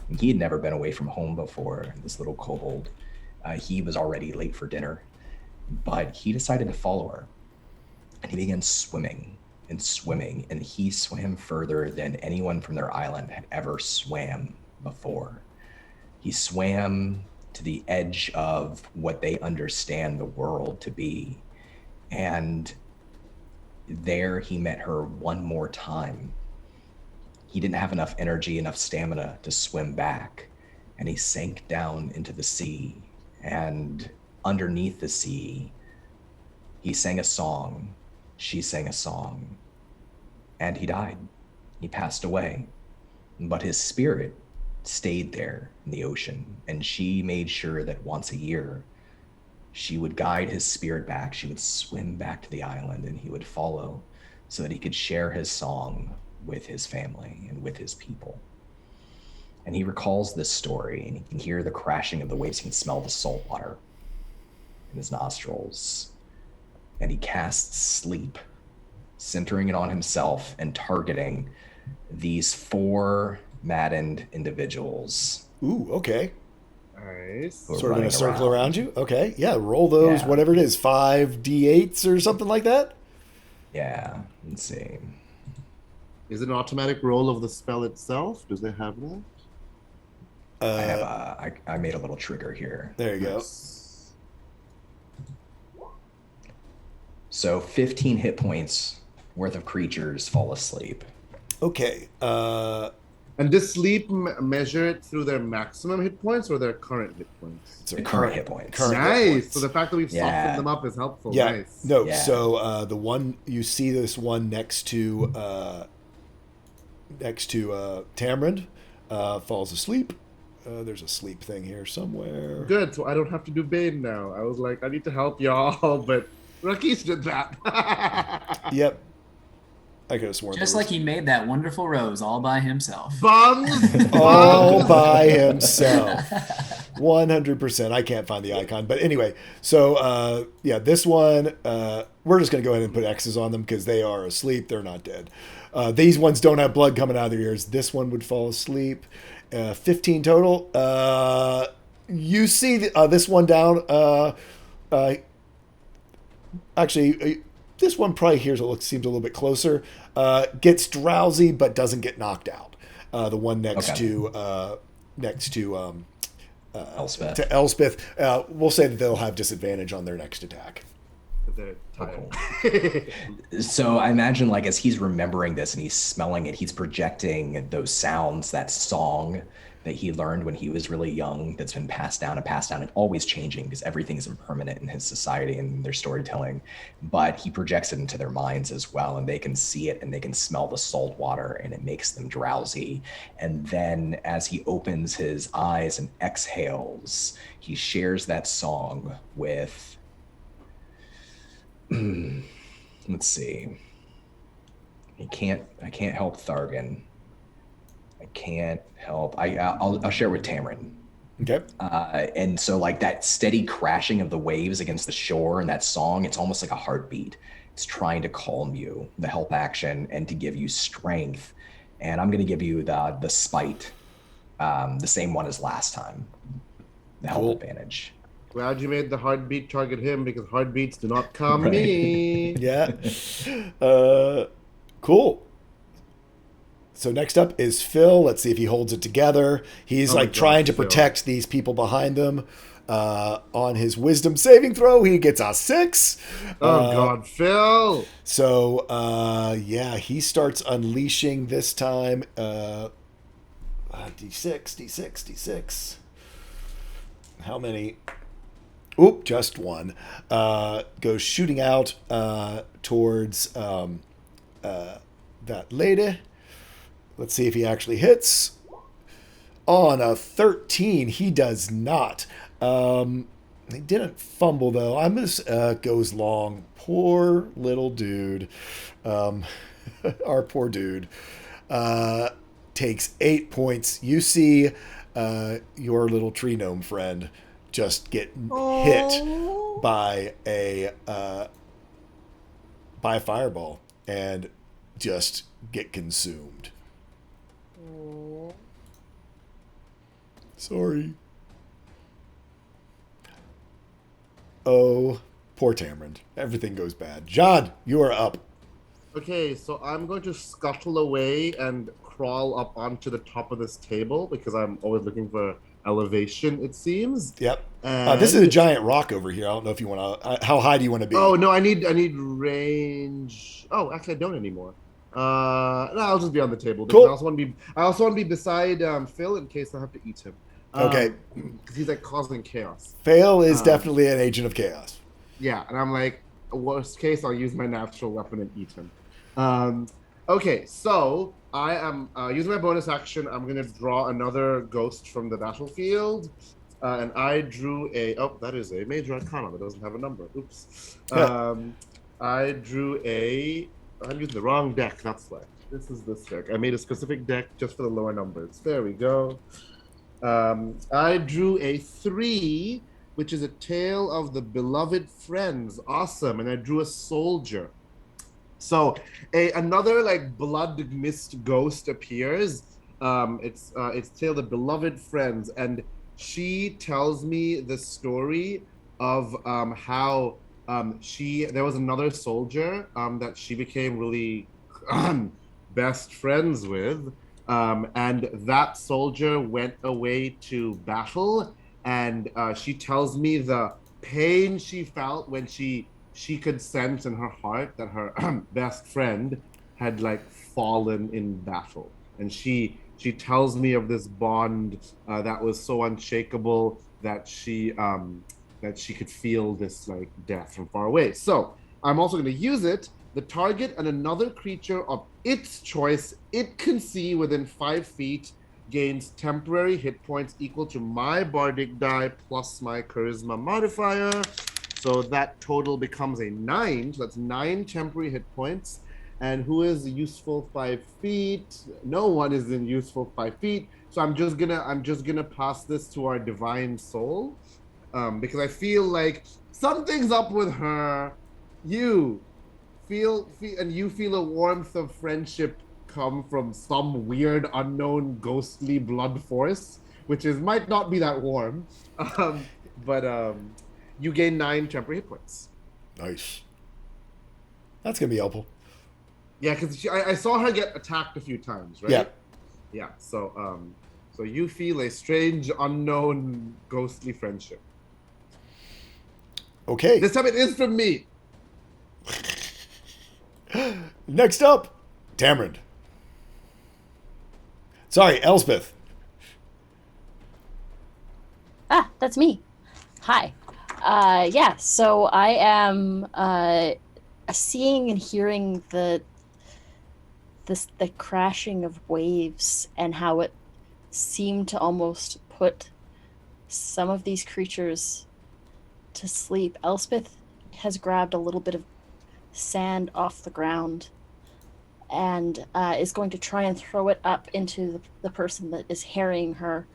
Speaker 4: And he had never been away from home before, this little kobold. He was already late for dinner. But he decided to follow her, and he began swimming, and he swam further than anyone from their island had ever swam before. He swam to the edge of what they understand the world to be, and there he met her one more time. He didn't have enough energy, enough stamina to swim back, and he sank down into the sea, and underneath the sea, he sang a song, she sang a song, and he died. He passed away. But his spirit stayed there in the ocean, and she made sure that once a year, she would guide his spirit back. She would swim back to the island, and he would follow so that he could share his song with his family and with his people. And he recalls this story, and he can hear the crashing of the waves. He can smell the salt water in his nostrils, and he casts sleep, centering it on himself and targeting these 4 maddened individuals.
Speaker 1: Ooh, okay.
Speaker 2: Nice.
Speaker 1: Sort of in a circle around you. Okay, yeah. Roll those, whatever it is, 5d8s or something like that.
Speaker 4: Yeah, let's see.
Speaker 2: Is it an automatic roll of the spell itself? Does they have that?
Speaker 4: I made a little trigger here.
Speaker 1: There you go.
Speaker 4: So 15 hit points worth of creatures fall asleep.
Speaker 1: Okay.
Speaker 2: And does sleep measure it through their maximum hit points or their current hit points?
Speaker 1: It's
Speaker 4: The current hit points.
Speaker 1: Current hit
Speaker 2: Nice.
Speaker 1: points.
Speaker 2: So the fact that we've softened them up is helpful.
Speaker 1: Yeah.
Speaker 2: Nice.
Speaker 1: No.
Speaker 4: Yeah.
Speaker 1: So the one you see, this one next to Tamron falls asleep. There's a sleep thing here somewhere.
Speaker 2: Good. So I don't have to do Bane now. I was like, I need to help y'all, but Rakesh did that.
Speaker 1: Yep. I could have sworn.
Speaker 6: Just like he made that wonderful rose all by himself.
Speaker 2: Bungs!
Speaker 1: all
Speaker 2: Bungs!
Speaker 1: by himself. 100%. I can't find the icon. But anyway, so yeah, this one, we're just going to go ahead and put X's on them because they are asleep. They're not dead. These ones don't have blood coming out of their ears. This one would fall asleep. 15 total. You see this one down. Actually, this one probably seems a little bit closer. Gets drowsy but doesn't get knocked out. The one next to
Speaker 4: Elspeth.
Speaker 1: To Elspeth, we'll say that they'll have disadvantage on their next attack.
Speaker 2: They're tired.
Speaker 4: Cool. So I imagine, like, as he's remembering this and he's smelling it, he's projecting those sounds, that song that he learned when he was really young, that's been passed down and always changing because everything is impermanent in his society and their storytelling. But he projects it into their minds as well, and they can see it and they can smell the salt water, and it makes them drowsy. And then as he opens his eyes and exhales, he shares that song with, let's see. I can't help Thargan. I can't help. I'll share with Tamron.
Speaker 1: Okay.
Speaker 4: And so, like, that steady crashing of the waves against the shore and that song, it's almost like a heartbeat. It's trying to calm you, the help action, and to give you strength. And I'm going to give you the spite, the same one as last time, the help advantage.
Speaker 2: Glad you made the heartbeat target him because heartbeats do not calm
Speaker 4: Right.
Speaker 2: me.
Speaker 1: Yeah. Cool. So next up is Phil. Let's see if he holds it together. He's trying to protect these people behind him. On his wisdom saving throw, he gets a 6.
Speaker 2: Oh God, Phil!
Speaker 1: So yeah, he starts unleashing this time. D6. How many? Oop, just one. Goes shooting out towards that lady. Let's see if he actually hits. On a 13, he does not. He didn't fumble, though. I'm just goes long. Poor little dude. Our poor dude. Takes 8 points. You see your little tree gnome friend just get hit by a fireball and just get consumed. Sorry. Oh, poor Tamron. Everything goes bad. Jad, you are up.
Speaker 2: Okay, so I'm going to scuttle away and crawl up onto the top of this table because I'm always looking for elevation, it seems.
Speaker 1: Yep.
Speaker 2: And
Speaker 1: this is a giant rock over here. I don't know if you want to... how high do you want to be?
Speaker 2: Oh, no, I need range. Oh, actually, I don't anymore. No, I'll just be on the table.
Speaker 1: Cool.
Speaker 2: I also want to be beside Phil in case I have to eat him.
Speaker 1: Okay.
Speaker 2: Because he's like causing chaos.
Speaker 1: Phil is definitely an agent of chaos.
Speaker 2: Yeah, and I'm like, worst case, I'll use my natural weapon and eat him. Okay, so I am using my bonus action. I'm going to draw another ghost from the battlefield. And I drew that is a major arcana that doesn't have a number. Oops. I drew I'm using the wrong deck, that's why. This is this deck. I made a specific deck just for the lower numbers. There we go. I drew a 3, which is a tale of the beloved friends. Awesome. And I drew a soldier. So another like blood mist ghost appears. It's tale of the beloved friends, and she tells me the story of how there was another soldier that she became really best friends with. And that soldier went away to battle, and she tells me the pain she felt when she could sense in her heart that her best friend had like fallen in battle. And she tells me of this bond that was so unshakable that she could feel this like death from far away. So I'm also going to use it. The target and another creature of its choice it can see within 5 feet gains temporary hit points equal to my bardic die plus my charisma modifier. So that total becomes a 9. So that's 9 temporary hit points. And who is useful 5 feet? No one is in useful 5 feet. So I'm just gonna pass this to our divine soul, because I feel like something's up with her. You feel and you feel a warmth of friendship come from some weird, unknown, ghostly blood force, which might not be that warm, but you gain 9 temporary hit points.
Speaker 1: Nice. That's gonna be helpful.
Speaker 2: Yeah, because I saw her get attacked a few times, right?
Speaker 1: Yeah.
Speaker 2: Yeah. So so you feel a strange, unknown, ghostly friendship.
Speaker 1: Okay.
Speaker 2: This time it is from me.
Speaker 1: Next up, Tamarind. Sorry, Elspeth.
Speaker 3: Ah, that's me. Hi. Yeah, so I am seeing and hearing the crashing of waves and how it seemed to almost put some of these creatures to sleep. Elspeth has grabbed a little bit of sand off the ground and is going to try and throw it up into the person that is harrying her,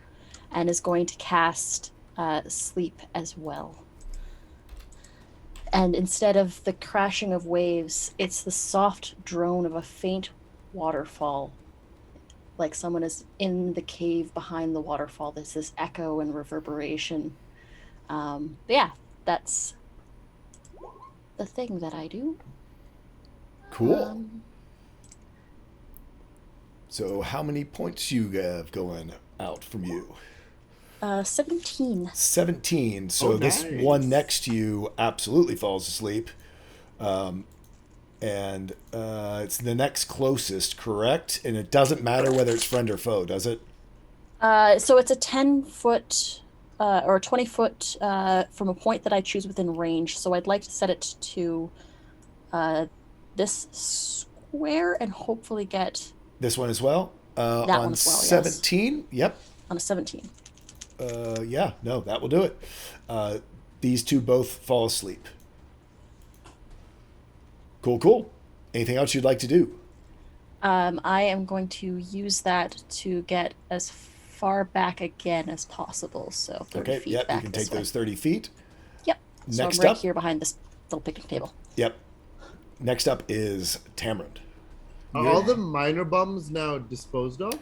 Speaker 3: and is going to cast sleep as well. And instead of the crashing of waves, it's the soft drone of a faint waterfall, like someone is in the cave behind the waterfall. There's this echo and reverberation. But yeah, that's the thing that I do.
Speaker 1: Cool. So how many points you have going out from you?
Speaker 3: 17.
Speaker 1: 17. So this
Speaker 2: nice.
Speaker 1: one next to you absolutely falls asleep. And it's the next closest, correct? And it doesn't matter whether it's friend or foe, does it?
Speaker 3: So it's a 10-foot or 20-foot from a point that I choose within range. So I'd like to set it to this square and hopefully get
Speaker 1: This one as well?
Speaker 3: that
Speaker 1: on
Speaker 3: one as well,
Speaker 1: 17? Yep.
Speaker 3: on a 17.
Speaker 1: Yeah, no, that will do it. These two both fall asleep. Cool. Anything else you'd like to do?
Speaker 3: I am going to use that to get as far back again as possible. So 30
Speaker 1: Okay,
Speaker 3: feet
Speaker 1: yep, you
Speaker 3: back
Speaker 1: can
Speaker 3: this
Speaker 1: take
Speaker 3: way.
Speaker 1: those 30 feet.
Speaker 3: Yep.
Speaker 1: Next
Speaker 3: so I'm right
Speaker 1: up.
Speaker 3: here behind this little picnic table.
Speaker 1: Yep. Next up is Tamarind.
Speaker 2: Are all the minor bums now disposed of?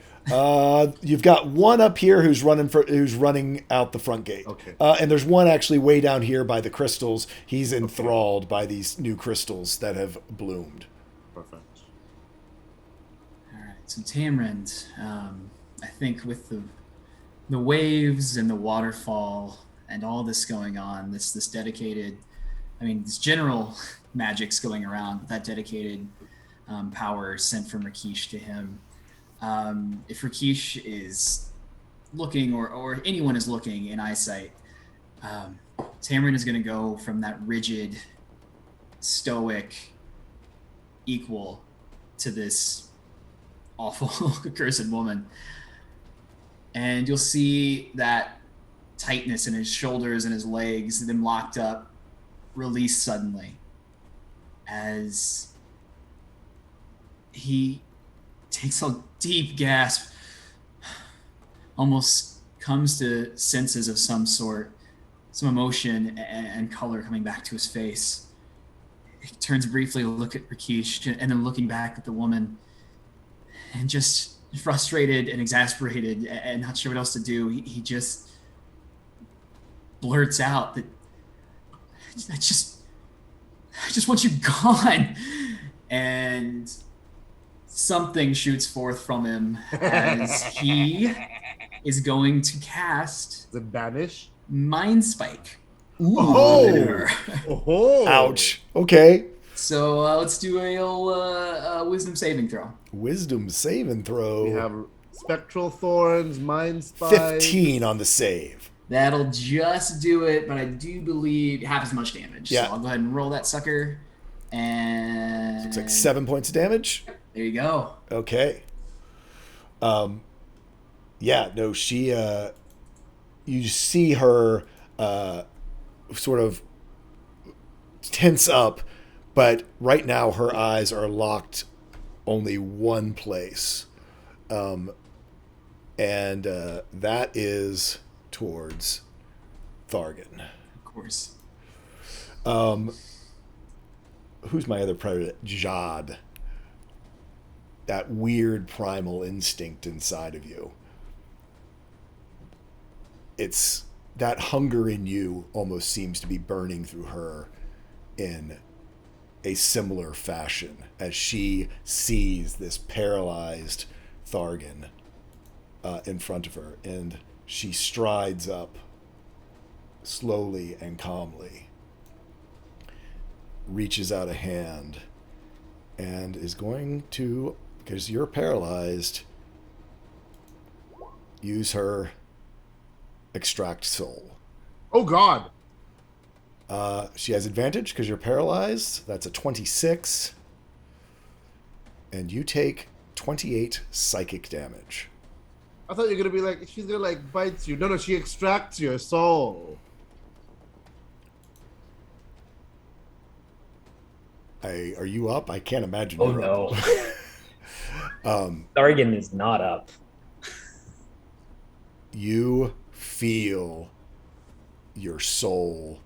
Speaker 1: You've got one up here who's running out the front gate.
Speaker 2: Okay.
Speaker 1: And there's one actually way down here by the crystals. He's enthralled by these new crystals that have bloomed.
Speaker 2: Perfect.
Speaker 6: All right, so Tamarind, I think with the waves and the waterfall and all this going on, this dedicated, this general magic's going around, but that dedicated power sent from Rakesh to him. If Rakesh is looking, or anyone is looking in eyesight, Tamarind is going to go from that rigid, stoic equal to this awful, accursed woman. And you'll see that tightness in his shoulders and his legs, them locked up, release suddenly as he takes a deep gasp, almost comes to senses of some sort, some emotion and color coming back to his face. He turns briefly to look at Rakesh and then looking back at the woman, and just frustrated and exasperated and not sure what else to do, he just blurts out that I just want you gone. And something shoots forth from him as he is going to cast
Speaker 2: Is it banish?
Speaker 6: Mind Spike.
Speaker 1: Oh!
Speaker 2: Oh!
Speaker 1: Ouch. Okay.
Speaker 6: So let's do a wisdom saving throw.
Speaker 1: Wisdom save and throw.
Speaker 2: We have spectral thorns, mind spike.
Speaker 1: 15 on the save.
Speaker 6: That'll just do it, but I do believe half as much damage.
Speaker 1: Yeah.
Speaker 6: So I'll go ahead and roll that sucker. And
Speaker 1: It's like 7 points of damage.
Speaker 6: there you go.
Speaker 1: Okay. Yeah, no, she, you see her, sort of tense up, but right now her eyes are locked only one place. And that is towards Thargan.
Speaker 6: Of course.
Speaker 1: Who's my other predator? Jad. That weird primal instinct inside of you. It's that hunger in you almost seems to be burning through her in a similar fashion as she sees this paralyzed Thargan in front of her, and she strides up slowly and calmly, reaches out a hand, and is going to, because you're paralyzed, use her extract soul.
Speaker 2: Oh God!
Speaker 1: She has advantage because you're paralyzed. That's a 26. And you take 28 psychic damage.
Speaker 2: I thought you were gonna be like, she's gonna like bite you. No, she extracts your soul.
Speaker 1: Are you up? I can't imagine
Speaker 5: Oh
Speaker 1: you're
Speaker 5: no.
Speaker 1: up.
Speaker 5: Thargan is not up.
Speaker 1: You feel your soul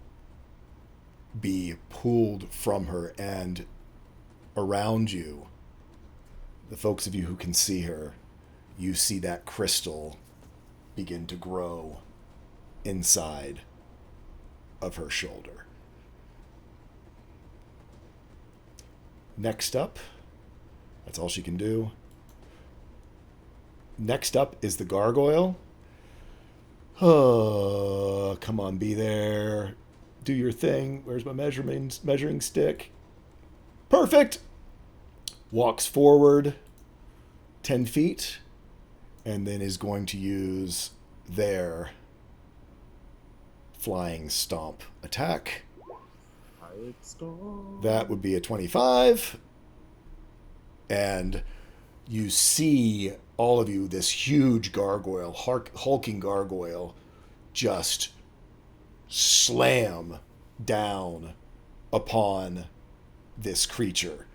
Speaker 1: be pulled from her, and around you, the folks of you who can see her, you see that crystal begin to grow inside of her shoulder. Next up, that's all she can do. Next up is the Gargoyle. Oh, come on, be there. Do your thing. Where's my measuring stick? Perfect. Walks forward 10 feet and then is going to use their flying stomp attack. That would be a 25. And you see, all of you, this huge gargoyle, hulking gargoyle, just slam down upon this creature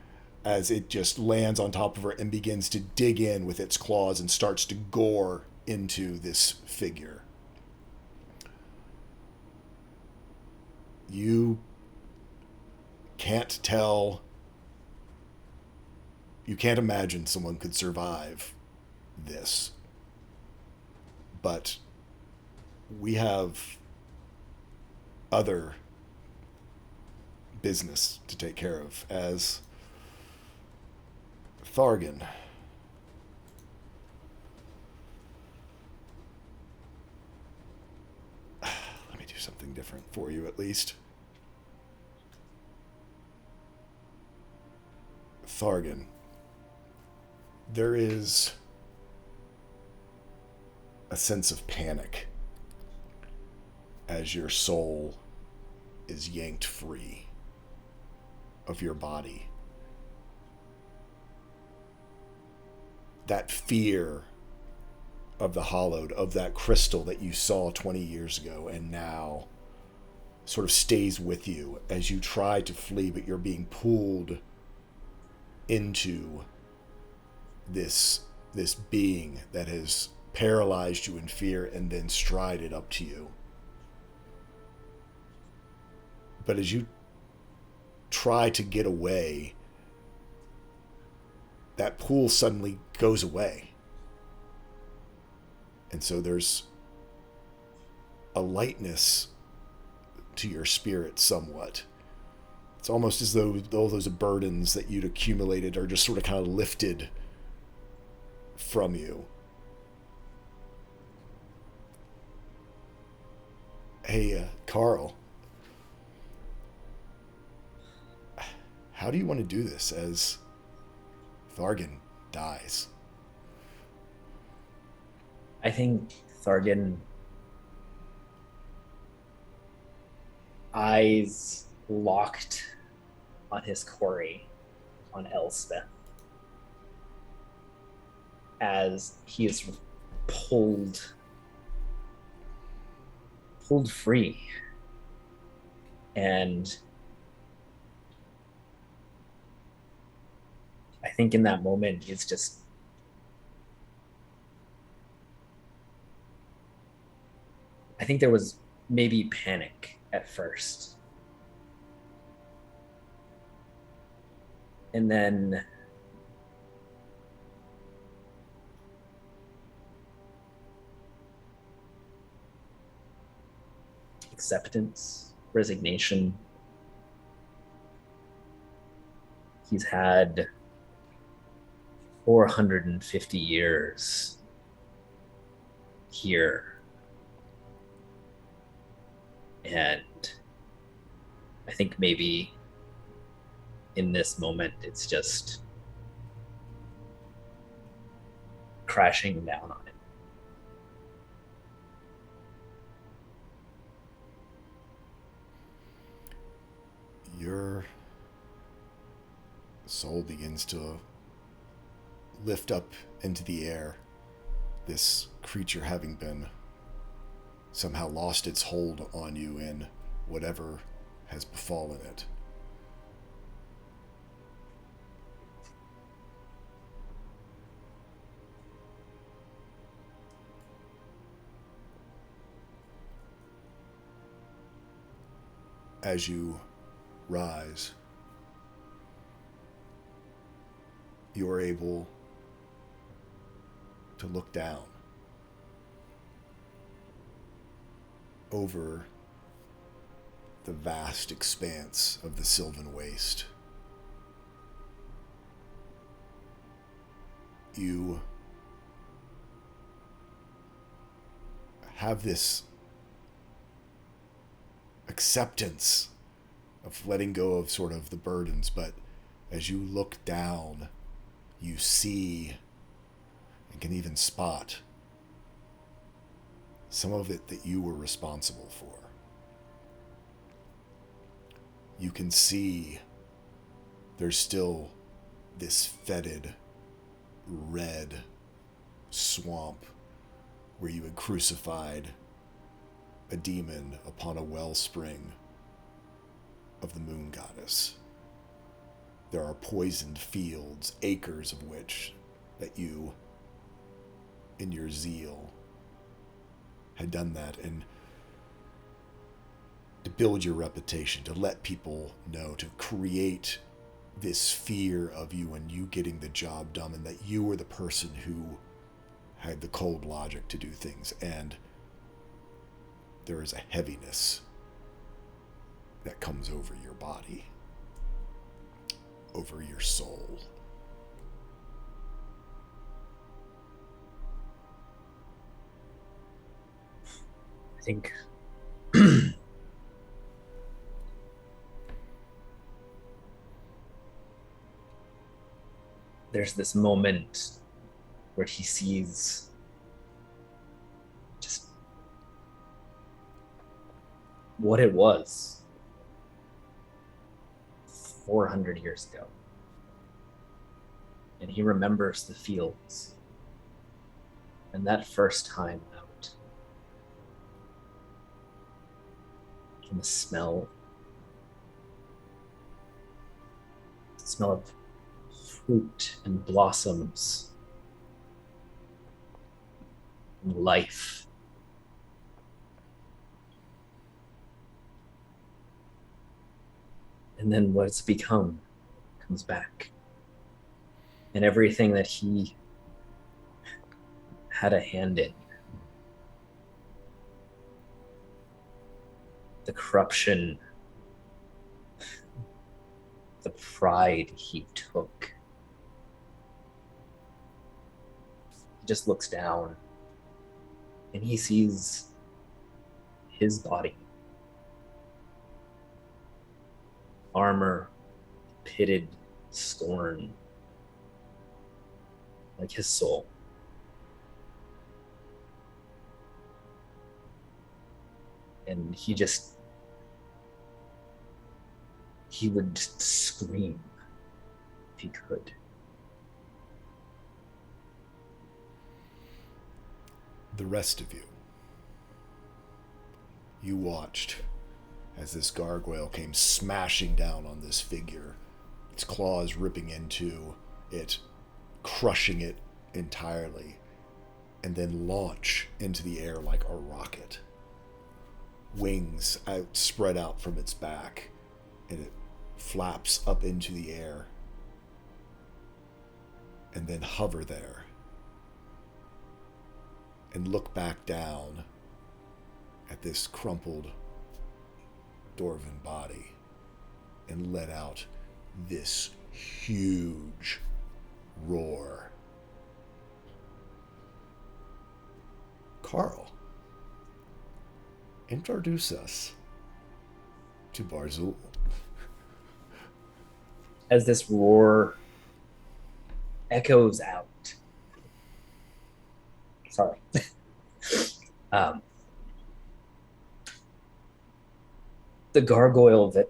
Speaker 1: as it just lands on top of her and begins to dig in with its claws and starts to gore into this figure. You can't tell. You can't imagine someone could survive this. But we have other business to take care of as Thargan. Let me do something different for you at least. Thargan. There is a sense of panic as your soul is yanked free of your body. That fear of the hollowed, of that crystal that you saw 20 years ago and now sort of stays with you as you try to flee, but you're being pulled into this being that has paralyzed you in fear and then strided up to you. But as you try to get away, that pull suddenly goes away. And so there's a lightness to your spirit somewhat. It's almost as though all those burdens that you'd accumulated are just sort of kind of lifted from you. Hey, Carl. How do you want to do this as Thargan dies?
Speaker 5: I think Thargan, eyes locked on his quarry, on Elspeth, as he is pulled free, and I think in that moment, it's just I think there was maybe panic at first. And then acceptance, resignation. He's had 450 years here. And I think maybe in this moment, it's just crashing down on it.
Speaker 1: Your soul begins to lift up into the air, this creature having been somehow lost its hold on you in whatever has befallen it. As you rise, you are able to look down over the vast expanse of the Sylvan Waste. You have this acceptance of letting go of sort of the burdens, but as you look down, you see and can even spot some of it that you were responsible for. You can see there's still this fetid, red swamp where you had crucified a demon upon a wellspring of the moon goddess. There are poisoned fields, acres of which that you, in your zeal, had done that, and to build your reputation, to let people know, to create this fear of you and you getting the job done, and that you were the person who had the cold logic to do things. And there is a heaviness that comes over your body, over your soul.
Speaker 5: I think there's this moment where he sees just what it was 400 years ago. And he remembers the fields and that first time out. And the smell of fruit and blossoms and life. And then what it's become comes back. And everything that he had a hand in. The corruption, the pride he took. He just looks down and he sees his body. Armor, pitted scorn, like his soul. And he would scream if he could.
Speaker 1: The rest of you watched as this gargoyle came smashing down on this figure, its claws ripping into it crushing it entirely, and then launch into the air like a rocket. Wings spread out from its back, and it flaps up into the air, and then hover there, and look back down at this crumpled dwarven body, and let out this huge roar. Carl, introduce us to Barzul.
Speaker 5: As this roar echoes out. Sorry. The gargoyle that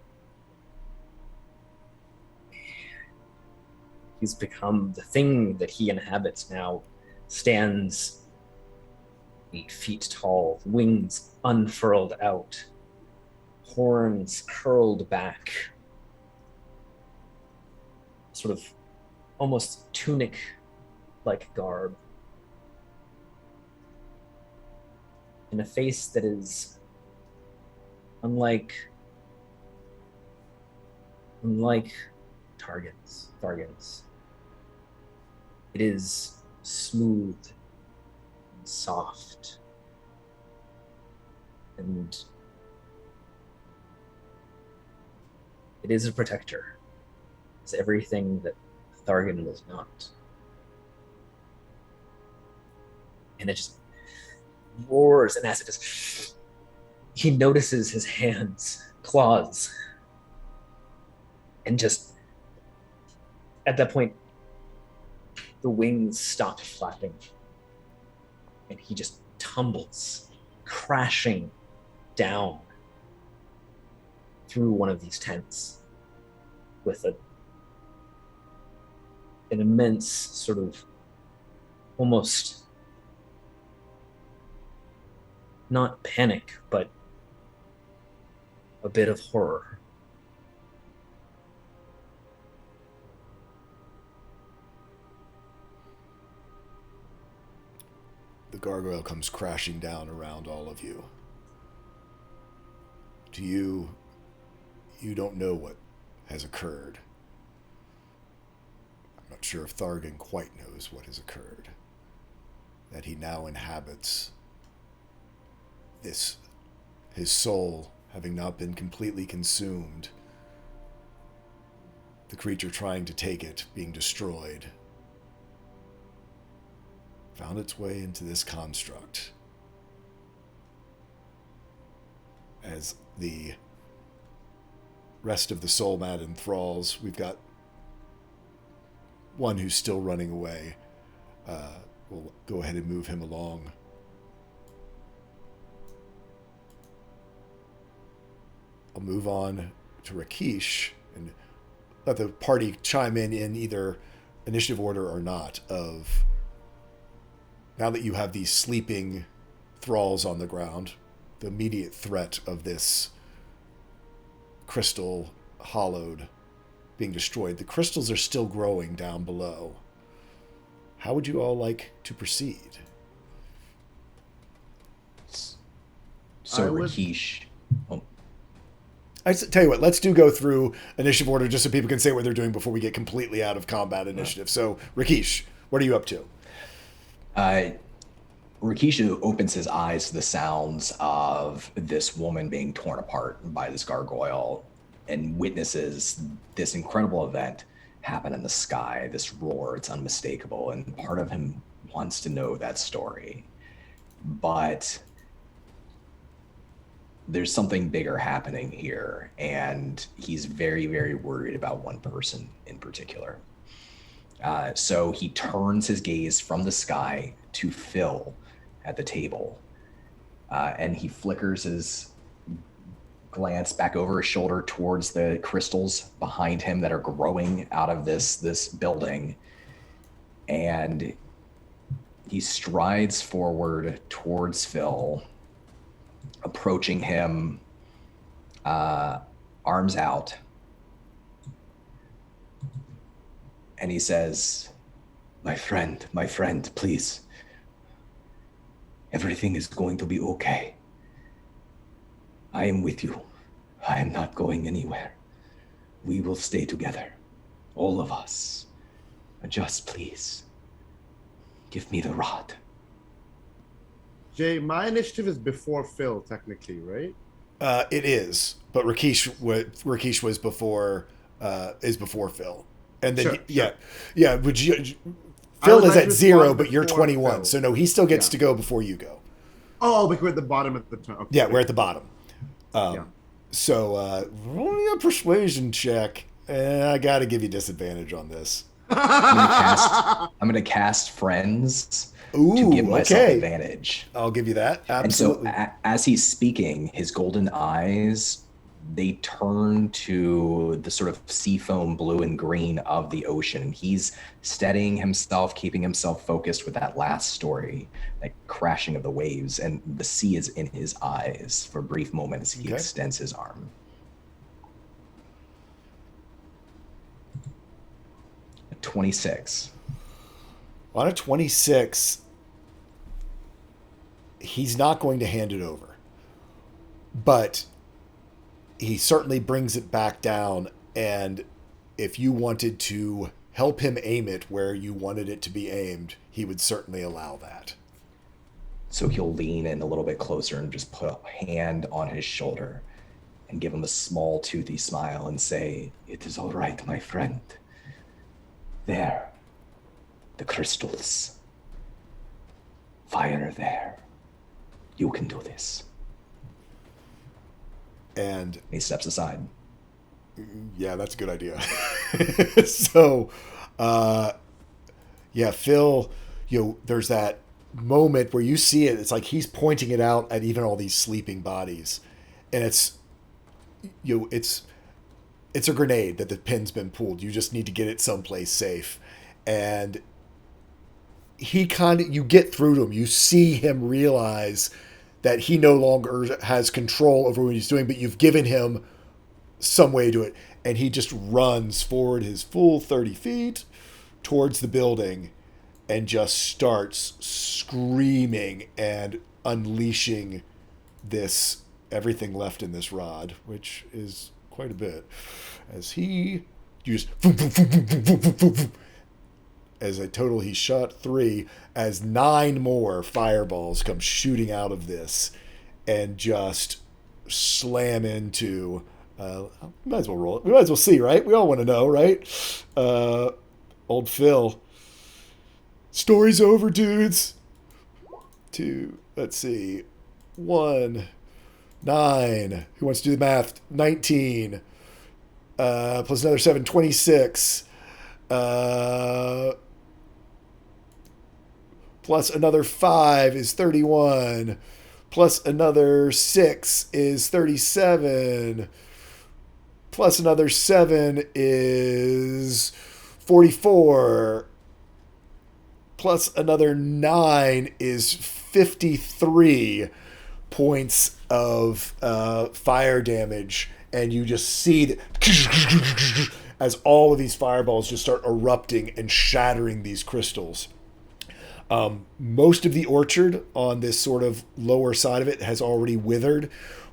Speaker 5: he's become, the thing that he inhabits now, stands 8 feet tall, wings unfurled out, horns curled back, sort of almost tunic-like garb, in a face that is unlike Thargan's. It is smooth and soft, and it is a protector. It's everything that Thargan was not. And it just roars, and as it just, he notices his hands, claws, and just at that point, the wings stop flapping, and he just tumbles, crashing down through one of these tents with an immense sort of almost not panic, but a bit of horror.
Speaker 1: The gargoyle comes crashing down around all of you. To you, you don't know what has occurred. I'm not sure if Thargan quite knows what has occurred. That he now inhabits this, his soul having not been completely consumed, the creature trying to take it being destroyed, found its way into this construct. As the rest of the soul-mad enthralls, we've got one who's still running away. We'll go ahead and move him along. I'll move on to Rakesh and let the party chime in either initiative order or not of, now that you have these sleeping thralls on the ground, the immediate threat of this crystal hollowed being destroyed. The crystals are still growing down below. How would you all like to proceed?
Speaker 4: So
Speaker 2: I would-
Speaker 4: Rakesh. Oh,
Speaker 1: Tell you what, let's go through initiative order just so people can say what they're doing before we get completely out of combat initiative. So, Rakesh, what are you up to?
Speaker 4: Rakesh opens his eyes to the sounds of this woman being torn apart by this gargoyle and witnesses this incredible event happen in the sky, this roar. It's unmistakable, and part of him wants to know that story. But there's something bigger happening here, and he's very, very worried about one person in particular. So he turns his gaze from the sky to Phil at the table, and he flickers his glance back over his shoulder towards the crystals behind him that are growing out of this building, and he strides forward towards Phil, approaching him, arms out, And he says, my friend, please. Everything is going to be okay. I am with you. I am not going anywhere. We will stay together. All of us. Just please. Give me the rod.
Speaker 2: Jay, my initiative is before Phil, technically, right?
Speaker 1: It is, but Rakesh was before is before Phil, and then
Speaker 2: Sure.
Speaker 1: Would you? Phil is at 0, but you're
Speaker 2: before
Speaker 1: 21,
Speaker 2: Phil.
Speaker 1: so no, he still gets
Speaker 2: Yeah.
Speaker 1: to go before you go.
Speaker 2: Oh, because we're at the bottom of the turn. Okay.
Speaker 1: Yeah, we're at the bottom.
Speaker 2: Yeah.
Speaker 1: So rolling a persuasion check. I got to give you disadvantage on this.
Speaker 4: I'm gonna cast friends
Speaker 1: Ooh,
Speaker 4: to give myself
Speaker 1: okay.
Speaker 4: advantage.
Speaker 1: I'll give you that. Absolutely.
Speaker 4: And so as he's speaking, his golden eyes, they turn to the sort of seafoam blue and green of the ocean. He's steadying himself, keeping himself focused with that last story, that crashing of the waves, and the sea is in his eyes for brief moments. He extends his arm. A 26.
Speaker 1: On a 26, he's not going to hand it over. But he certainly brings it back down, and if you wanted to help him aim it where you wanted it to be aimed, he would certainly allow that.
Speaker 4: So he'll lean in a little bit closer and just put a hand on his shoulder and give him a small toothy smile and say, "It is all right, my friend. There. The crystals. Fire there. You can do this."
Speaker 1: And
Speaker 4: he steps aside.
Speaker 1: Yeah, that's a good idea. So, Phil, there's that moment where you see it. It's like he's pointing it out at even all these sleeping bodies, and it's a grenade that the pin's been pulled. You just need to get it someplace safe, and you get through to him. You see him realize that he no longer has control over what he's doing, but you've given him some way to do it. And he just runs forward his full 30 feet towards the building and just starts screaming and unleashing everything left in this rod, which is quite a bit. As he just as a total, he shot 3, as 9 more fireballs come shooting out of this and just slam into. Might as well roll it. We might as well see, right? We all want to know, right? Old Phil. Story's over, dudes. 2, let's see. 1, 9. Who wants to do the math? 19. Plus another 7, 26. Plus another 5 is 31. Plus another 6 is 37. Plus another 7 is 44. Plus another 9 is 53 points of fire damage. And you just see that as all of these fireballs just start erupting and shattering these crystals. Most of the orchard on this sort of lower side of it has already withered,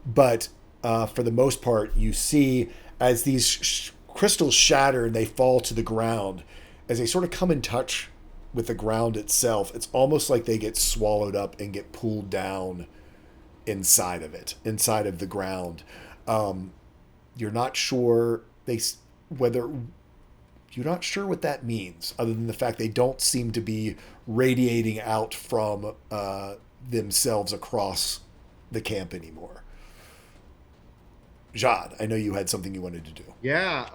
Speaker 1: but for the most part, you see as these crystals shatter and they fall to the ground, as they sort of come in touch with the ground itself, it's almost like they get swallowed up and get pulled down inside of it, inside of the ground. You're not sure you're not sure what that means, other than the fact they don't seem to be radiating out from themselves across the camp anymore. Jad, I know you had something you wanted to do.
Speaker 2: Yeah.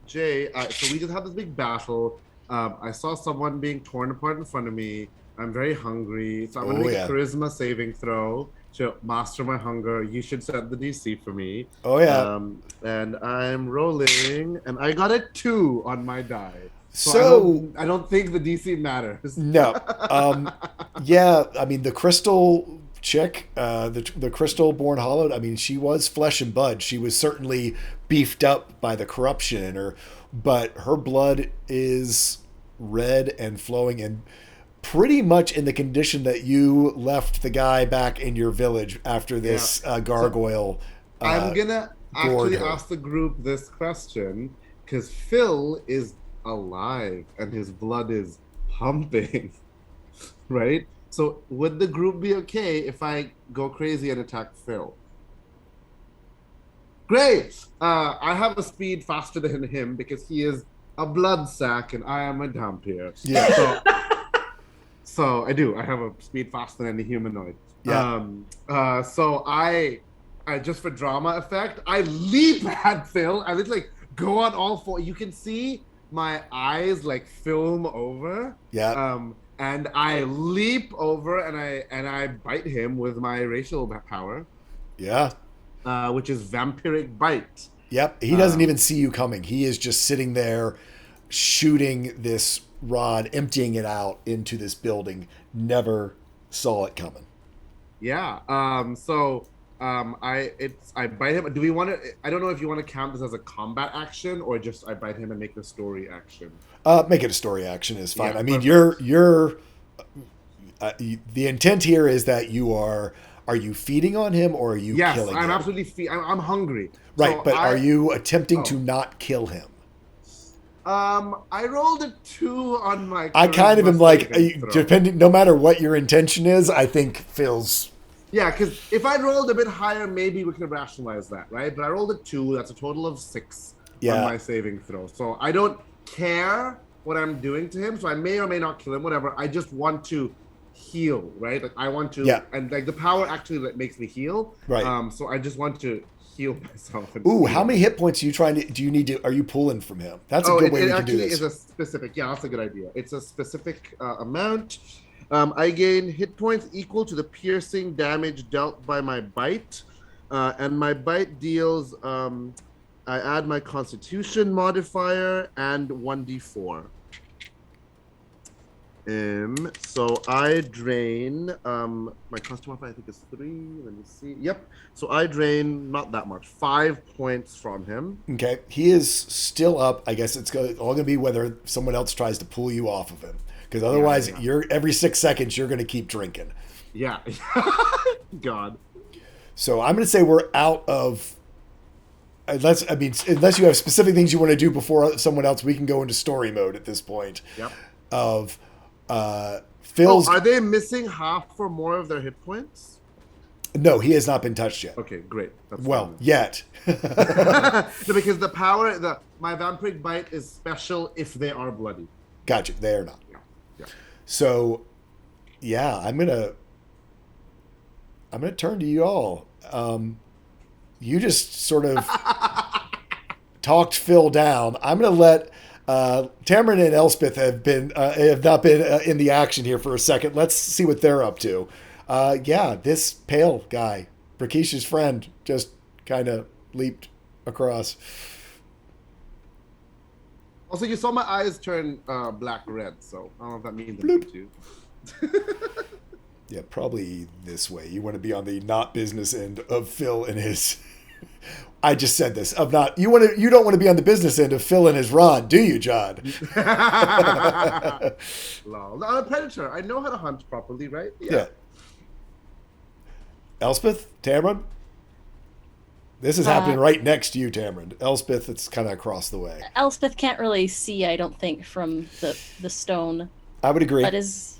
Speaker 2: Jay, so we just had this big battle. I saw someone being torn apart in front of me. I'm very hungry, so I'm going to make a charisma saving throw to master my hunger. You should set the DC for me.
Speaker 1: Oh, yeah.
Speaker 2: And I'm rolling, and I got a 2 on my die.
Speaker 1: So
Speaker 2: I don't think the DC matters.
Speaker 1: No. Yeah, I mean, the crystal chick, the crystal-born hollowed. I mean, she was flesh and blood. She was certainly beefed up by the corruption in her, but her blood is red and flowing and pretty much in the condition that you left the guy back in your village after this gargoyle.
Speaker 2: I'm gonna
Speaker 1: gored
Speaker 2: actually
Speaker 1: her.
Speaker 2: ask the group this question because Phil is alive and his blood is pumping, right? So would the group be okay if I go crazy and attack Phil? Great! I have a speed faster than him because he is a blood sack and I am a Dampier.
Speaker 1: Yeah.
Speaker 2: So I do. I have a speed faster than any humanoid.
Speaker 1: Yeah.
Speaker 2: So I just for drama effect, I leap at Phil. I literally go on all four. You can see my eyes like film over.
Speaker 1: Yeah.
Speaker 2: And I leap over and I bite him with my racial power,
Speaker 1: Yeah.
Speaker 2: which is vampiric bite.
Speaker 1: Yep. He doesn't even see you coming. He is just sitting there shooting this rod, emptying it out into this building. Never saw it coming.
Speaker 2: Yeah. I bite him. Do we want to? I don't know if you want to count this as a combat action or just I bite him and make the story action.
Speaker 1: Make it a story action is fine.
Speaker 2: Yeah,
Speaker 1: I mean,
Speaker 2: perfect.
Speaker 1: you're the intent here is that are you feeding on him or are you
Speaker 2: Yes,
Speaker 1: killing
Speaker 2: I'm
Speaker 1: him?
Speaker 2: absolutely. I'm hungry.
Speaker 1: Right,
Speaker 2: So
Speaker 1: but are you attempting
Speaker 2: Oh.
Speaker 1: to not kill him?
Speaker 2: I rolled a 2 on my.
Speaker 1: I kind of am
Speaker 2: charisma
Speaker 1: like,
Speaker 2: saving throw.
Speaker 1: depending, no matter what your intention is, I think Phil's.
Speaker 2: Yeah, because if I rolled a bit higher, maybe we could rationalize that, right? But I rolled a 2. That's a total of 6
Speaker 1: Yeah.
Speaker 2: on my saving throw. So I don't care what I'm doing to him. So I may or may not kill him. Whatever. I just want to heal, right? Like I want to.
Speaker 1: Yeah.
Speaker 2: And like the power actually like, makes me heal.
Speaker 1: Right.
Speaker 2: So I just want to heal myself. And
Speaker 1: Ooh,
Speaker 2: heal.
Speaker 1: how many hit points do you need to? Are you pulling from him? That's a
Speaker 2: Oh,
Speaker 1: good way
Speaker 2: it
Speaker 1: we can do
Speaker 2: actually
Speaker 1: this.
Speaker 2: is a specific. Yeah, that's a good idea. It's a specific amount. I gain hit points equal to the piercing damage dealt by my bite, and my bite deals. I add my Constitution modifier and 1d4. So I drain. My Constitution modifier I think is 3. Let me see. Yep. So I drain not that much, 5 points from him.
Speaker 1: Okay, he is still up. I guess it's all going to be whether someone else tries to pull you off of him, because otherwise,
Speaker 2: yeah.
Speaker 1: you're every 6 seconds you're going to keep drinking.
Speaker 2: Yeah. God.
Speaker 1: So I'm going to say we're out of. Unless you have specific things you want to do before someone else, we can go into story mode at this point.
Speaker 2: Yep.
Speaker 1: Of Phil's.
Speaker 2: Are they missing half or more of their hit points?
Speaker 1: No, he has not been touched yet.
Speaker 2: Okay, great. That's
Speaker 1: Well,
Speaker 2: fine.
Speaker 1: yet.
Speaker 2: No, because the power, my vampiric bite is special if they are bloody.
Speaker 1: Gotcha. They are not.
Speaker 2: Yeah.
Speaker 1: So, yeah, I'm gonna turn to you all. You just sort of talked Phil down. I'm gonna let Tamron and Elspeth have not been in the action here for a second. Let's see what they're up to. This pale guy, Rakesh's friend, just kind of leaped across.
Speaker 2: Also, you saw my eyes turn black red, so I don't know if that means anything to you.
Speaker 1: Yeah, probably this way. You want to be on the not business end of Phil and his. I just said this of not. You don't want to be on the business end of Phil and his rod, do you, John?
Speaker 2: Lol. I'm a predator. I know how to hunt properly, right?
Speaker 1: Yeah. Elspeth, Tamron. This is happening right next to you, Tamron. Elspeth, it's kind of across the way.
Speaker 3: Elspeth can't really see, I don't think, from the stone,
Speaker 1: I would agree.
Speaker 3: but is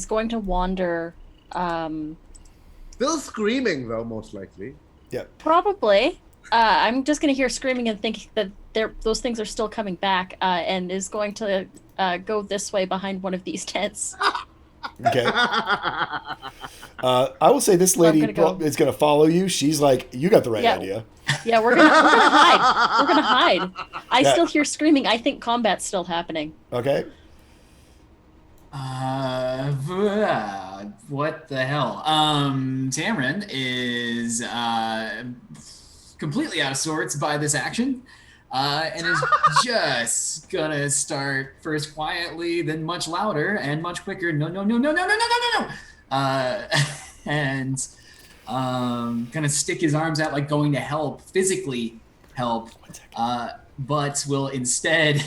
Speaker 3: going to wander.
Speaker 2: Still screaming though, most likely.
Speaker 1: Yeah.
Speaker 3: Probably. I'm just going to hear screaming and think that those things are still coming back, and is going to go this way behind one of these tents.
Speaker 1: Okay. I will say this lady
Speaker 3: I'm gonna go.
Speaker 1: is going to follow you. She's like, you got the right
Speaker 3: Yeah.
Speaker 1: idea.
Speaker 3: Yeah, we're gonna hide. We're gonna hide. I
Speaker 1: Yeah.
Speaker 3: still hear screaming. I think combat's still happening.
Speaker 1: Okay.
Speaker 6: What the hell? Tamron is completely out of sorts by this action, and is just gonna start first quietly, then much louder and much quicker. No. and kind of stick his arms out like going to help, physically help, but will instead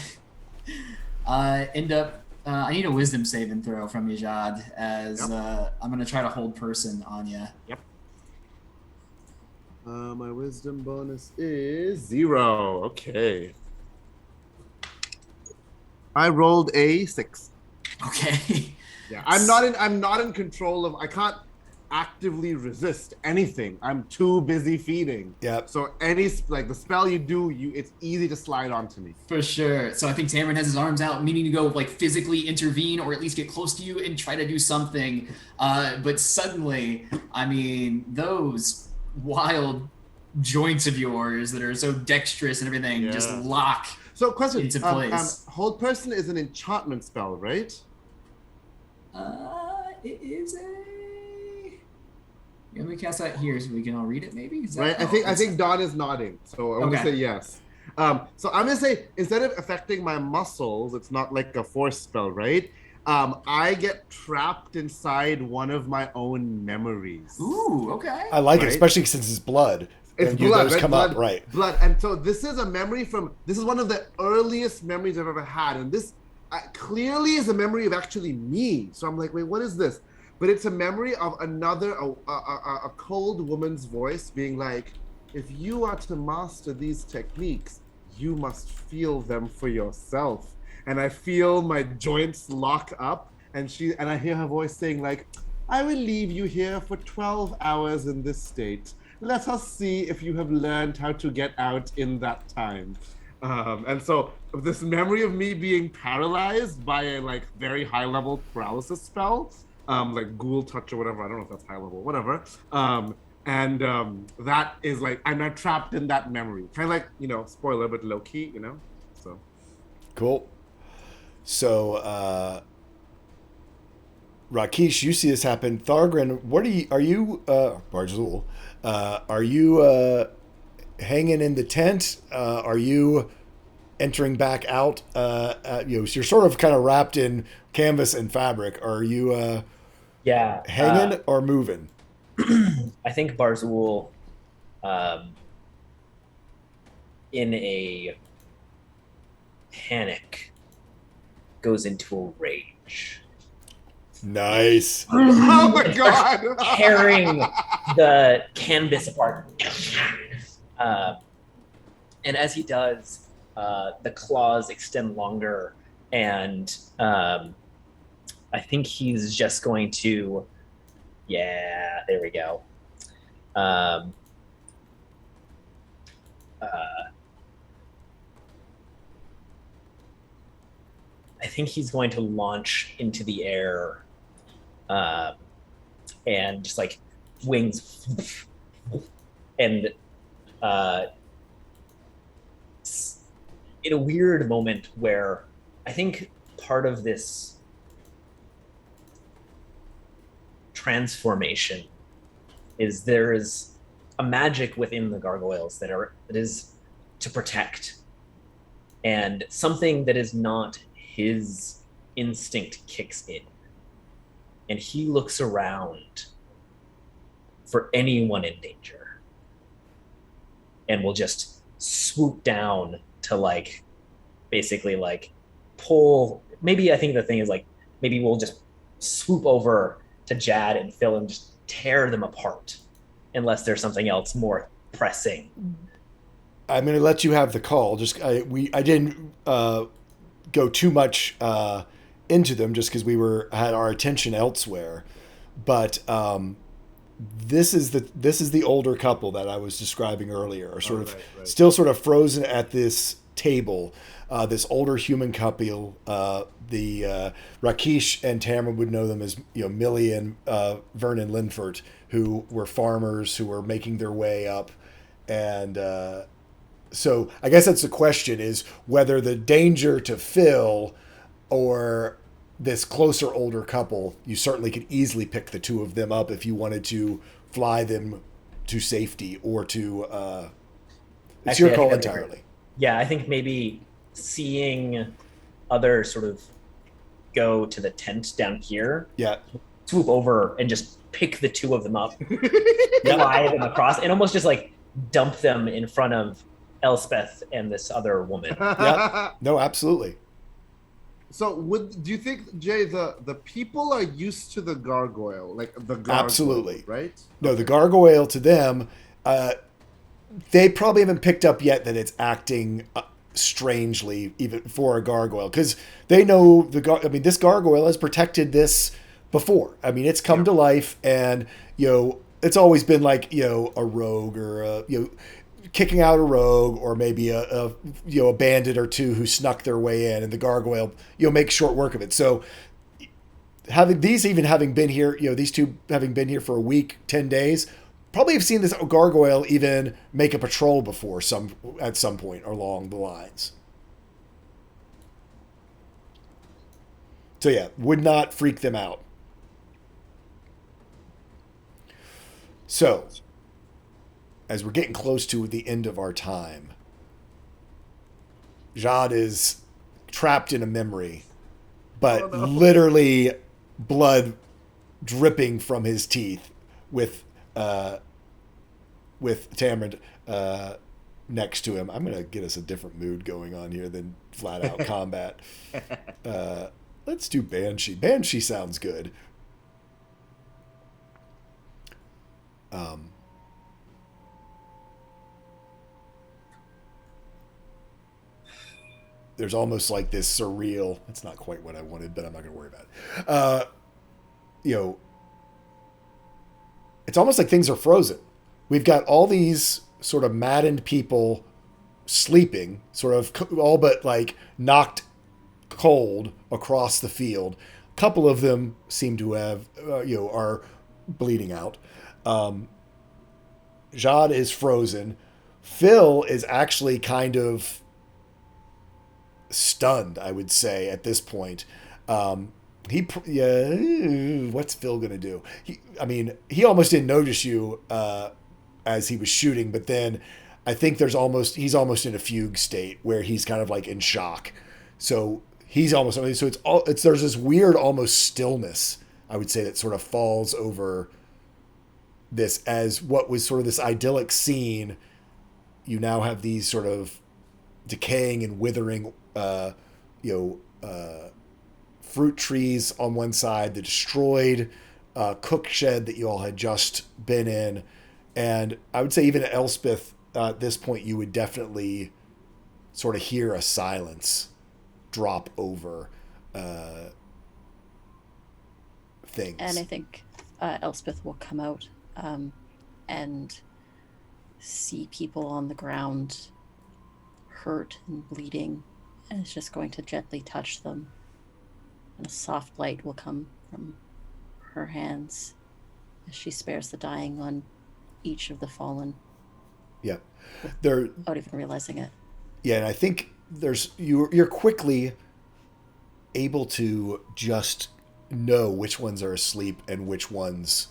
Speaker 6: end up. I need a wisdom saving throw from you, Jad, as I'm going to try to hold person on you.
Speaker 2: Yep. My wisdom bonus is 0. Okay. I rolled a 6.
Speaker 6: Okay.
Speaker 2: Yeah, I'm not in control of. I can't actively resist anything. I'm too busy feeding.
Speaker 1: Yeah.
Speaker 2: So the spell you do, it's easy to slide onto me.
Speaker 6: For sure. So I think Tamron has his arms out, meaning to go like physically intervene or at least get close to you and try to do something. But suddenly, I mean, those wild joints of yours that are so dexterous and everything just lock.
Speaker 2: So question,
Speaker 6: into place.
Speaker 2: Hold person is an enchantment spell, right?
Speaker 6: It is a. Let me cast that here so we can all read it. Maybe. Is that,
Speaker 2: Right. I think Dawn is nodding, so I'm gonna say yes. So I'm gonna say instead of affecting my muscles, it's not like a force spell, right? I get trapped inside one of my own memories.
Speaker 6: Ooh, okay.
Speaker 1: I like it, especially since it's blood.
Speaker 2: It's
Speaker 1: and
Speaker 2: blood,
Speaker 1: those
Speaker 2: right?
Speaker 1: come
Speaker 2: blood,
Speaker 1: up, right?
Speaker 2: Blood, and so this is a memory this is one of the earliest memories I've ever had, and this clearly is a memory of actually me. So I'm like, wait, what is this? But it's a memory of a cold woman's voice being like, if you are to master these techniques, you must feel them for yourself. And I feel my joints lock up, and I hear her voice saying like, I will leave you here for 12 hours in this state. Let us see if you have learned how to get out in that time. And so this memory of me being paralyzed by a like very high level paralysis spell, like ghoul touch or whatever, I don't know if that's high level, whatever. That is like, I'm now trapped in that memory. Kind of like, spoiler, but low key, so.
Speaker 1: Cool. So, Rakesh, you see this happen. Thargren, Barzul, are you hanging in the tent? Are you entering back out? You're sort of kind of wrapped in canvas and fabric. Are you hanging or moving?
Speaker 5: I think Barzul, in a panic, goes into a rage.
Speaker 1: Nice.
Speaker 2: Oh my god!
Speaker 5: Tearing the canvas apart. And as he does, the claws extend longer, and I think he's just going to, there we go. I think he's going to launch into the air, and just like wings, and in a weird moment where I think part of this transformation is there is a magic within the gargoyles that is to protect, and something that is not his instinct kicks in, and he looks around for anyone in danger and will just swoop down to like basically like pull. Maybe I think the thing is like maybe we'll just swoop over to Jad and Phil and just tear them apart unless there's something else more pressing.
Speaker 1: I'm going to let you have the call. I didn't go too much into them just because we had our attention elsewhere, but this is the older couple that I was describing earlier, still sort of frozen at this table. This older human couple, the Rakesh and Tamara would know them as Millie and Vernon Linford, who were farmers who were making their way up, and so I guess that's the question: is whether the danger to Phil or this closer older couple. You certainly could easily pick the two of them up if you wanted to fly them to safety or to. It's your call entirely.
Speaker 5: Yeah, I think maybe seeing others sort of go to the tent down here.
Speaker 1: Yeah.
Speaker 5: Swoop over and just pick the two of them up, fly them across, and almost just like dump them in front of Elspeth and this other woman.
Speaker 1: Yeah. No, absolutely.
Speaker 2: So do you think, Jay, the people are used to the gargoyle, like the gargoyle,
Speaker 1: Absolutely.
Speaker 2: right?
Speaker 1: No, the gargoyle to them, they probably haven't picked up yet that it's acting strangely, even for a gargoyle, because they know this gargoyle has protected this before. I mean, it's come to life, and it's always been like a rogue or kicking out a rogue, or maybe a bandit or two who snuck their way in, and the gargoyle makes short work of it. So having been here, these two having been here for a week, 10 days, probably have seen this gargoyle even make a patrol before at some point along the lines. So yeah, would not freak them out. So, as we're getting close to the end of our time, Jade is trapped in a memory, but literally blood dripping from his teeth with Tamarind next to him. I'm going to get us a different mood going on here than flat out combat. Let's do Banshee. Banshee sounds good. There's almost like this surreal, it's not quite what I wanted, but I'm not going to worry about it. It's almost like things are frozen. We've got all these sort of maddened people sleeping, sort of all but like knocked cold across the field. A couple of them seem to have, are bleeding out. Jade is frozen. Phil is actually kind of stunned, I would say, at this point. What's Phil gonna do? He almost didn't notice you as he was shooting, but then I think he's almost in a fugue state where he's kind of like in shock. So there's this weird almost stillness, I would say, that sort of falls over this, as what was sort of this idyllic scene. You now have these sort of decaying and withering fruit trees on one side, the destroyed cook shed that you all had just been in. And I would say even at Elspeth, at this point, you would definitely sort of hear a silence drop over things.
Speaker 3: And I think Elspeth will come out and see people on the ground hurt and bleeding, and is just going to gently touch them, and a soft light will come from her hands as she spares the dying on each of the fallen.
Speaker 1: Yeah,
Speaker 3: without even realizing it.
Speaker 1: Yeah, and I think you're quickly able to just know which ones are asleep and which ones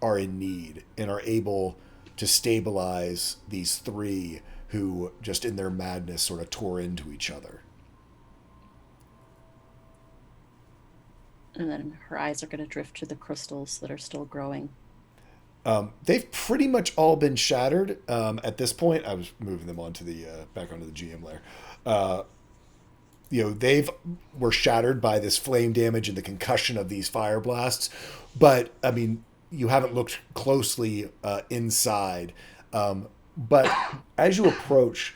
Speaker 1: are in need, and are able to stabilize these three who just in their madness sort of tore into each other.
Speaker 3: And then her eyes are going to drift to the crystals that are still growing.
Speaker 1: They've pretty much all been shattered at this point. I was moving them onto back onto the GM layer. They were shattered by this flame damage and the concussion of these fire blasts. But, you haven't looked closely inside. But as you approach,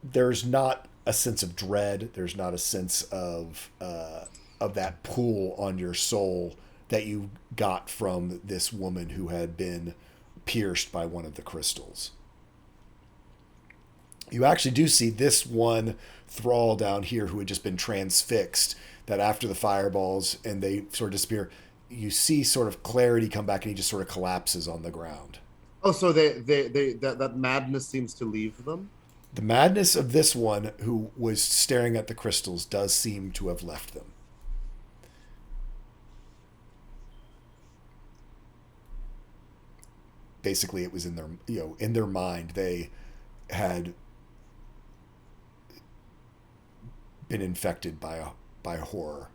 Speaker 1: there's not a sense of dread. There's not a sense of that pull on your soul that you got from this woman who had been pierced by one of the crystals. You actually do see this one thrall down here who had just been transfixed, that after the fireballs and they sort of disappear, you see sort of clarity come back and he just sort of collapses on the ground.
Speaker 2: Oh, so that madness seems to leave them?
Speaker 1: The madness of this one who was staring at the crystals does seem to have left them. Basically, it was in their mind. They had been infected by horror.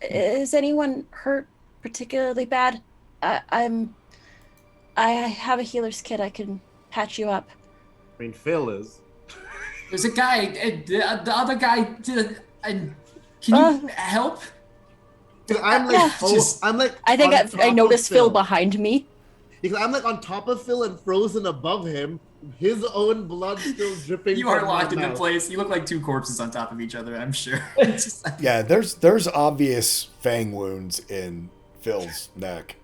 Speaker 3: Is anyone hurt particularly bad? I have a healer's kit. I can patch you up.
Speaker 2: I mean, Phil is.
Speaker 6: There's a guy, the other guy. Can you help?
Speaker 2: I'm like, I'm like.
Speaker 3: I think I noticed Phil
Speaker 2: Phil
Speaker 3: behind me.
Speaker 2: Because I'm like on top of Phil and frozen above him, his own blood still dripping.
Speaker 6: You are
Speaker 2: from my
Speaker 6: locked into
Speaker 2: mouth.
Speaker 6: place. You look like two corpses on top of each other, I'm sure. Just like,
Speaker 1: Yeah, there's obvious fang wounds in Phil's neck.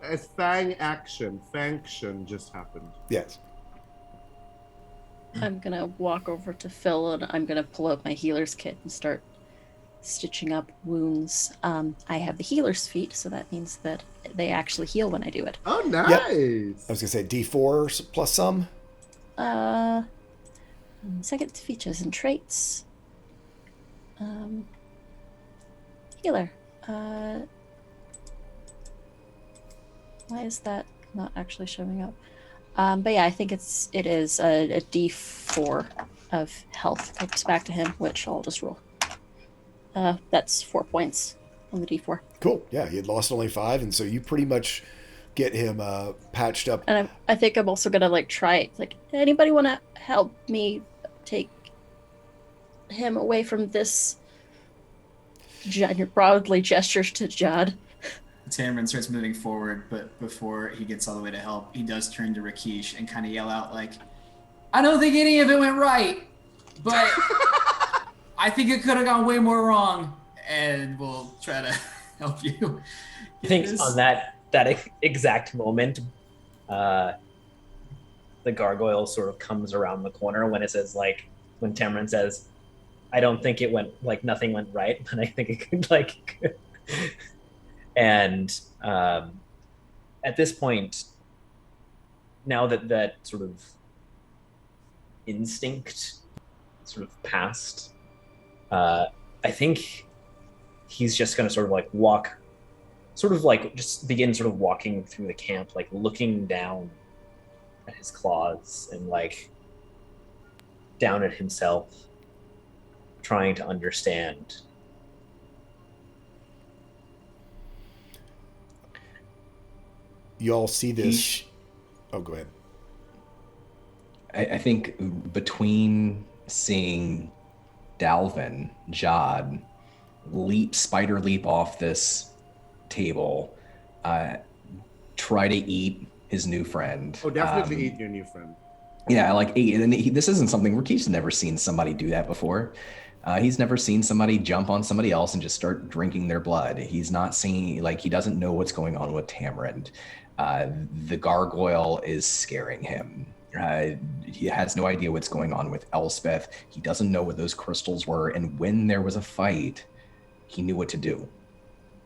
Speaker 2: A fang action. Fanction just happened.
Speaker 1: Yes.
Speaker 3: I'm gonna walk over to Phil and I'm gonna pull out my healer's kit and start stitching up wounds. I have the healer's feet, so that means that they actually heal when I do it.
Speaker 2: Oh, nice.
Speaker 1: Yep. I was gonna say D4 plus some.
Speaker 3: Second features and traits. Healer. Why is that not actually showing up? But yeah, I think it is a D4 of health comes back to him, which I'll just roll. That's 4 points on the D4.
Speaker 1: Cool. Yeah, he had lost only 5, and so you pretty much get him patched up.
Speaker 3: And I think I'm also gonna try anybody want to help me take him away from this? Broadly gestures to Jad.
Speaker 6: Tamron starts moving forward, but before he gets all the way to help, he does turn to Rakeesh and kind of yell out I don't think any of it went right, but I think it could have gone way more wrong, and we'll try to help you.
Speaker 5: I think on that exact moment, the gargoyle sort of comes around the corner when it says when Tamron says, "I don't think it went nothing went right, but I think it could And at this point, now that sort of instinct sort of passed, I think he's just going to sort of walk, just begin sort of walking through the camp, looking down at his claws and down at himself, trying to understand.
Speaker 1: You all see this. Oh, go ahead.
Speaker 4: I think between seeing Dalvin, Jad, spider leap off this table, try to eat his new friend.
Speaker 2: Oh, definitely eat your new friend.
Speaker 4: Yeah, and this isn't something Rakesh's never seen somebody do that before. He's never seen somebody jump on somebody else and just start drinking their blood. He's not seeing, he doesn't know what's going on with Tamarind. The gargoyle is scaring him. He has no idea what's going on with Elspeth. He doesn't know what those crystals were. And when there was a fight, he knew what to do.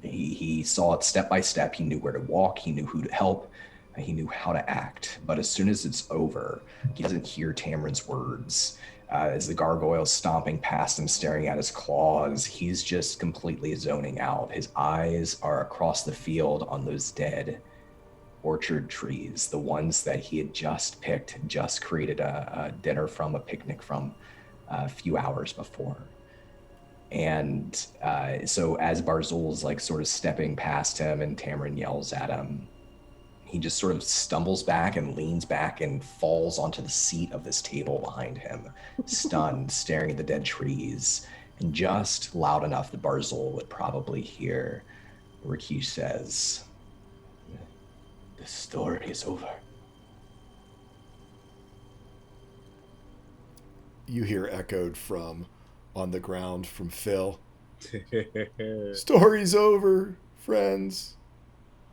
Speaker 4: He saw it step by step. He knew where to walk. He knew who to help. He knew how to act. But as soon as it's over, he doesn't hear Tamarind's words. As the gargoyle is stomping past him, staring at his claws, he's just completely zoning out. His eyes are across the field on those dead orchard trees, the ones that he had just picked, just created a dinner from, a picnic from a few hours before. And so as Barzul's sort of stepping past him and Tamarind yells at him, he just sort of stumbles back and leans back and falls onto the seat of this table behind him, stunned, staring at the dead trees. And just loud enough that Barzul would probably hear, Rakeesh says, "The story is over."
Speaker 1: You hear echoed from on the ground from Phil. Story's over, friends.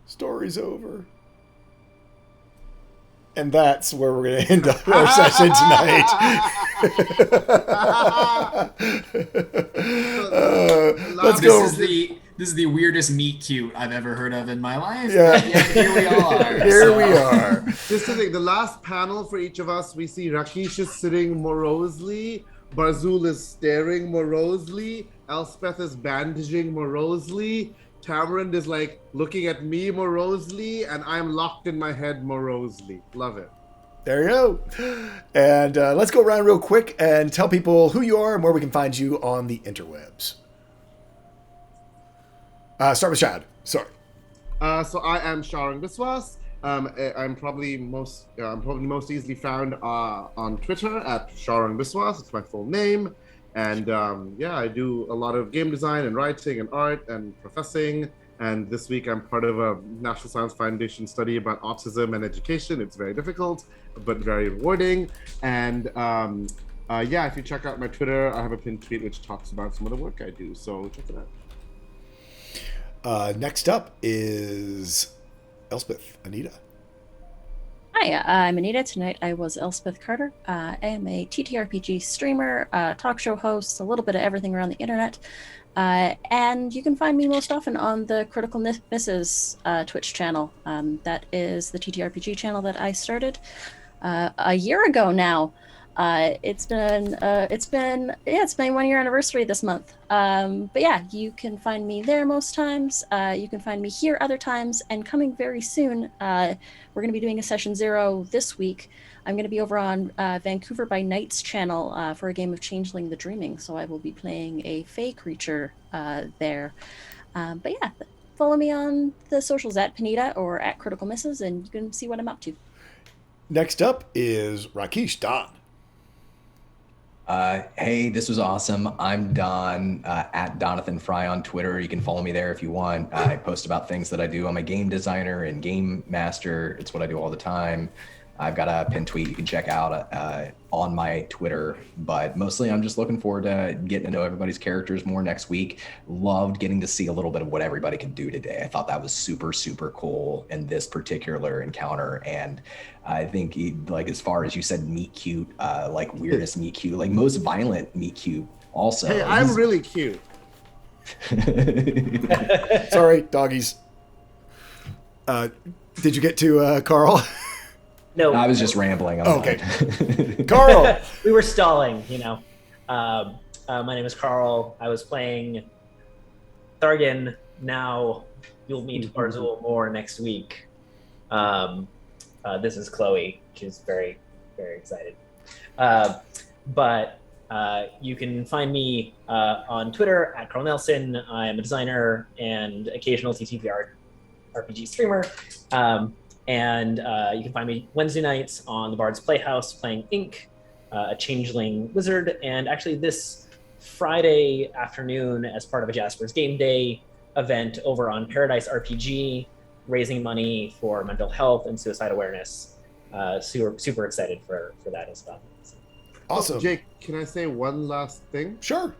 Speaker 1: Story's over. And that's where we're going to end up our session tonight. Let's go.
Speaker 6: This is the weirdest meet cute I've ever heard of in my life.
Speaker 1: Yeah.
Speaker 6: Here we are.
Speaker 1: Here we are.
Speaker 2: Just to think, the last panel for each of us, we see Rakeesh is sitting morosely, Barzul is staring morosely, Elspeth is bandaging morosely, Tamarind is looking at me morosely, and I'm locked in my head morosely. Love it.
Speaker 1: There you go. And let's go around real quick and tell people who you are and where we can find you on the interwebs. Start with Shad. Sorry.
Speaker 2: So I am Sharang Biswas. I'm probably most easily found on Twitter at Sharang Biswas. It's my full name, and I do a lot of game design and writing and art and professing. And this week I'm part of a National Science Foundation study about autism and education. It's very difficult, but very rewarding. And if you check out my Twitter, I have a pinned tweet which talks about some of the work I do. So check it out.
Speaker 1: Next up is Elspeth. Anita.
Speaker 3: Hi, I'm Anita. Tonight I was Elspeth Carter. I am a TTRPG streamer, talk show host, a little bit of everything around the internet. And you can find me most often on the Critical Misses Twitch channel. That is the TTRPG channel that I started a year ago now. It's been 1 year anniversary this month. But yeah, you can find me there most times. You can find me here other times, and coming very soon, we're going to be doing a session 0 this week. I'm going to be over on Vancouver by Night's channel for a game of Changeling the Dreaming. So I will be playing a fae creature there. But yeah, follow me on the socials at Panita or at Critical Misses, and you can see what I'm up to.
Speaker 1: Next up is Rakesh Don.
Speaker 4: Hey, this was awesome. I'm Don, at Donathan Fry on Twitter. You can follow me there if you want. I post about things that I do. I'm a game designer and game master. It's what I do all the time. I've got a pinned tweet you can check out on my Twitter, but mostly I'm just looking forward to getting to know everybody's characters more next week. Loved getting to see a little bit of what everybody can do today. I thought that was super, super cool in this particular encounter. And I think, like, as far as you said, meet cute, like weirdest meet cute, like most violent meet cute also.
Speaker 2: Hey, I'm really cute.
Speaker 1: Sorry, doggies. Did you get to Carl?
Speaker 5: No,
Speaker 4: I was just rambling.
Speaker 1: Okay. Carl!
Speaker 5: We were stalling, my name is Carl. I was playing Thargan. Now you'll meet Barzul more next week. This is Chloe. She's very, very excited. But you can find me on Twitter at Carl Nelson. I'm a designer and occasional TTP RPG streamer. And you can find me Wednesday nights on the Bard's Playhouse playing Ink, a changeling wizard. And actually this Friday afternoon, as part of a Jasper's Game Day event over on Paradise RPG, raising money for mental health and suicide awareness. Super excited for that as well.
Speaker 1: Awesome.
Speaker 2: Jake, can I say one last thing?
Speaker 1: Sure.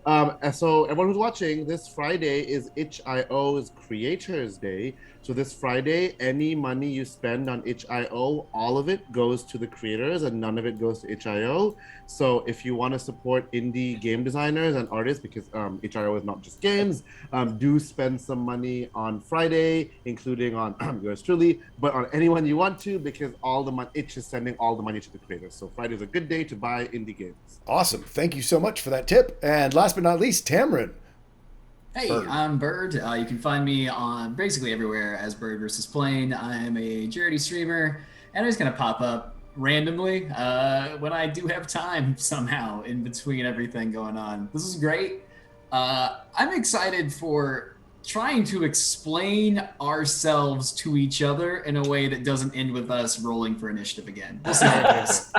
Speaker 2: So everyone who's watching, this Friday is itch.io's Creators Day. So this Friday, any money you spend on itch.io, all of it goes to the creators and none of it goes to itch.io. So if you want to support indie game designers and artists, because itch.io is not just games, do spend some money on Friday, including on yours truly, but on anyone you want to, because all the money, itch is sending all the money to the creators. So Friday is a good day to buy indie games.
Speaker 1: Awesome. Thank you so much for that tip. And last but not least, Tamron.
Speaker 6: Hey,
Speaker 1: Bird.
Speaker 6: I'm Bird. You can find me on basically everywhere as Bird versus Plane. I'm a charity streamer, and I'm just going to pop up randomly when I do have time somehow in between everything going on. This is great. I'm excited for trying to explain ourselves to each other in a way that doesn't end with us rolling for initiative again. We'll see how it goes.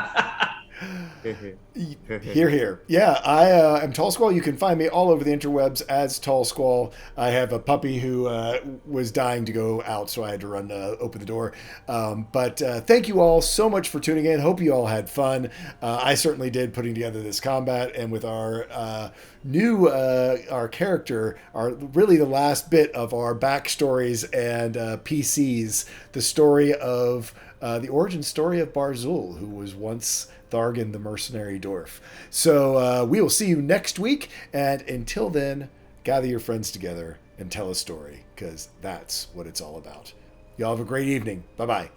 Speaker 1: Here, here. Yeah, I am Tall Squall. You can find me all over the interwebs as Tall Squall. I have a puppy who was dying to go out, so I had to run to open the door. But thank you all so much for tuning in. Hope you all had fun. I certainly did, putting together this combat, and with our new our character, really the last bit of our backstories and PCs, the story of the origin story of Barzul, who was once Thargan the mercenary dwarf. So we will see you next week, and until then, gather your friends together and tell a story, because that's what it's all about. Y'all have a great evening. Bye-bye.